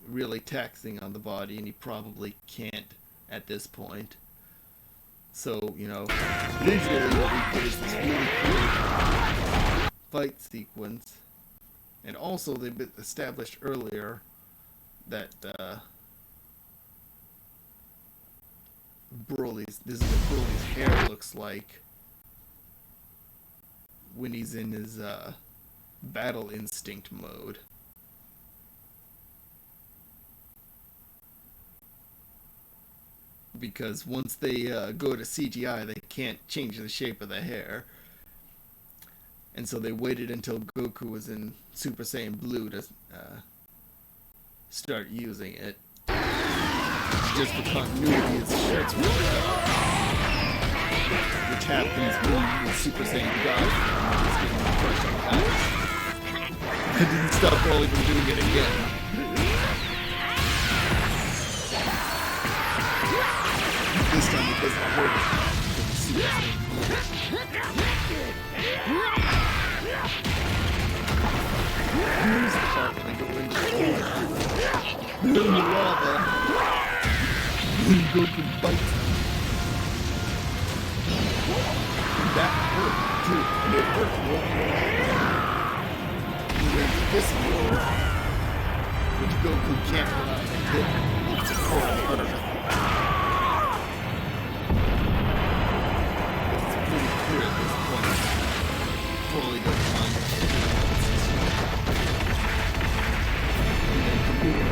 really taxing on the body, and he probably can't at this point. So visually what we get is this really cool fight sequence, and also they've been established earlier that this is what Broly's hair looks like when he's in his battle instinct mode. Because once they go to CGI, they can't change the shape of the hair. And so they waited until Goku was in Super Saiyan Blue to start using it. Just for continuity, his shirt's ripped off. Which happens when Super Saiyan God is getting crushed on ice. I didn't stop Broly from doing it again. This time it doesn't hurt it. Here's the part when they go into the lava. And Goku bites him. That hurt too. It hurt real good. And then this move, which Goku can't rely on hit, it's a cold Earth. It's pretty clear at this point. Totally doesn't mind it. And then Kamino,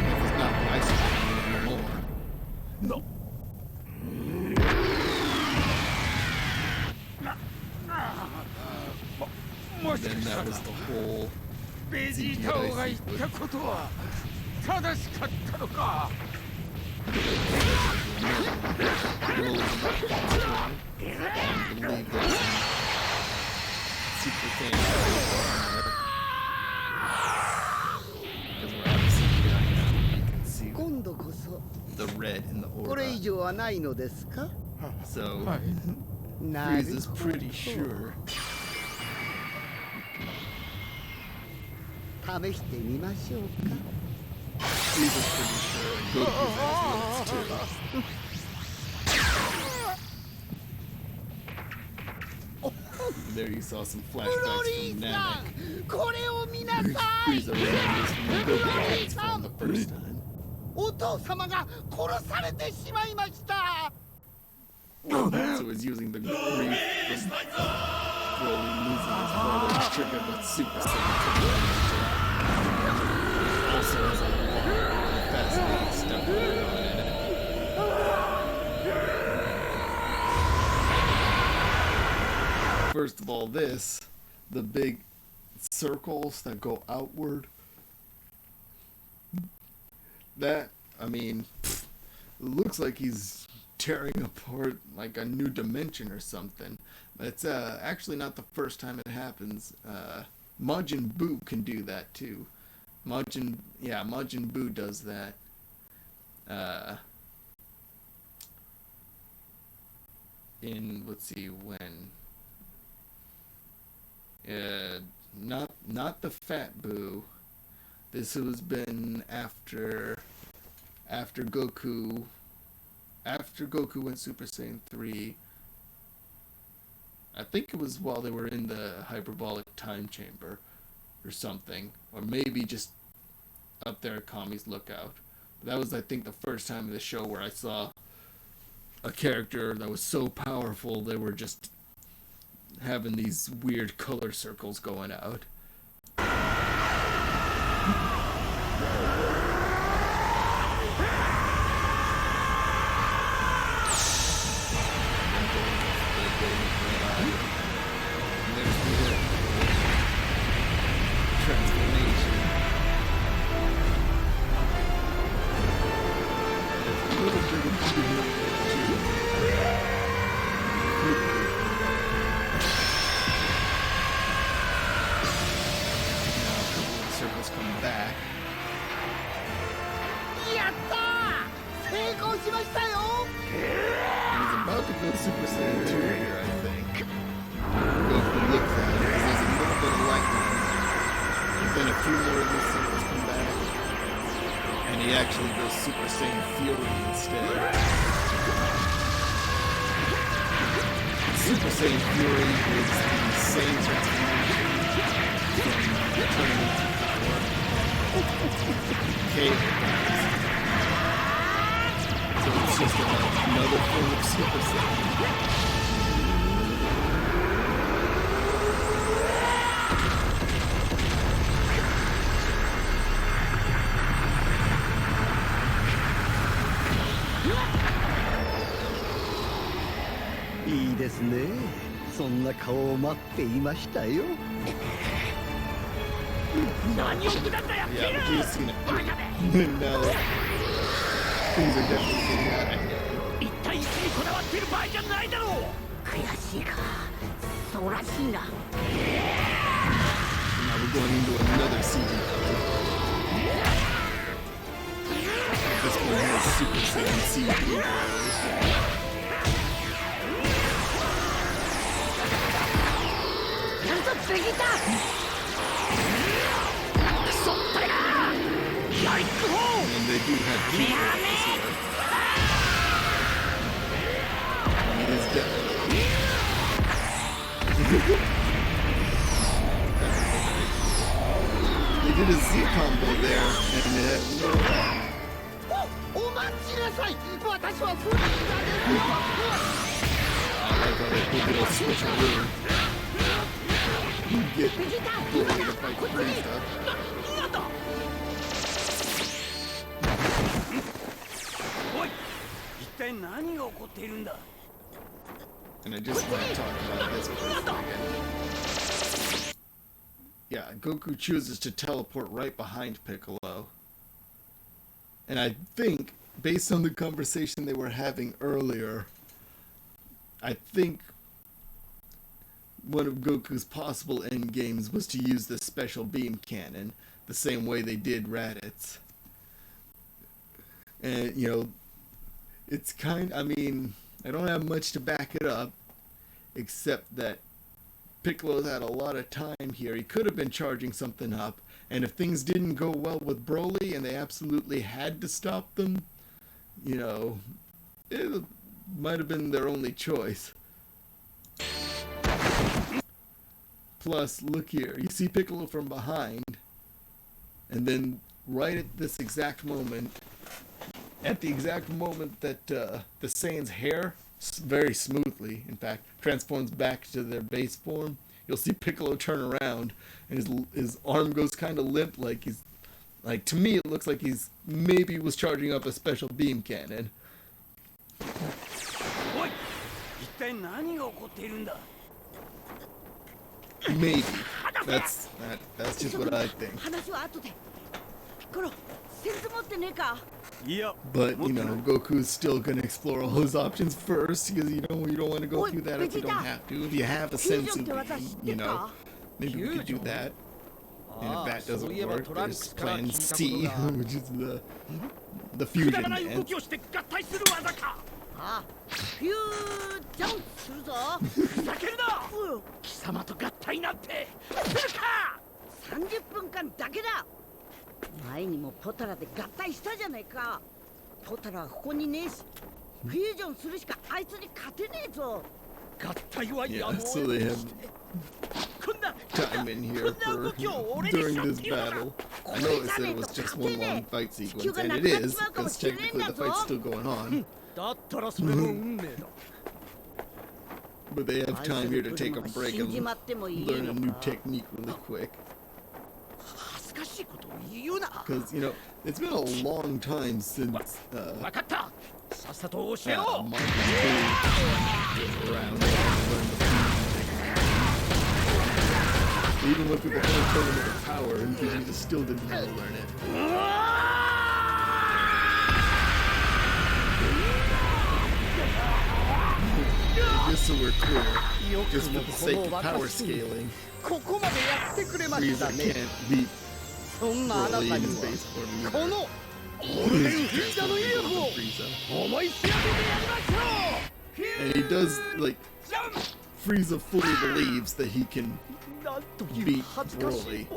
if it's not the ice cream anymore. No. Then that was the whole CGI sequence. Super Saiyan the red in the aura. So Frieza's pretty sure. 試してみましょうか。 Frieza's pretty sure, and Goku's has too. There you saw some flashbacks from Namek. Frieza remembers when Goku transformed the first time. お父様が殺されてしまいました。 So he's using the grief from Broly losing his brother to trigger the Super Saiyan. also has a lot of fascinating stuff going on in it. First of all, the big circles that go outward. That, I mean, it looks like he's tearing apart like a new dimension or something. But it's actually not the first time it happens. Majin Buu can do that too. Majin Buu does that. Let's see when. Not the Fat Buu. This has been after Goku. After Goku went Super Saiyan 3. I think it was while they were in the hyperbolic time chamber or something, or maybe just up there at Kami's Lookout. But that was, I think, the first time in the show where I saw a character that was so powerful they were just having these weird color circles going out. Super Saiyan 2 here, I think. Goku looks at it, there's a little bit of lightning, and then a few more of these circles come back, and he actually goes Super Saiyan Fury instead. Super Saiyan Fury is the same transformation from Tournament Cable guys. So it's just another form of Super Saiyan.いいですね。そんな顔を待っていましたよ。何をくだったやってる。バカで。一体にこだわってる場合じゃないだろう。悔しいか。そうらしいな。Now we're going into another season. This one has Super Saiyan CD. And they do have people this year. It is definitely. They did a Z combo there, and it. I like how they did a switcheroo. Get bullied to fight Frieza. And I just want to talk about this for a second. Yeah, Goku chooses to teleport right behind Piccolo. And I think, based on the conversation they were having earlier, I think one of Goku's possible endgames was to use the special beam cannon, the same way they did Raditz. And, you know, it's I mean, I don't have much to back it up, except that Piccolo's had a lot of time here. He could have been charging something up, and if things didn't go well with Broly and they absolutely had to stop them, you know, it might have been their only choice. Plus, look here, you see Piccolo from behind, and then right at this exact moment, at the exact moment that the Saiyan's hair, very smoothly, in fact, transforms back to their base form, you'll see Piccolo turn around, and his arm goes kind of limp, like he's Like, to me, it looks like he's maybe was charging up a special beam cannon. Maybe. That's just what I think. But, you know, Goku's still gonna explore all his options first, because, you know, you don't want to go through that if you don't have to. If you have a sensu beam, you know, maybe we could do that. And if that doesn't work, there's Plan C, which is the fusion dance. ああ、フュージョンするぞ。ふざけるな。貴様と合体なんてするか。30分間だけだ。前にもポタラで合体したじゃないか。ポタラはここにねえし、フュージョンするしかあいつに勝てねえぞ。合体はやもう。Yeah, so they have time in here for during this battle. I know it said it was just one long fight sequence, and it is, because technically the fight's still going on. But they have time here to take a break and learn a new technique really quick. Because, you know, it's been a long time since Marcus came around and learned the even when people had tournament of power, and Vegeta still didn't know how to learn it. Just so we're clear, just for the sake of power scaling, Frieza can't beat Broly in his base form either. And he does, like, Frieza fully believes that he can beat Broly.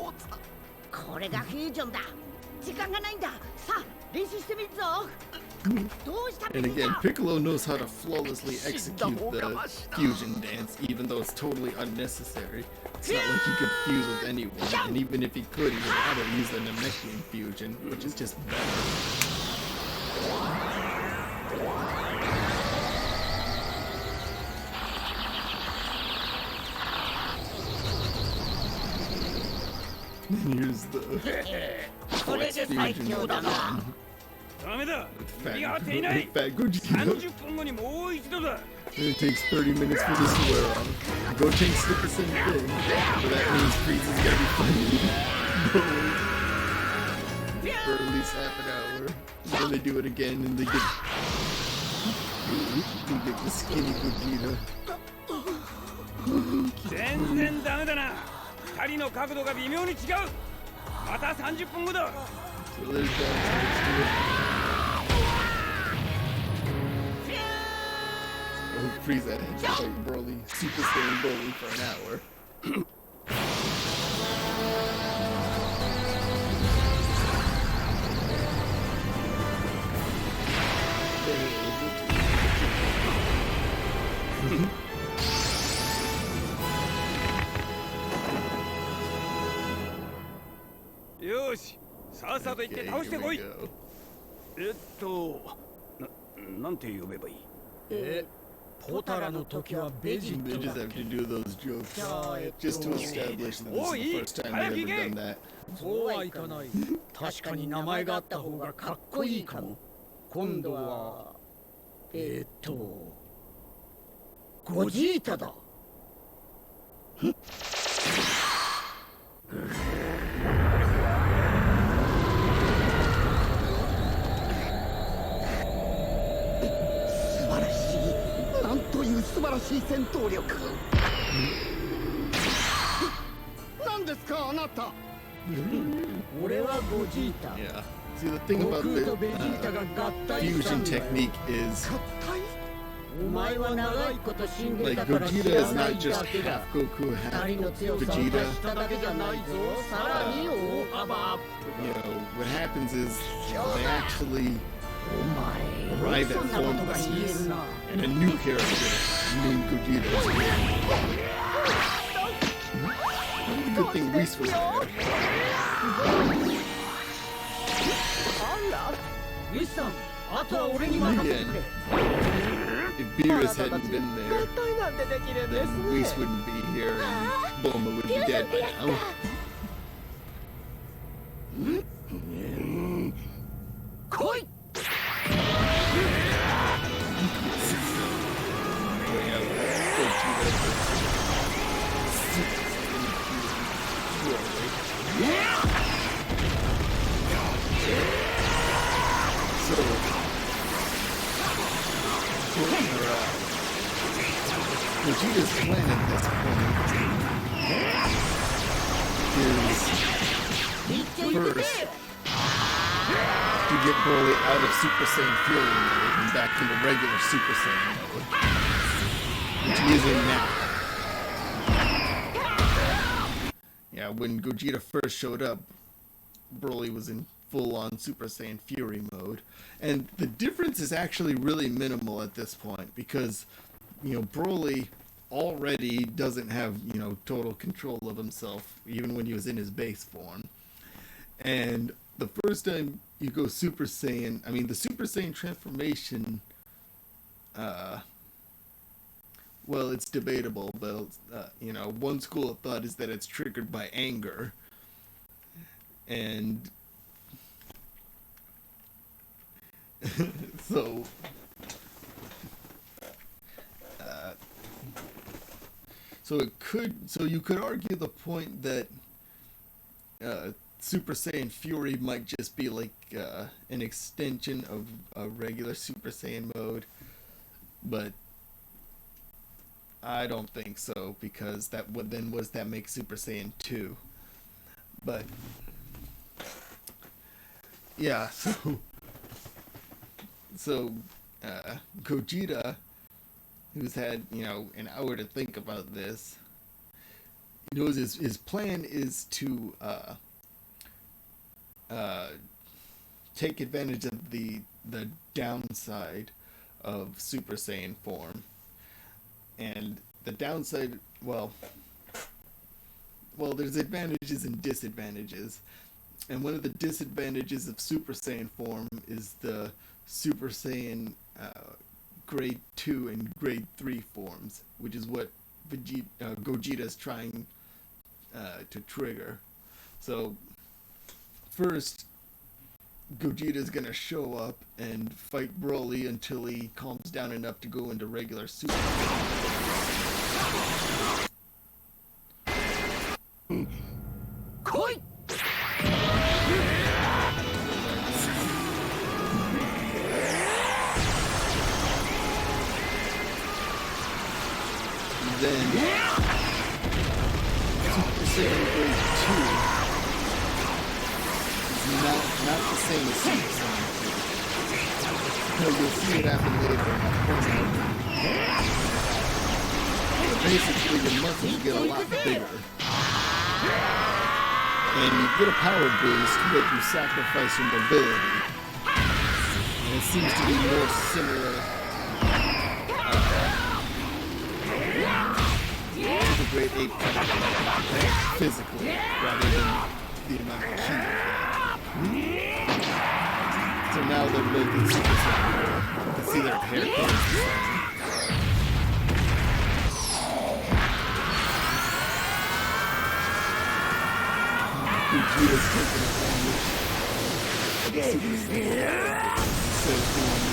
これがフュージョンだ。時間がないんだ。さあ、練習してみるぞ。 And again, Piccolo knows how to flawlessly execute the fusion dance, even though it's totally unnecessary. It's not like he could fuse with anyone, and even if he could, he would rather use the Namekian fusion, which is just better. Here's the fusion going on. ダメだ。 Fat, 合っていない。 Fat Gogeta. 30分後にもう一度だ。 It takes 30 minutes for this to wear off. Gotenks did the same thing, but that means Frieza's gotta be fighting Broly for at least half an hour. Then they do it again and they get the skinny Gogeta. 全然ダメだな。二人の角度が微妙に違う。また30分後だ。 So there's that. Frieza had to fight Broly, Super Saiyan Broly for an hour. Yoshi, さっさと行って倒してこい。なんて呼べばいい？ポタラの時はベジ They just have to do those jokes just to establish that this is the first time they've ever done that. そうはいかない。確かに名前があった方がかっこいいかも。今度はゴジータだ。素晴らしい戦闘力。何ですかあなた。俺はゴジータ。 Yeah. See, the thing about the fusion technique is like Gogeta is not just half Goku, half Vegeta. You know, what happens is they actually arrive at formlessness, and a new character named Gogeta is here. Good thing Whis was there. Again, if Beerus hadn't been there, then Whis wouldn't be here and Bulma would be dead by now. So, Vegeta's plan at this point is first to get Broly out of Super Saiyan Fury mode and back into regular Super Saiyan mode, which he is in now. Yeah, when Gogeta first showed up, Broly was in full-on Super Saiyan Fury mode, and the difference is actually really minimal at this point because, you know, Broly already doesn't have, you know, total control of himself even when he was in his base form. And the first time you go Super Saiyan, I mean, the Super Saiyan transformation, well, it's debatable, but, you know, one school of thought is that it's triggered by anger. And so, so you could argue the point that Super Saiyan Fury might just be like an extension of a regular Super Saiyan mode, but I don't think so, because that would then was that make Super Saiyan 2. But yeah, so Gogeta, who's had, you know, an hour to think about this, knows his plan is to take advantage of the downside of Super Saiyan form. And the downside, well, there's advantages and disadvantages. And one of the disadvantages of Super Saiyan form is the Super Saiyan grade 2 and grade 3 forms, which is what Gogeta's trying to trigger. So first, Gogeta's gonna show up and fight Broly until he calms down enough to go into regular Super Saiyan. Koi! Then Super Saiyan grade 2 is not the same as Super Saiyan 2. No, you'll see it happen later. But basically, your muscles get a lot bigger. And you get a power boost, but you sacrifice your mobility. And it seems to be more similar to the grade 8 physically, rather than the amount of ki. So now they're both in Super Saiyan. You can see their hair colors. Vegeta's taking advantage of the Super Saiyan. So doing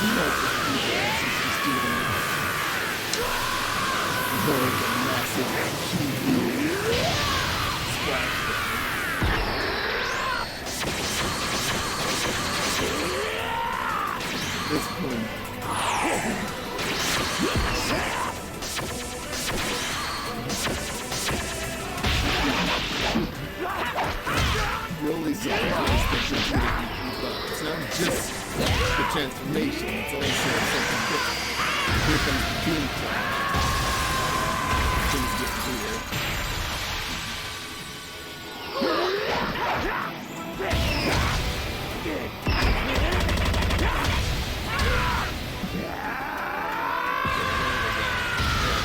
multiple people as he's doing more of a massive ki splash. This point, really surprised that Vegeta can keep up. It's not just the transformation, it's also something different. Here comes the Doom Cloud. Things get weird.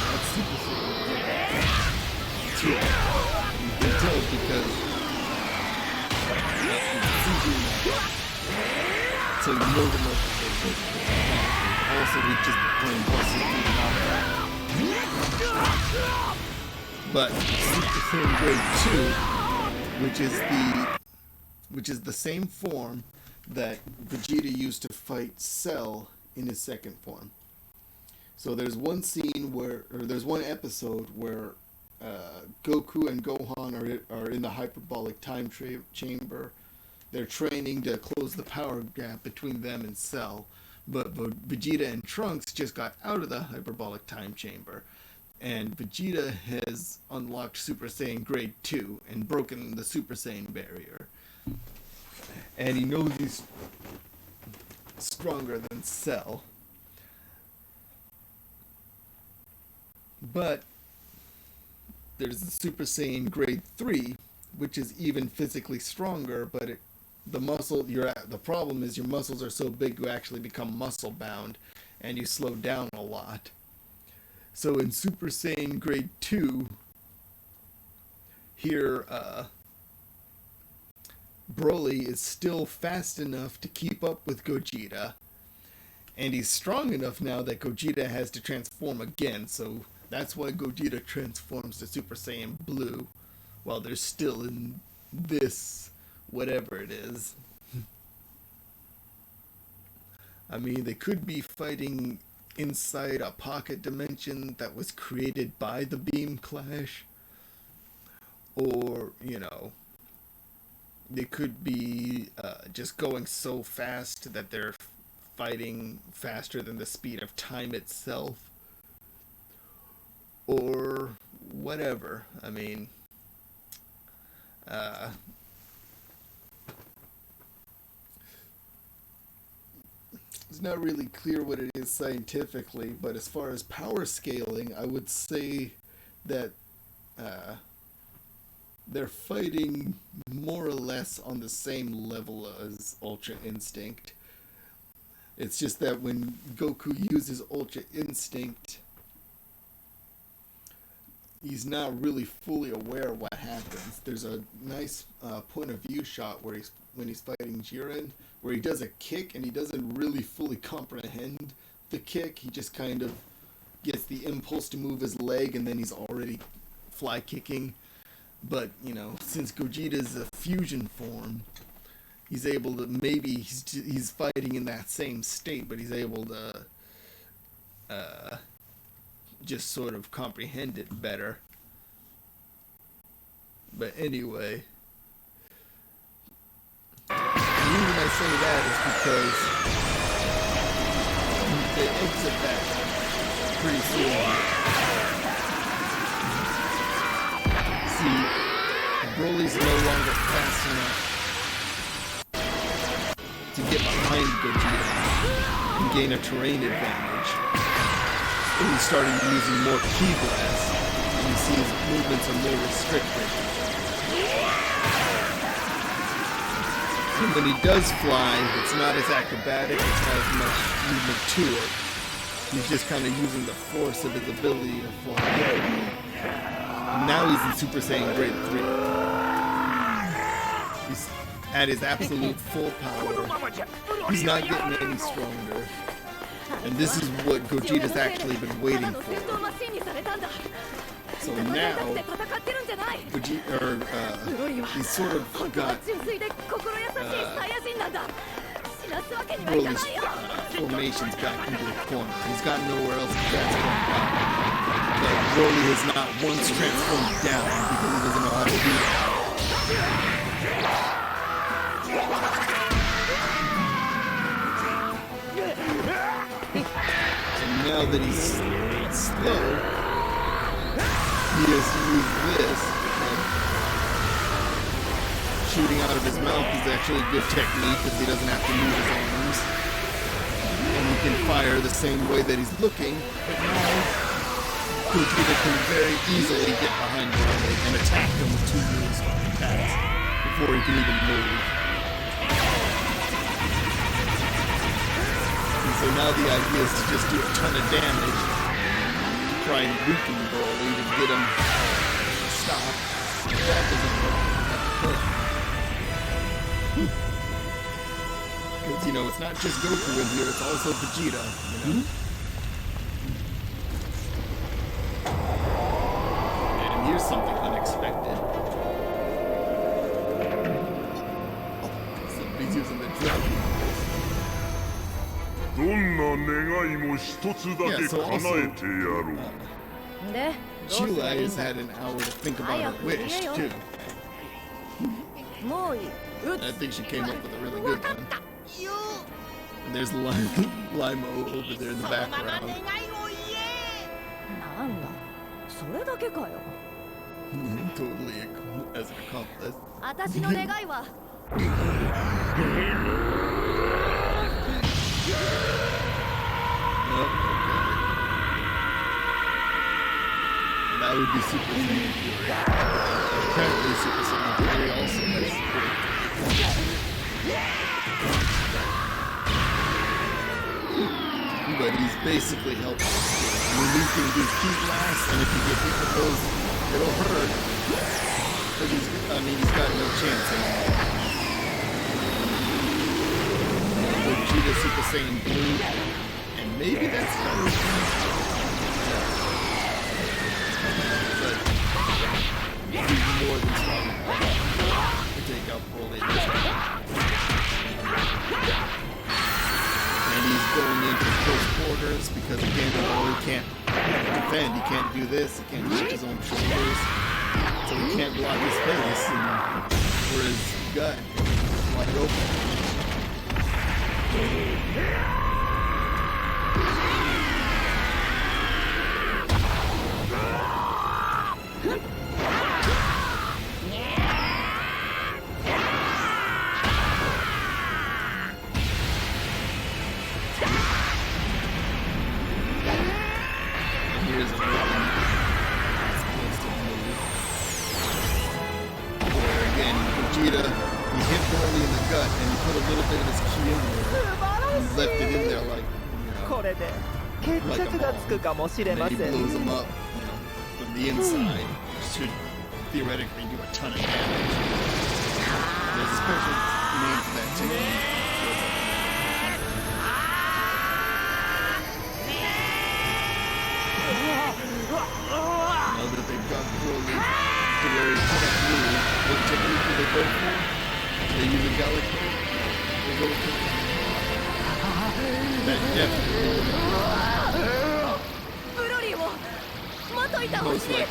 That's Super Saiyan. You can tell because so you know the most. Also, we just playing bosses beating off that. But Super Saiyan grade 2, which is the same form that Vegeta used to fight Cell in his second form. So there's one scene where, or there's one episode where Goku and Gohan are in the hyperbolic time chamber. They're training to close the power gap between them and Cell. But Vegeta and Trunks just got out of the hyperbolic time chamber. And Vegeta has unlocked Super Saiyan Grade 2 and broken the Super Saiyan barrier. And he knows he's stronger than Cell. But there's the Super Saiyan Grade 3, which is even physically stronger, but the problem is your muscles are so big you actually become muscle bound and you slow down a lot. So in Super Saiyan Grade 2, here Broly is still fast enough to keep up with Gogeta, and he's strong enough now that Gogeta has to transform again, so that's why Gogeta transforms to Super Saiyan Blue while they're still in this whatever it is. I mean, they could be fighting inside a pocket dimension that was created by the Beam Clash, or, you know, they could be just going so fast that they're fighting faster than the speed of time itself, or whatever. I mean, it's not really clear what it is scientifically, but as far as power scaling, I would say that they're fighting more or less on the same level as Ultra Instinct. It's just that when Goku uses Ultra Instinct, he's not really fully aware of what happens. There's a nice point of view shot where when he's fighting Jiren, where he does a kick and he doesn't really fully comprehend the kick. He just kind of gets the impulse to move his leg and then he's already fly kicking. But, you know, since Gogeta's a fusion form, he's able to, maybe he's fighting in that same state, but he's able to just sort of comprehend it better. But anyway, the reason I say that is because they exit that pretty soon. See, Broly's no longer fast enough to get behind Gogeta and gain a terrain advantage. So he started using more Ki Blast, and you see his movements are more restricted. And when he does fly, it's not as acrobatic, it's not as much movement to it. He's just kind of using the force of his ability to fly. And now he's in Super Saiyan Grade 3. He's at his absolute full power. He's not getting any stronger. And this is what Gogeta's actually been waiting for. So now, he's sort of got Broly's formations back into the corner. He's got nowhere else to transform up. But Broly has not once transformed down because he doesn't know how to do that. So now that he's slow, he has to use this. Shooting out of his mouth is actually a good technique because he doesn't have to move his arms. And he can fire the same way that he's looking, but now Gogeta can very easily get behind Broly and attack him with 2 moves attacks before he can even move. And so now the idea is to just do a ton of damage to try and weaken Broly to get him to stop. That doesn't work. Because, you know, it's not just Goku in here, it's also Vegeta, you know? And here's something unexpected. Somebody's using the Dragon Ball. どんな願いも一つだけ叶えてやろう。で Chula has had an hour to think about her wish, too. I think she came up with a really good one. And there's Limo over there in the background. Totally as an accomplice. That would be Super Saiyan Fury. Apparently Super Saiyan Fury also has but he's basically helpless. I mean, these can do key blasts, and if you get hit with those, it'll hurt. But he's got no chance anymore. Vegeta Super Saiyan Blue, and maybe that's kind of but he's more than strong enough to take out Broly. And he's going into close quarters because again, Broly can't defend. He can't do this. He can't reach his own shoulders, so he can't block his face. And for his gut, it's wide open. Here's a where again, Vegeta, he hit Broly in the gut and he put a little bit of his ki in there. He left it in there like, like a bomb. And then he blows him up, from the inside. Should theoretically do a ton of damage. There's a special name for that technique. Now that they've got Broly to where he can't move, what technique do they go for? They use a Galaxy. They go for that definitely. Most likely. They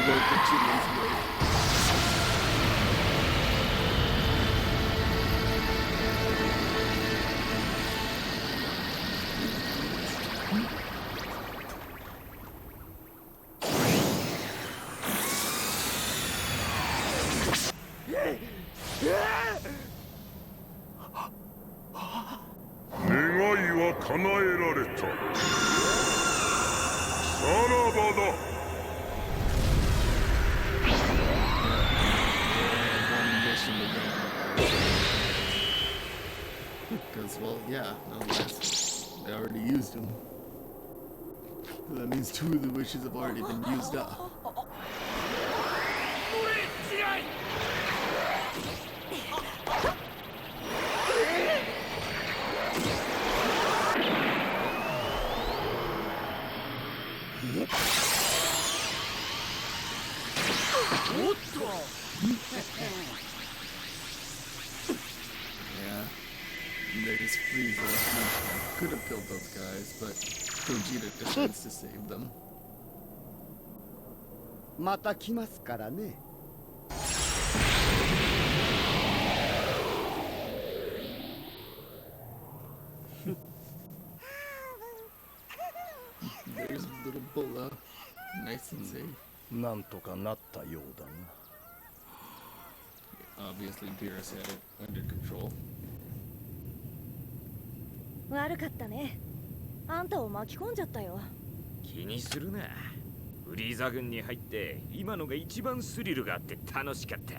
go for Chile's way. Because, well, yeah, nonetheless, they already used them. So that means 2 of the wishes have already been used up. Yeah. And there's Frieza. Could have killed those guys, but Gogeta decides to save them. また来ますからね。There's little Bulla. Nice and safe. なんとかなったようだな。Obviously, Beerus had it under control. 悪かったね。あんたを巻き込んじゃったよ。気にするな。フリーザ軍に入って今のが一番スリルがあって楽しかった。追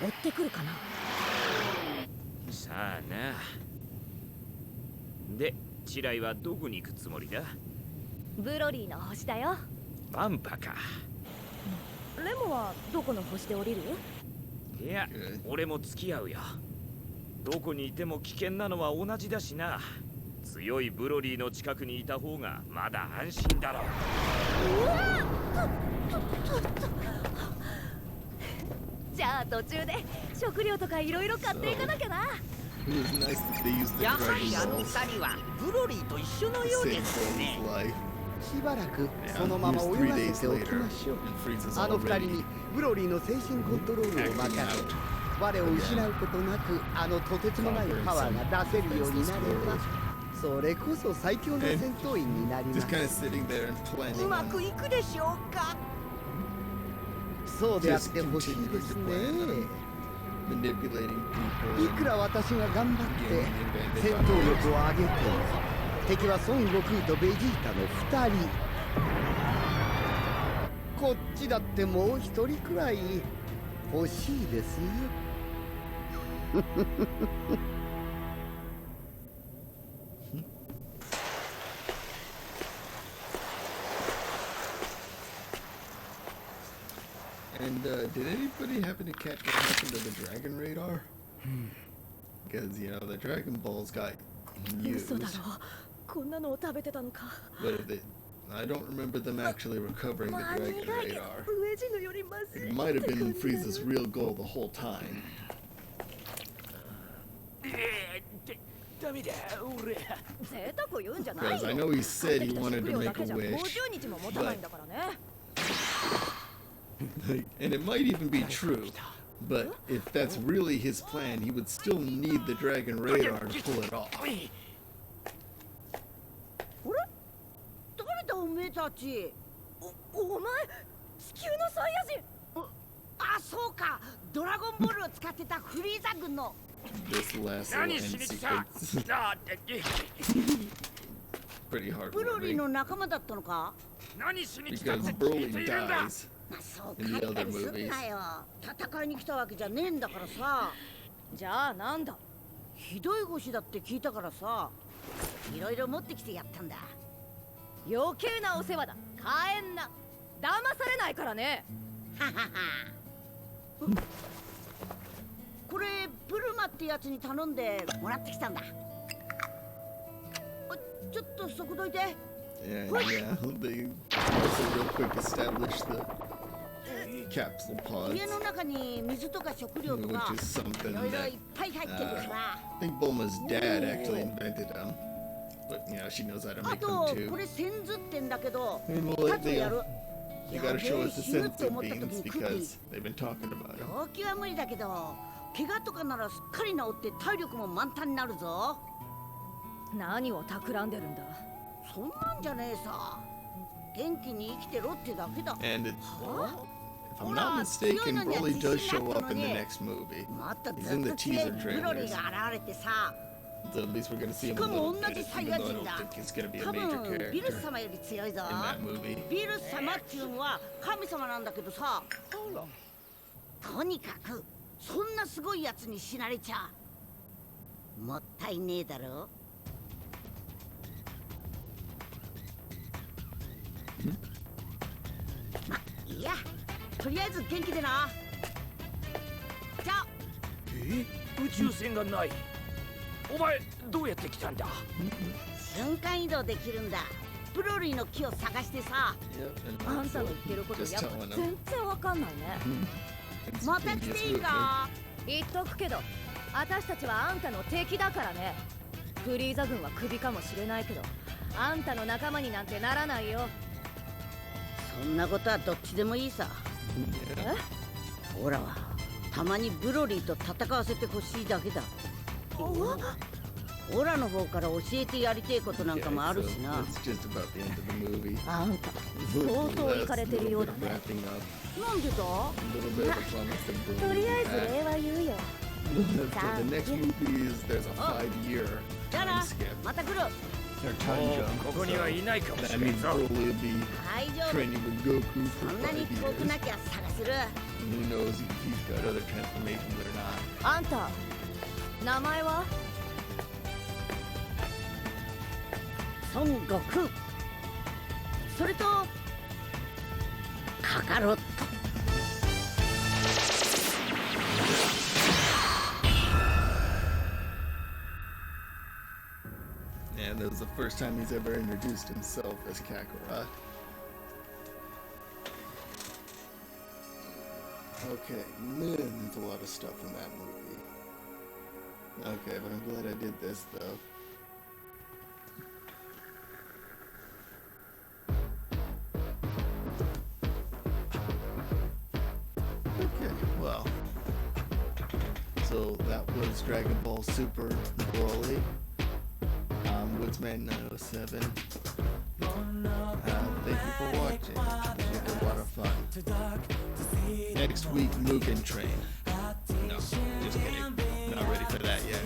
ってくるかな。さあな。で、チライはどこに行くつもりだ？ブロリーの星だよ。バンパか。レモはどこの星で降りる？いや、俺も付き合うよ。どこにいても危険なのは同じだしな。強いブロリーの近くにいた方がまだ安心だろう。じゃあ途中で食料とかいろいろ買っていかなきゃな。It was nice that they used the やは Dragon りあの Balls 二人はブロリーと一緒の to よう save ですね。 Broly's life. しばらく Yeah, そのまま here's 泳 3がせ days ておき later, ましょう and Frieza's あの二人 already にブロリーの精神コントロールを任 acting せ out. 我を失うことなくあのとてつもないパワーが出せるようになればそれこそ最強の戦闘員になりま Just す kind of sitting there and planning うま on くいくでしょうか。そうであってほしいですね manipulating い people. くら私が頑張って戦闘力を上げても敵は孫悟空とベジータの2人こっちだってもう1人くらい欲しいですよ And did anybody happen to catch what happened to the Dragon Radar? Because, you know, the Dragon Balls got used. 嘘だろこんなのを食べてたのか But if they, I don't remember them actually recovering the まあ Dragon 苦いけど Radar. 飢え死ぬよりまずい It might have been Frieza's real goal the whole time. ダメだ俺贅沢言うんじゃないよ Because I know he said he 食 wanted 料 to だ make け a じゃ wish. 50日も持たないんだからね And it might even be true. But if that's really his plan, he would still need the Dragon Radar to pull it off. 誰だおめえたちお前地球のサイヤ人あそうかドラゴンボールを使ってたフリーザ軍の This last little 何 end しに来た sequence. あ Pretty ブロリー heartwarming. の仲間だったのか何しに来た Because って聞い Broly ているんだ dies まあそう in 書 the いた other りすん movies. なよ戦いに来たわけじゃねえんだからさじゃあなんだひどい星だって聞いたからさいろいろ持ってきてやったんだ余計なお世話だ帰んな騙されないからねはははこれブルマってやつに頼んでもらってきたんだちょっとそこどいて Yeah, yeah. They also real quick established the capsule pods, 家の中に水とか食料と which か is something いろいろ that いっぱい入ってるから I think Bulma's dad actually invented them. But you know, she knows how to あ make と them こ too. れ線図ってんだけど And we'll 2 let つやる you gotta show us the 死ぬって sensitive 思った時 beams にクッキー because they've been talking about them. 病気は無理だけど怪我とかならすっかり治って体力も満タンになるぞ何を企んでるんだそんなんじゃねえさ元気に生きてろってだけだ And it, Huh? if I'm not mistaken, Broly does show up in the next movie. もっと He's ず in っ the と強い teaser ブロリー trailers. が現れてさ So at least we're gonna see し him か a も little 同 bit, じサイ even ヤ though I 人 don't だ think he's gonna be a 多 major 分ビル character ス様より強いぞ in that movie. ビルス様っていうのは神様なんだけどさとにかくそんなすごいやつに死なれちゃもったいねえだろまいいやとりあえず元気でなじゃあ宇宙船がないお前どうやって来たんだ瞬間移動できるんだブロリーの木を探してさ Yep, あ and んたの also 言ってること just やっぱ telling him 全然わかんないね it's また来 previous ていい movie. か言っとくけど私たちはあんたの敵だからねフリーザ軍はクビかもしれないけどあんたの仲間になんてならないよそんなことはどっちでもいいさえオラはたまにブロリーと戦わせてほしいだけだオラの方から教えてやりてえことなんか Okay, もある so しな that's just about the end of the movie. あんた相当イカれてるようだね Wrapping up なんでだ a little bit of a promise that と Broly りあえ will ず have. 礼は言うよ For the next movie is there's a 5-year じゃあ time な skip. また来る Their time もう jump. ここにはいないかも That しれん means ぞ Broly will be 大丈夫 training with Goku そ for んなに 5遠く years. なきゃ探せる And who knows if he's got other transformations or not. あんた名前は孫悟空それとカカロット And that was the first time he's ever introduced himself as Kakarot. Okay, man, there's a lot of stuff in that movie. Okay, but I'm glad I did this though. Okay, well. So that was Dragon Ball Super Broly. Woodsman 907. Thank you for watching. It was a lot of fun. Next week, Mugen Train. No, just kidding. Not ready for that yet.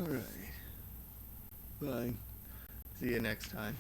Alright. Bye. See you next time.